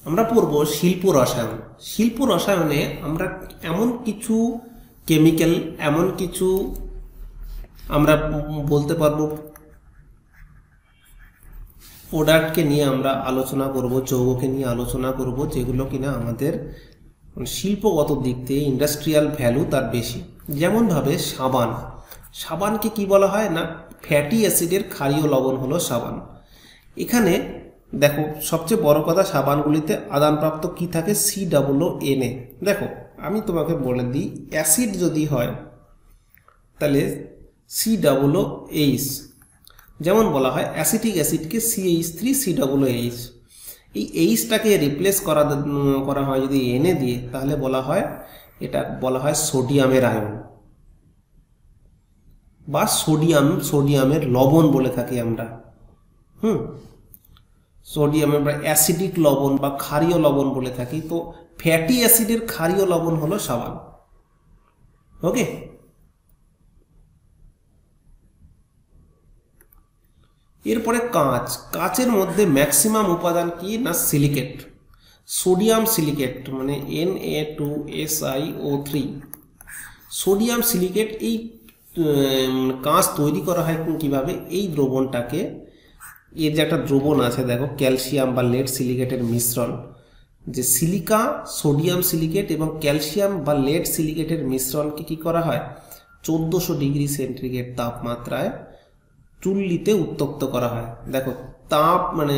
আমরা পড়ব শিল্প রসায়ন। শিল্প রসায়নে আমরা এমন কিছু কেমিক্যাল, এমন কিছু আমরা বলতে পারবো প্রোডাক্টকে নিয়ে আমরা আলোচনা করব, যৌগকে নিয়ে আলোচনা করব, যেগুলো কিনা আমাদের শিল্পগত দিক থেকে ইন্ডাস্ট্রিয়াল ভ্যালু তার বেশি। যেমনভাবে সাবান, সাবানকে কি বলা হয় না, ফ্যাটি অ্যাসিডের ক্ষারীয় লবণ হলো সাবান। এখানে দেখো সবচেয়ে বড় কথা, সাবানগুলিতে আদানপ্রাপ্ত কি থাকে? COONA। দেখো আমি তোমাকে বলে দিই, অ্যাসিড যদি হয় তাহলে COOH, যেমন বলা হয় অ্যাসিটিক অ্যাসিডকে CH3COOH। এই এইচটাকে রিপ্লেস করা হয় যদি Na দিয়ে, তাহলে বলা হয় এটা বলা হয় সোডিয়ামের আয়ন বা সোডিয়ামের লবণ বলে থাকি আমরা। সোডিয়ামের বা অ্যাসিডিক লবণ বা ক্ষারীয় লবণ বলে থাকি। তো ফ্যাটি অ্যাসিডের ক্ষারীয় লবণ হলো সাবান। ওকে, এরপরে কাঁচ। কাঁচের মধ্যে ম্যাক্সিমাম উপাদান কি না, সিলিকেট, সোডিয়াম সিলিকেট, মানে Na2SiO3। Sodium silicate. এই কাঁচ তৈরি করা হয় কিভাবে? এই দ্রবণটাকে, এর যে একটা দ্রবণ আছে দেখো, ক্যালসিয়াম বা লেড সিলিকেটের মিশ্রণ, যে সিলিকা, সোডিয়াম সিলিকেট এবং ক্যালসিয়াম বা লেড সিলিকেটের মিশ্রণকে কি করা হয়? 1400 ডিগ্রি সেন্টিগ্রেড তাপমাত্রায় চুল্লিতে উত্তপ্ত করা হয়। দেখো তাপ মানে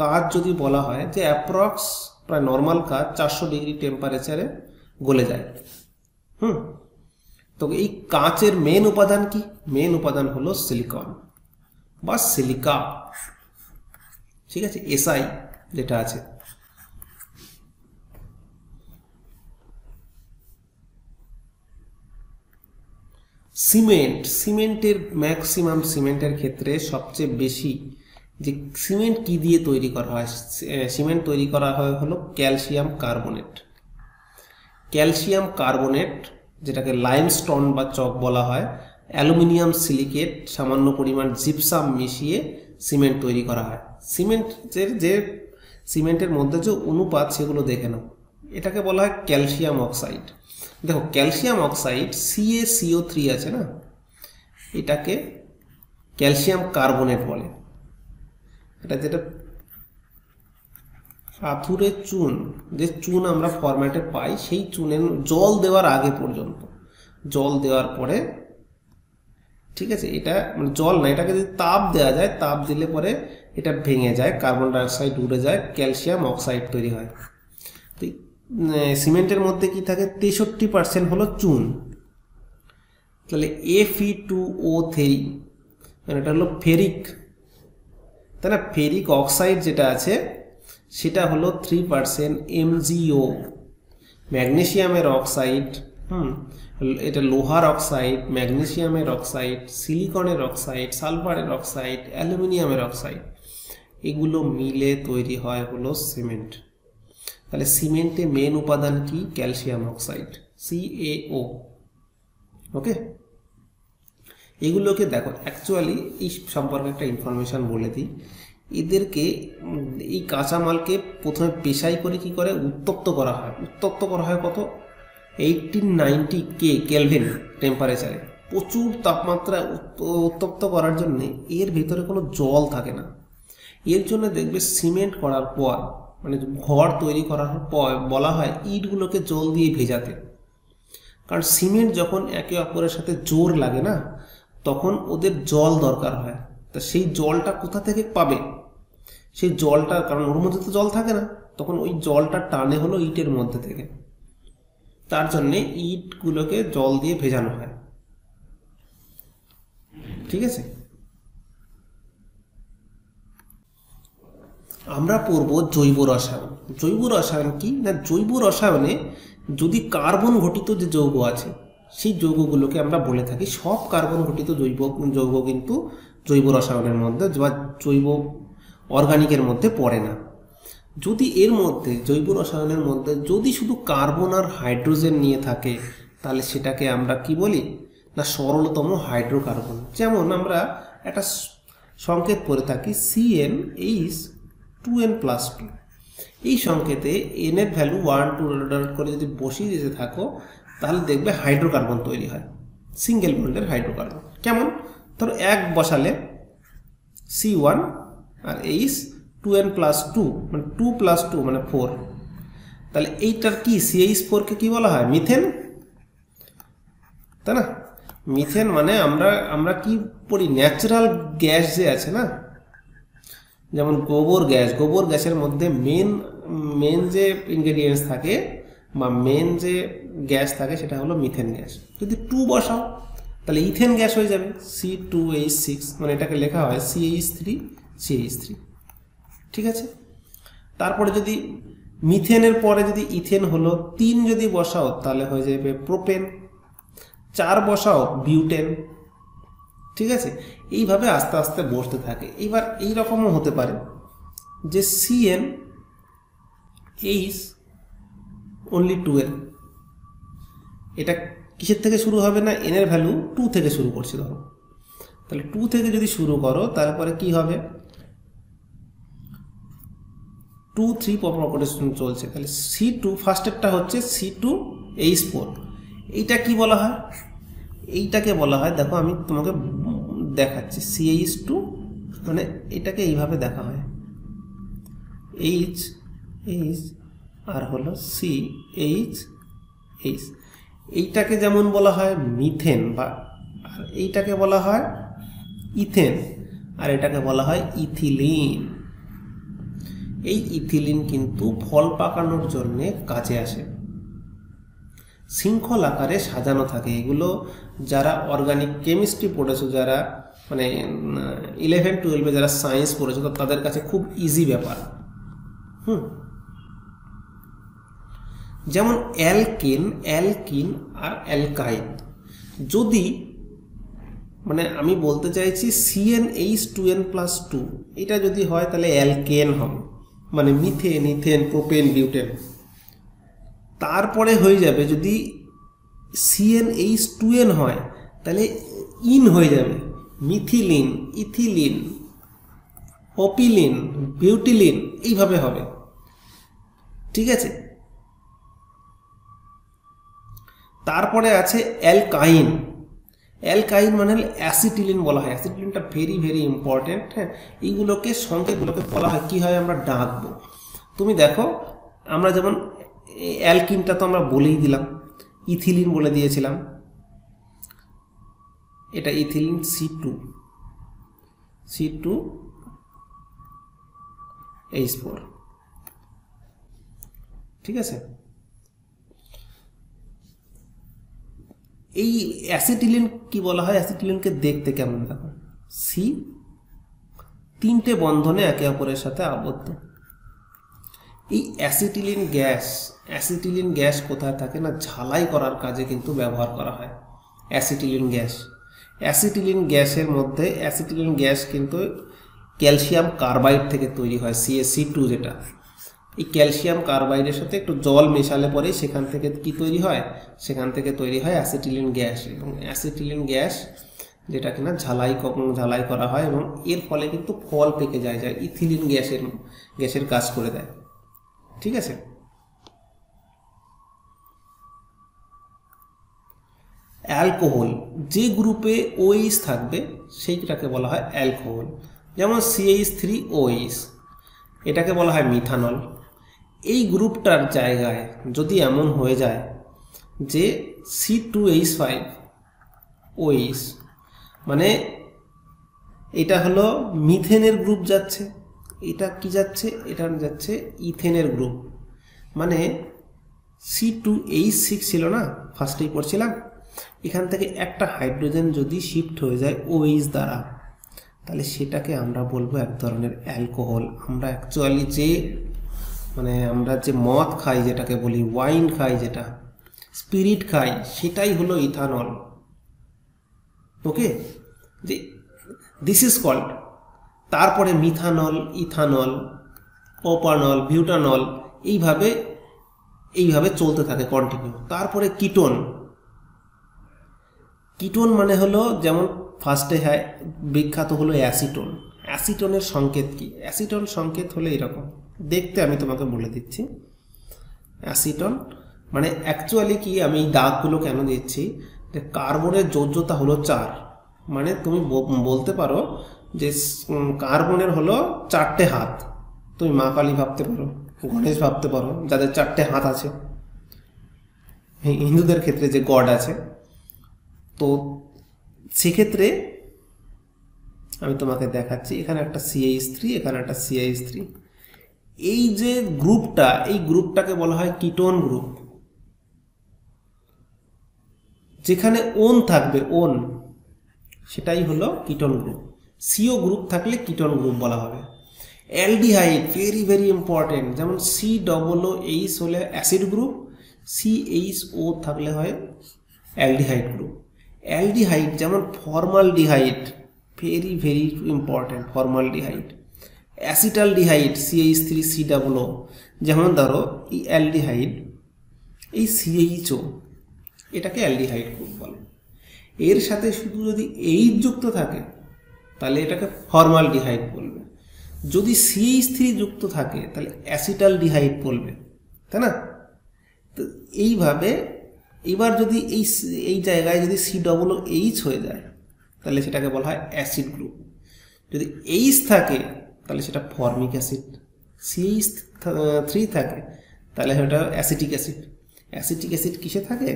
কাজ যদি বলা হয় যে অ্যাপ্রক্স প্রায় নর্মাল কাজ 400 ডিগ্রি টেম্পারেচারে গলে যায়। তো এই কাঁচের মেন উপাদান কি? মেন উপাদান হলো সিলিকন বা সিলিকা, ঠিক আছে, SI যেটা আছে। সিমেন্ট, সিমেন্টের ম্যাক্সিমাম, সিমেন্টের ক্ষেত্রে সবচেয়ে বেশি যে সিমেন্ট কি দিয়ে তৈরি করা হয়? সিমেন্ট তৈরি করা হয় হলো ক্যালসিয়াম কার্বনেট। ক্যালসিয়াম কার্বনেট, যেটাকে লাইমস্টোন বা চক বলা হয়, অ্যালুমিনিয়াম সিলিকেট, সামান্য পরিমাণ জিপসাম মিশিয়ে সিমেন্ট তৈরি করা হয়। সিমেন্টের যে সিমেন্টের মধ্যে যে অনুপাত সেগুলো দেখে নাও। এটাকে বলা হয় ক্যালসিয়াম অক্সাইড। দেখো ক্যালসিয়াম অক্সাইড CaCO3 আছে না, এটাকে ক্যালসিয়াম কার্বনেট বলে। এটা যেটা পাথুরে চুন, যে চুন আমরা ফরম্যাটে পাই, সেই চুনের জল দেওয়ার আগে পর্যন্ত, জল দেওয়ার পরে, ঠিক আছে, এটা মানে জল না, এটাকে যদি তাপ দেওয়া যায়, তাপ দিলে পরে এটা ভেঙে যায়, কার্বন ডাইঅক্সাইড উড়ে যায়, ক্যালসিয়াম অক্সাইড তৈরি হয়। তো সিমেন্টের মধ্যে কি থাকে? 63% হলো চুন। তাহলে Fe2O3, মানে এটা হলো ফেরিক, তাই না? ফেরিক অক্সাইড যেটা আছে সেটা হলো 3% MgO। ম্যাগনেসিয়ামের অক্সাইড, এটা লোহার অক্সাইড, ম্যাগনেসিয়ামের অক্সাইড, সিলিকনের অক্সাইড, সালফারের অক্সাইড, অ্যালুমিনিয়ামের অক্সাইড, এগুলো মিলে তৈরি হয় হলো সিমেন্ট। তাহলে সিমেন্টে মেন উপাদান কি? Calcium oxide, CaO। ওকে, এগুলোকে দেখো, অ্যাকচুয়ালি এই সম্পর্কে একটা ইনফরমেশান বলে দিই। এদেরকে, এই কাঁচামালকে প্রথমে পেশাই করে কি করে উত্তপ্ত করা হয়। উত্তপ্ত করা হয় কত? 1890 কেলভিন টেম্পারেচারে। প্রচুর তাপমাত্রা উত্তপ্ত করার জন্য এর ভিতরে কোনো জল থাকে না। এর জন্য দেখবে সিমেন্ট করার পর, মানে ঘর তৈরি করার পর বলা হয় ইটগুলোকে জল দিয়ে ভেজাতে। কারণ সিমেন্ট যখন একে অপরের সাথে জোর লাগে না, তখন ওদের জল দরকার হয়। তা সেই জলটা কোথা থেকে পাবে? সেই জলটা, কারণ ওর মধ্যে তো জল থাকে না, তখন ওই জলটা টানে হলো ইটের মধ্যে থেকে। তার জন্যে ইটগুলোকে জল দিয়ে ভেজানো হয়। ঠিক আছে, আমরা পড়ব জৈব রসায়ন। জৈব রসায়ন কি না, জৈব রসায়নে যদি কার্বন ঘটিত যে যৌগ আছে সেই যৌগগুলোকে আমরা বলে থাকি, সব কার্বন ঘটিত যৌগ কিন্তু জৈব রসায়নের মধ্যে বা জৈব অর্গানিকের মধ্যে পড়ে না। যদি এর মধ্যে জৈব রসায়নের মধ্যে যদি শুধু কার্বন আর হাইড্রোজেন নিয়ে থাকে, তাহলে সেটাকে আমরা কি বলি না, সরলতম হাইড্রোকার্বন। যেমন আমরা একটা সংকেত পড়ে থাকি CnH2n+2। এই সংকেতে n এর ভ্যালু 1 2 করে যদি বসিয়ে দিতে থাকো, তাহলে দেখবে হাইড্রোকার্বন তৈরি হয়, সিঙ্গেল বন্ডের হাইড্রোকার্বন। কেমন? ধরো 1 বসালে C1 আর H2n+2 মানে 2 + 2 মানে 4। তাহলে এইটার কি CH4 কে কি বলা হয়? মিথেন, তাই না? মিথেন মানে আমরা কি পড়ি, ন্যাচারাল গ্যাস যে আছে না, যেমন গোবর গ্যাসের মধ্যে মেন যে ইনগ্রেডিয়েন্টস থাকে বা মেন যে গ্যাস থাকে সেটা হলো মিথেন গ্যাস। যদি 2 বসাও তাহলে ইথেন গ্যাস হয়ে যাবে C2H6, মানে এটাকে লেখা হয় CH3। ঠিক আছে, তারপরে যদি মিথেনের পরে যদি ইথেন হলো 3 যদি বসাও তাহলে হয়ে যাবে প্রোপেন, 4 বসাও বিউটেন। ঠিক আছে, এইভাবে আস্তে আস্তে বসতে থাকে। এইবার এইরকমও হতে পারে যে CnH2n, এটা কিসের থেকে শুরু হবে না, n এর ভ্যালু 2 থেকে শুরু করছি ধরো। তাহলে 2 থেকে যদি শুরু করো তারপরে কি হবে, 2 3 পরপর করে চলছে। তাহলে C2 ফার্স্টেরটা হচ্ছে C2H4। এইটা কি বলা হয়? এইটাকে বলা হয়, দেখো আমি তোমাকে দেখাচ্ছি, CH2 মানে এটাকে এইভাবে দেখা হয়, H আর হলো CH। এইটাকে যেমন বলা হয় মিথেন, বা আর এইটাকে বলা হয় ইথেন, আর এটাকে বলা হয় ইথিলিন। এই ইথিলিন কিন্তু ফল পাকানোর জন্যে কাজে আসে, শৃঙ্খল আকারে সাজানো থাকে। এগুলো যারা অর্গানিক কেমিস্ট্রি পড়েছো, যারা মানে 11-12 যারা সায়েন্স পড়েছো, তো তাদের কাছে খুব ইজি ব্যাপার। যেমন অ্যালকিন আর অ্যালকাইন, যদি মানে আমি বলতে চাইছি CnH2n+2 এটা যদি হয় তাহলে অ্যালকেন হবে, মানে মিথেন, ইথেন, প্রোপেন, বিউটেন। তারপরে হয়ে যাবে যদি CnH2n হয় তাহলে ইন হয়ে যাবে, মিথিলিন, ইথিলিন, প্রপিলিন, বিউটিলিন, এইভাবে হবে। ঠিক আছে, তারপরে আছে অ্যালকাইন মানে অ্যাসিটিলিন বলা হয়। অ্যাসিটিলিনটা ভেরি ভেরি ইম্পর্টেন্ট। হ্যাঁ, এইগুলোকে সংকেতগুলোকে বলা হয় কি হয় আমরা ডাকবো। তুমি দেখো, আমরা যেমন অ্যালকিনটা তো আমরা বলেই দিলাম, ইথিলিন বলে দিয়েছিলাম, এটা ইথিলিন C2H4। ঠিক আছে, এই অ্যাসিটিলিন কি বলা হয়, অ্যাসিটিলিনকে দেখতে কেমন, দেখো তিনটে বন্ধনে একে অপরের সাথে আবদ্ধ। এই অ্যাসিটিলিন গ্যাস কোথায় থাকে না, ঝালাই করার কাজে কিন্তু ব্যবহার করা হয় অ্যাসিটিলিন গ্যাসের মধ্যে। অ্যাসিটিলিন গ্যাস কিন্তু ক্যালসিয়াম কার্বাইড থেকে তৈরি হয়, CaC2 যেটা। এই ক্যালসিয়াম কার্বাইডের সাথে একটু জল মেশালে পরে সেখান থেকে কি তৈরি হয়, সেখান থেকে তৈরি হয় অ্যাসিটিলিন গ্যাস। এবং অ্যাসিটিলিন গ্যাস যেটা কিনা ঝালাই করা হয়, এবং এর ফলে কিন্তু ফল পেকে যায়, ইথিলিন গ্যাসের কাজ করে দেয়। ঠিক আছে, অ্যালকোহল, যে গ্রুপে OH থাকবে সেইটাকে বলা হয় অ্যালকোহল। যেমন CH3OH, এটাকে বলা হয় মিথানল। এই গ্রুপটার জায়গায় যদি এমন হয়ে যায় যে C2H5 OH, মানে এটা হলো মিথেনের গ্রুপ যাচ্ছে, এটা কি যাচ্ছে, এটা যাচ্ছে ইথেনের গ্রুপ। মানে C2H6 ছিল না, ফার্স্টেই পড়ছিলাম, এখান থেকে একটা হাইড্রোজেন যদি শিফট হয়ে যায় OH দ্বারা, তাহলে সেটাকে আমরা বলবো এক ধরনের অ্যালকোহল। আমরা অ্যাকচুয়ালি যে মানে আমরা যে মদ খাই, যেটাকে বলি ওয়াইন খাই, যেটা স্পিরিট খাই, সেটাই হলো ইথানল। ওকে, যে দিস ইজ কল্ড। তারপরে মিথানল, ইথানল, প্রোপানল, বিউটানল, এইভাবে চলতে থাকে কন্টিনিউ। তারপরে কিটোন। কিটোন মানে হলো, যেমন ফার্স্টে হয় বিখ্যাত হলো অ্যাসিটোন। অ্যাসিটোনের সংকেত কি? অ্যাসিটোন সংকেত হলো এরকম দেখতে, আমি তোমাকে বলে দিচ্ছি। অ্যাসিটোন মানে অ্যাকচুয়ালি কি, আমি এই দাগগুলো কেন দিচ্ছি, যে কার্বনের যোজ্যতা হলো 4। মানে তুমি বলতে পারো যে কার্বনের হলো 4টে হাত। তুমি মা কালী ভাবতে পারো, গণেশ ভাবতে পারো, যাদের 4টে হাত আছে, হিন্দুদের ক্ষেত্রে যে গড আছে। তো সেক্ষেত্রে আমি তোমাকে দেখাচ্ছি, এখানে একটা CH3, এখানে একটা CH3। এই যে গ্রুপটা, এই গ্রুপটাকে বলা হয় কিটোন গ্রুপ। যেখানে ওন থাকবে, ওন, সেটাই হলো কিটোন গ্রুপ। CO গ্রুপ থাকলে কিটোন গ্রুপ বলা হবে। অ্যালডিহাইড ভেরি ভেরি ইম্পর্টেন্ট, যেমন COOH হলে অ্যাসিড গ্রুপ, CHO থাকলে হয় অ্যালডিহাইড গ্রুপ। অ্যালডিহাইড যেমন formaldehyde, very very important, formaldehyde. Acetaldehyde CH3COO, যেমন ধরো এই অ্যালডিহাইড, এই CHO, এটাকে অ্যালডিহাইড গ্রুপ বলে। এর সাথে শুধু যদি এইচ যুক্ত থাকে তাহলে এটাকে ফর্মালডিহাইড বলবে। যদি CH3 যুক্ত থাকে তাহলে অ্যাসিটালডিহাইড বলবে, তাই না? তো এইভাবে এবার যদি এই জায়গায় যদি COOH হয়ে যায় তাহলে সেটাকে বলা হয় অ্যাসিড গ্রুপ। যদি H থাকে তাহলে সেটা ফর্মিক অ্যাসিড। CH3 থাকে তাহলে সেটা অ্যাসিটিক অ্যাসিড। অ্যাসিটিক অ্যাসিড কিসে থাকে?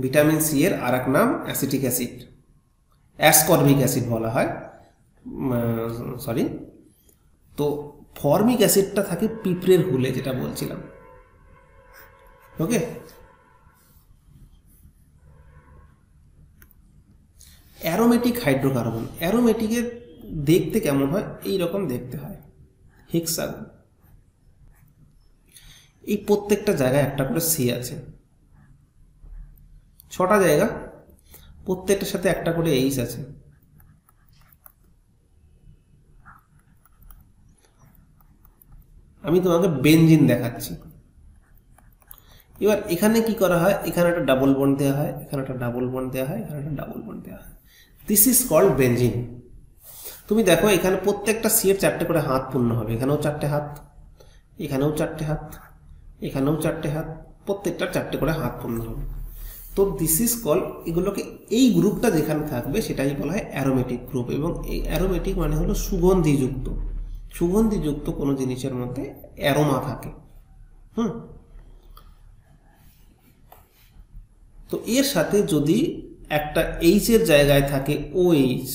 ভিটামিন সি এর আর এক নাম অ্যাসিটিক অ্যাসিড, অ্যাসকর্বিক অ্যাসিড বলা হয়, সরি। তো ফর্মিক অ্যাসিডটা থাকে পিঁপড়ের হুলে, যেটা বলছিলাম। ওকে, অ্যারোমেটিক হাইড্রোকার্বন। অ্যারোমেটিকের দেখতে কেমন হয়? এই রকম দেখতে হয়, হেক্সাগন। এই প্রত্যেকটা জায়গায় একটা করে সি আছে, 6টা জায়গা, প্রত্যেকটার সাথে একটা করে এইচ আছে। আমি তোমাকে বেনজিন দেখাচ্ছি। এবার এখানে কি করা হয়? এখানে একটা ডাবল বন্ড দেওয়া হয়, এখানে একটা ডাবল বন্ড দেওয়া হয়, এখানে একটা ডাবল বন্ড দেওয়া হয়। This is called benzene. তুমি দেখো এখানে প্রত্যেকটা সি এর 4টে করে হাত পূর্ণ হবে, এখানেও 4টে হাত, এখানেও 4টে হাত, এখানেও 4টে হাত, প্রত্যেকটার 4টে করে হাত পূর্ণ হবে। তো দিস ইজ কল, এগুলোকে এই গ্রুপটা যেখানে থাকবে সেটাই বলা হয় অ্যারোমেটিক গ্রুপ। এবং এই অ্যারোমেটিক মানে হলো সুগন্ধিযুক্ত। সুগন্ধিযুক্ত কোনো জিনিসের মধ্যে অ্যারোমা থাকে। তো এর সাথে যদি একটা এইচ এর জায়গায় থাকে OH,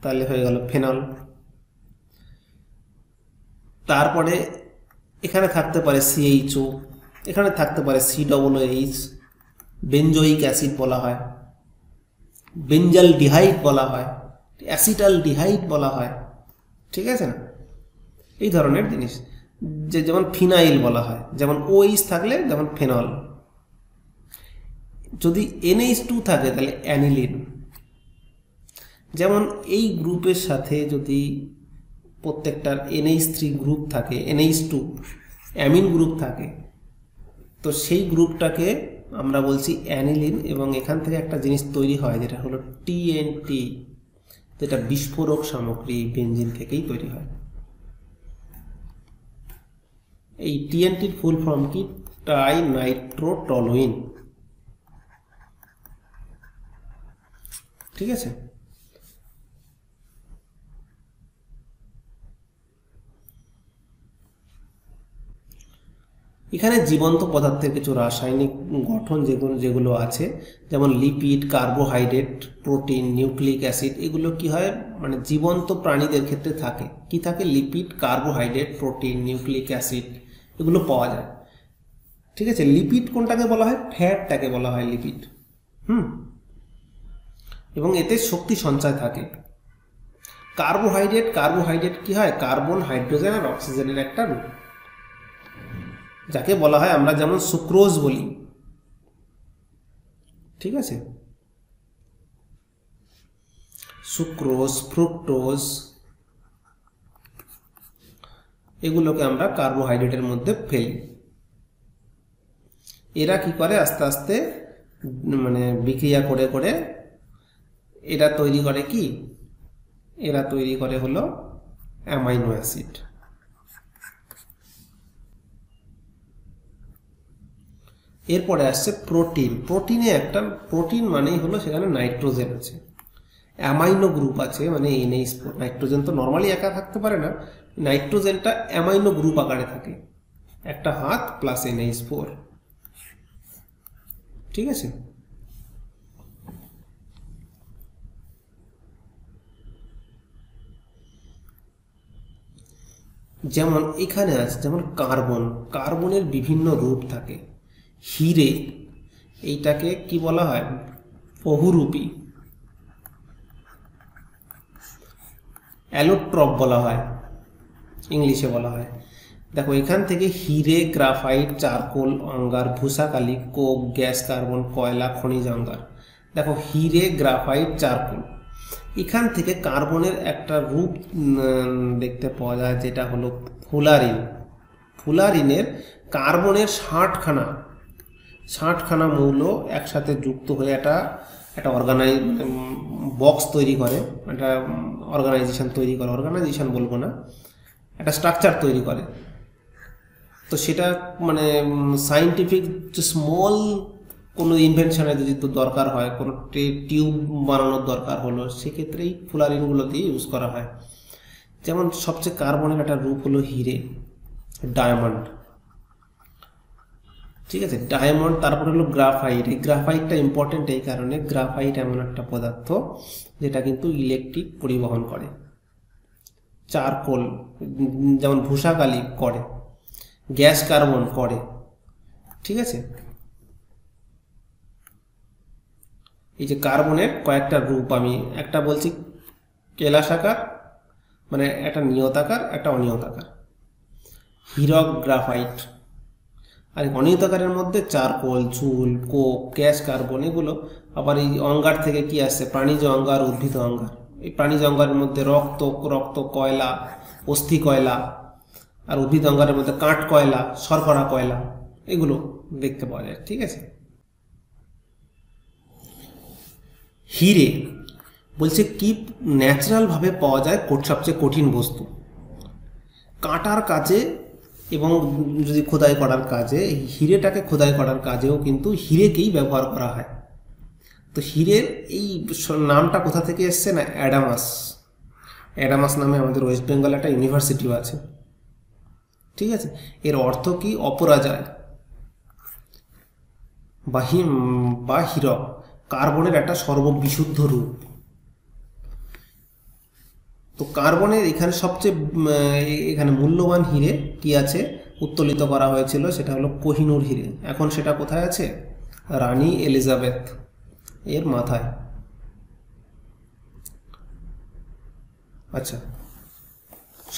তাহলে হয়ে গেল ফেনল। তারপরে এখানে থাকতে পারে CHO, এখানে থাকতে পারে COOH, বেনজোইক অ্যাসিড বলা হয়, বেনজালডিহাইড বলা হয়, অ্যাসিটালডিহাইড বলা হয়, ঠিক আছে না? এই ধরনের জিনিস, যেমন ফিনাইল বলা হয়, যেমন OH থাকলে যেমন ফেনল। যদি NH2 থাকে তাহলে অ্যানিলিন। যেমন এই গ্রুপের সাথে যদি প্রত্যেকটার NH3 গ্রুপ থাকে, NH2 অ্যামিন গ্রুপ থাকে, তো সেই গ্রুপটাকে আমরা বলছি অ্যানিলিন। এবং এখান থেকে একটা জিনিস তৈরি হয় যেটা হলো TNT, যেটা বিস্ফোরক সামগ্রী বেনজিন থেকেই তৈরি হয়। এই TNTর ফুল ফর্ম কি? ট্রাই নাইট্রোটলুইন, ঠিক আছে? এখানে জীবন্ত পদার্থের কিছু রাসায়নিক গঠন যেগুলো আছে, যেমন lipid, carbohydrate, protein, nucleic acid, এগুলো কি হয় মানে জীবন্ত প্রাণীদের ক্ষেত্রে থাকে। কি থাকে? Lipid, carbohydrate, protein, nucleic acid, এগুলো পাওয়া যায়। ঠিক আছে, লিপিড কোনটাকে বলা হয়? ফ্যাটটাকে বলা হয় লিপিড। এবং এতে শক্তি সঞ্চয় থাকে। কার্বোহাইড্রেট কি হয়? কার্বন, হাইড্রোজেন আর অক্সিজেনের একটা রূপ, যাকে বলা হয় আমরা যেমন সুক্রোজ বলি। ঠিক আছে, সুক্রোজ, ফ্রুক্টোজ, এগুলোকে আমরা কার্বোহাইড্রেটের মধ্যে ফেলি। এরা কি করে? আস্তে আস্তে মানে বিক্রিয়া করে করে এরা তৈরি করে কি? এরা তৈরি করে হলো অ্যামাইনো অ্যাসিড। এরপরে আসছে প্রোটিন। প্রোটিন মানেই হলো সেখানে নাইট্রোজেন আছে, অ্যামাইনো গ্রুপ আছে, মানে NH4। নাইট্রোজেন তো নর্মালি একা থাকতে পারে না, নাইট্রোজেনটা অ্যামাইনো গ্রুপ আকারে থাকে, একটা হাত প্লাস NH4। ঠিক আছে, যেমন এখানে আছে যেমন কার্বনের বিভিন্ন রূপ থাকে। হিরে, এইটাকে কি বলা হয়? বহুরূপী। অ্যালোট্রপ বলা হয়, ইংলিশে বলা হয়। দেখো এখান থেকে হিরে, গ্রাফাইট, চারকোল, অঙ্গার, ভূষাকালি, কোক, গ্যাস কার্বন, কয়লা, খনিজ অঙ্গার। দেখো হিরে, গ্রাফাইট, চারকোল, এখান থেকে কার্বনের একটা রূপ দেখতে পাওয়া যায়, যেটা হলো ফুলারিন। ফুলারিনের কার্বনের 60খানা মৌল একসাথে যুক্ত হয়ে একটা বক্স তৈরি করে, একটা অর্গানাইজেশন বলবো না, একটা স্ট্রাকচার তৈরি করে। তো সেটা মানে সাইন্টিফিক স্মল কোনো ইনভেনশনে যদি দরকার হয়, কোনো টিউব বানানোর দরকার হলো, সেক্ষেত্রেই ফুলারিনগুলো দিয়ে ইউজ করা হয়। যেমন সবচেয়ে কার্বনের একটা রূপ হলো হিরে, ডায়মন্ড। ঠিক আছে, ডায়মন্ড। তারপরে হলো গ্রাফাইট। এই গ্রাফাইটটা ইম্পর্টেন্ট এই কারণে, গ্রাফাইট এমন একটা পদার্থ যেটা কিন্তু ইলেকট্রিক পরিবহন করে। চারকোল যেমন ভূষাকালি করে, গ্যাস কার্বন করে। ঠিক আছে, এই যে কার্বনের কয়েকটা রূপ, আমি একটা বলছি কেলাসাকার, মানে একটা নিয়তাকার, একটা অনিয়তাকার। হীরক, গ্রাফাইট। আর অনিয়তাকারের মধ্যে চারকোল, চুল, কোক, গ্যাস কার্বন, এগুলো। আবার এই অঙ্গার থেকে কি আসছে? প্রাণীজ অঙ্গার, উদ্ভিদ অঙ্গার। এই প্রাণীজ অঙ্গারের মধ্যে রক্ত কয়লা, অস্থি কয়লা, আর উদ্ভিদ অঙ্গারের মধ্যে কাঠ কয়লা, শর্করা কয়লা, এগুলো দেখতে পাওয়া যায়। ঠিক আছে, হিরে বলছে কি ন্যাচারাল ভাবে পাওয়া যায় সবচেয়ে কঠিন বস্তু। কাটার কাজে এবং যদি খোদাই করার কাজে, হিরেটাকে খোদাই করার কাজেও কিন্তু হিরেকেই ব্যবহার করা হয়। তো হিরের এই নামটা কোথা থেকে এসছে না? অ্যাডামাস নামে আমাদের ওয়েস্ট বেঙ্গলে একটা ইউনিভার্সিটিও আছে। ঠিক আছে, এর অর্থ কি? অপরাজয় বা হীরক, কার্বনের একটা সর্ববিশুদ্ধ রূপ। তো কার্বনের এখানে মূল্যবান হিরে কি আছে উত্তোলিত করা হয়েছিল, সেটা হলো কোহিনূর হিরে। এখন সেটা কোথায় আছে? রানী এলিজাবেথ এর মাথায়। আচ্ছা,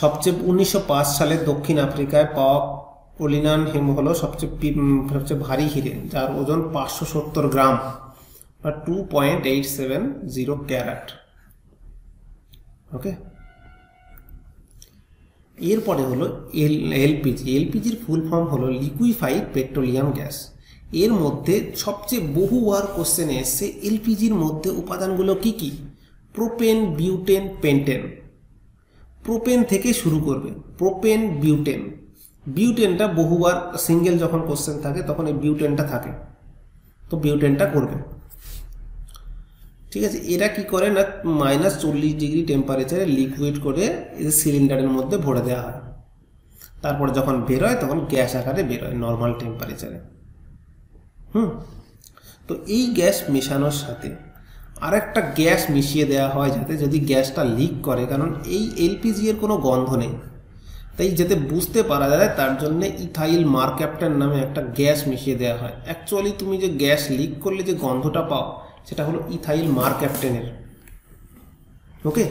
সবচেয়ে 1905 সালে দক্ষিণ আফ্রিকায় পাওয়া কোলিনান হিম হলো সবচেয়ে ভারী হিরে, যার ওজন 570 গ্রাম বা 2.870 ক্যারেট। ওকে, এরপরে হলো এলপিজির ফুল ফর্ম হলো লিকুইফাইড পেট্রোলিয়াম গ্যাস। এর মধ্যে সবচেয়ে বহুবার কোশ্চেনে এসছে এলপিজির মধ্যে উপাদানগুলো কি কি? Propane, butane, pentane. প্রোপেন থেকে শুরু করবে, প্রোপেন, বিউটেন। বিউটেনটা বহুবার সিঙ্গেল যখন কোশ্চেন থাকে তখন এই বিউটেনটা থাকে, তো বিউটেনটা করবে। ঠিক আছে, এরা কি করে না -40 ডিগ্রি টেম্পারেচারে লিকুইড করে সিলিন্ডারের মধ্যে ভরে দেওয়া হয়। তারপরে যখন বেরোয় তখন গ্যাস আকারে বেরোয় নর্মাল টেম্পারেচারে। তো এই গ্যাস মেশানোর সাথে আরেকটা গ্যাস মিশিয়ে দেওয়া হয় যাতে যদি গ্যাসটা লিক করে, কারণ এই এলপিজি এর কোনো গন্ধ নেই, তাই যাতে বুঝতে পারা যায় তার জন্য ইথাইল মারক্যাপ্টেন নামে একটা গ্যাস মিশিয়ে দেওয়া হয়। অ্যাকচুয়ালি তুমি যে গ্যাস লিক করলে যে গন্ধটা পাও সেটা হলো ইথাইল মারক্যাপ্টেনের। ওকে,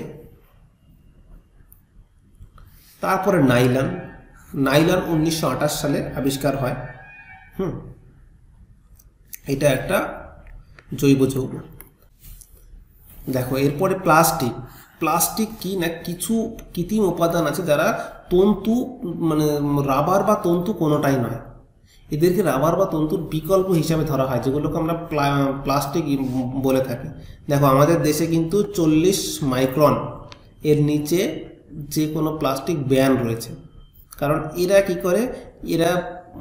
তারপরে নাইলন। 1928 সালে আবিষ্কার হয়। এটা একটা জৈব যৌগ। দেখো এরপরে প্লাস্টিক কি না, কিছু কৃত্রিম উপাদান আছে যারা তন্তু, মানে রাবার বা তন্তু কোনোটাই নয়, এদেরকে রাবার বা তন্তুর বিকল্প হিসাবে ধরা হয়, যেগুলোকে আমরা প্লাস্টিক বলে থাকি। দেখো আমাদের দেশে কিন্তু 40 মাইক্রন এর নিচে যে কোনো প্লাস্টিক ব্যান রয়েছে, কারণ এরা কি করে, এরা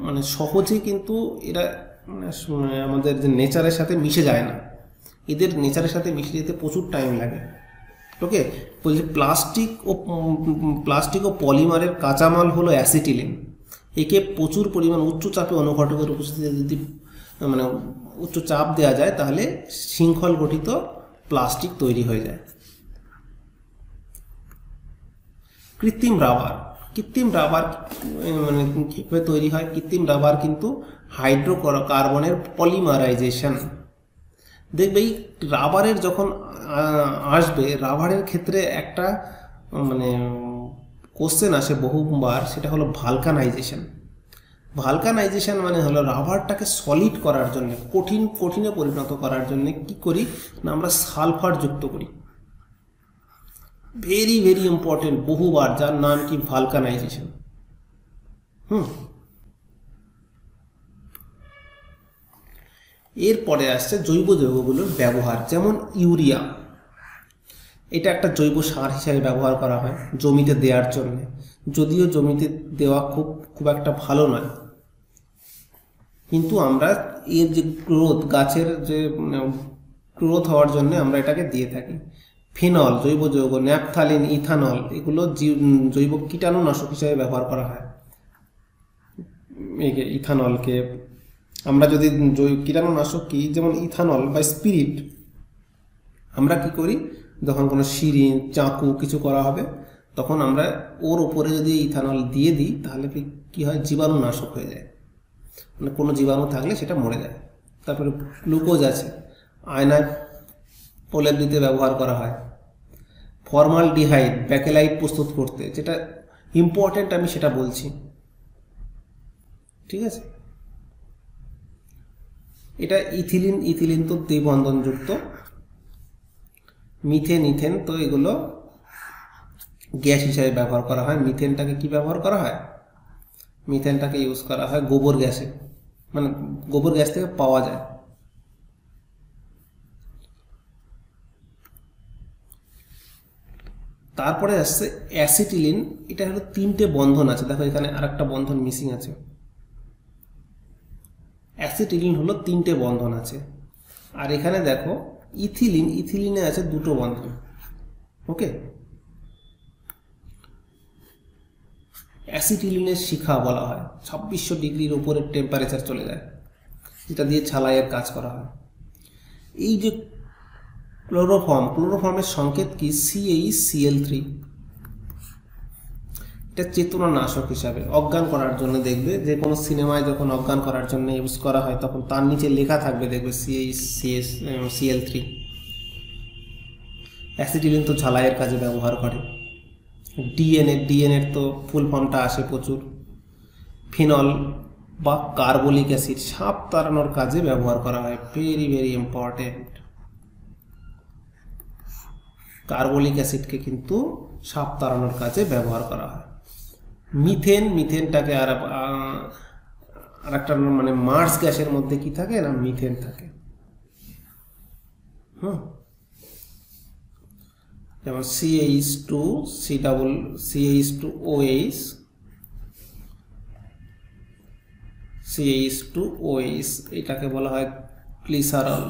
মানে সহজে কিন্তু এরা আমাদের যে নেচারের সাথে মিশে যায় না, এদের নেচারের সাথে মিশে যেতে প্রচুর টাইম লাগে। ওকে, বলছি প্লাস্টিক ও পলিমারের কাঁচামাল হলো অ্যাসিটিলিন। একে প্রচুর পরিমাণ উচ্চ চাপে অনুঘটকের উপস্থিতিতে যদি মানে উচ্চ চাপ দেওয়া যায় তাহলে শৃঙ্খল গঠিত প্লাস্টিক তৈরি হয়ে যায়। কৃত্রিম রাবার মানে কীভাবে তৈরি হয়? কৃত্রিম রাবার কিন্তু হাইড্রোকার্বনের পলিমারাইজেশন। দেখবে এই রাবারের যখন আসবে, রাবারের ক্ষেত্রে একটা মানে কোশ্চেন আসে বহুবার, সেটা হলো ভালকানাইজেশন। মানে হলো রাবারটাকে সলিড করার জন্য, কঠিনে পরিণত করার জন্য কি করি না, আমরা সালফার যুক্ত করি। ভেরি ভেরি ইম্পর্টেন্ট, বহুবার, যার নাম কি ভালকানাইজেশন। এরপরে আসছে জৈব যৌগগুলোর ব্যবহার। যেমন ইউরিয়া, এটা একটা জৈব সার হিসাবে ব্যবহার করা হয় জমিতে দেওয়ার জন্য, যদিও জমিতে দেওয়া খুব একটা ভালো নয়, কিন্তু আমরা এর যে গ্রোথ, গাছের যে গ্রোথ হওয়ার জন্য আমরা এটাকে দিয়ে থাকি। ফিনল জৈব যৌগ, ন্যাপথালিন, ইথানল, এগুলো জৈব কীটাণুনাশক হিসাবে ব্যবহার করা হয়। ইথানলকে আমরা যদি কীটাণুনাশক কি, যেমন ইথানল বা স্পিরিট, আমরা কি করি, যখন কোনো সিরিঞ্জ, চাকু কিছু করা হবে তখন আমরা ওর উপরে যদি ইথানল দিয়ে দিই তাহলে কি হয়, জীবাণুনাশক হয়ে যায়, মানে কোনো জীবাণু থাকলে সেটা মরে যায়। তারপরে গ্লুকোজ আছে, আয়নায় প্রলেপ দিতে ব্যবহার করা হয়। ফর্মালডিহাইড, ব্যাকেলাইট প্রস্তুত করতে, যেটা ইম্পর্টেন্ট আমি সেটা বলছি, ঠিক আছে। এটা ইথিলিন তো দ্বিবন্ধনযুক্ত, ইথেন, তো এগুলো গ্যাস হিসাবে ব্যবহার করা হয়। মিথেনটাকে কি ব্যবহার করা হয়? মিথেনটাকে ইউজ করা হয় গোবর গ্যাসে, মানে গোবর গ্যাস থেকে পাওয়া যায়। তারপরে আসছে অ্যাসিটিলিন। এটা হলো 3টে বন্ধন আছে, দেখো এখানে আরেকটা বন্ধন মিসিং আছে। অ্যাসিটিলিন হলো 3টে বন্ধন আছে, আর এখানে দেখো ইথিলিনে আছে 2টো বন্ধন। ওকে, অ্যাসিটিলিনের শিখা বলা হয়, 2600 ডিগ্রির উপরে টেম্পারেচার চলে যায়, যেটা দিয়ে ছালাইয়ের কাজ করা হয়। এই যে ক্লোরোফর্মের সংকেত কি? CaCl3। এটা চেতনানাশক হিসাবে, অজ্ঞান করার জন্য, দেখবে যে কোনো সিনেমায় যখন অজ্ঞান করার জন্য ইউজ করা হয় তখন তার নিচে লেখা থাকবে, দেখবে CaCl3। অ্যাসিটিলিন তো ঝালাইয়ের কাজে ব্যবহার করে। ডিএনএর তো ফুল ফর্মটা আসে প্রচুর। ফিনল বা কার্বলিক অ্যাসিড সাপ তাড়ানোর কাজে ব্যবহার করা হয়, ভেরি ভেরি ইম্পর্টেন্ট। কার্বলিক অ্যাসিডকে কিন্তু সাপ তাড়ানোর কাজে ব্যবহার করা হয়। মিথেনটাকে আর একটা মানে মার্স গ্যাসের মধ্যে কি থাকে না, মিথেন থাকে। যেমন CH2OH, এটাকে বলা হয় গ্লিসারল।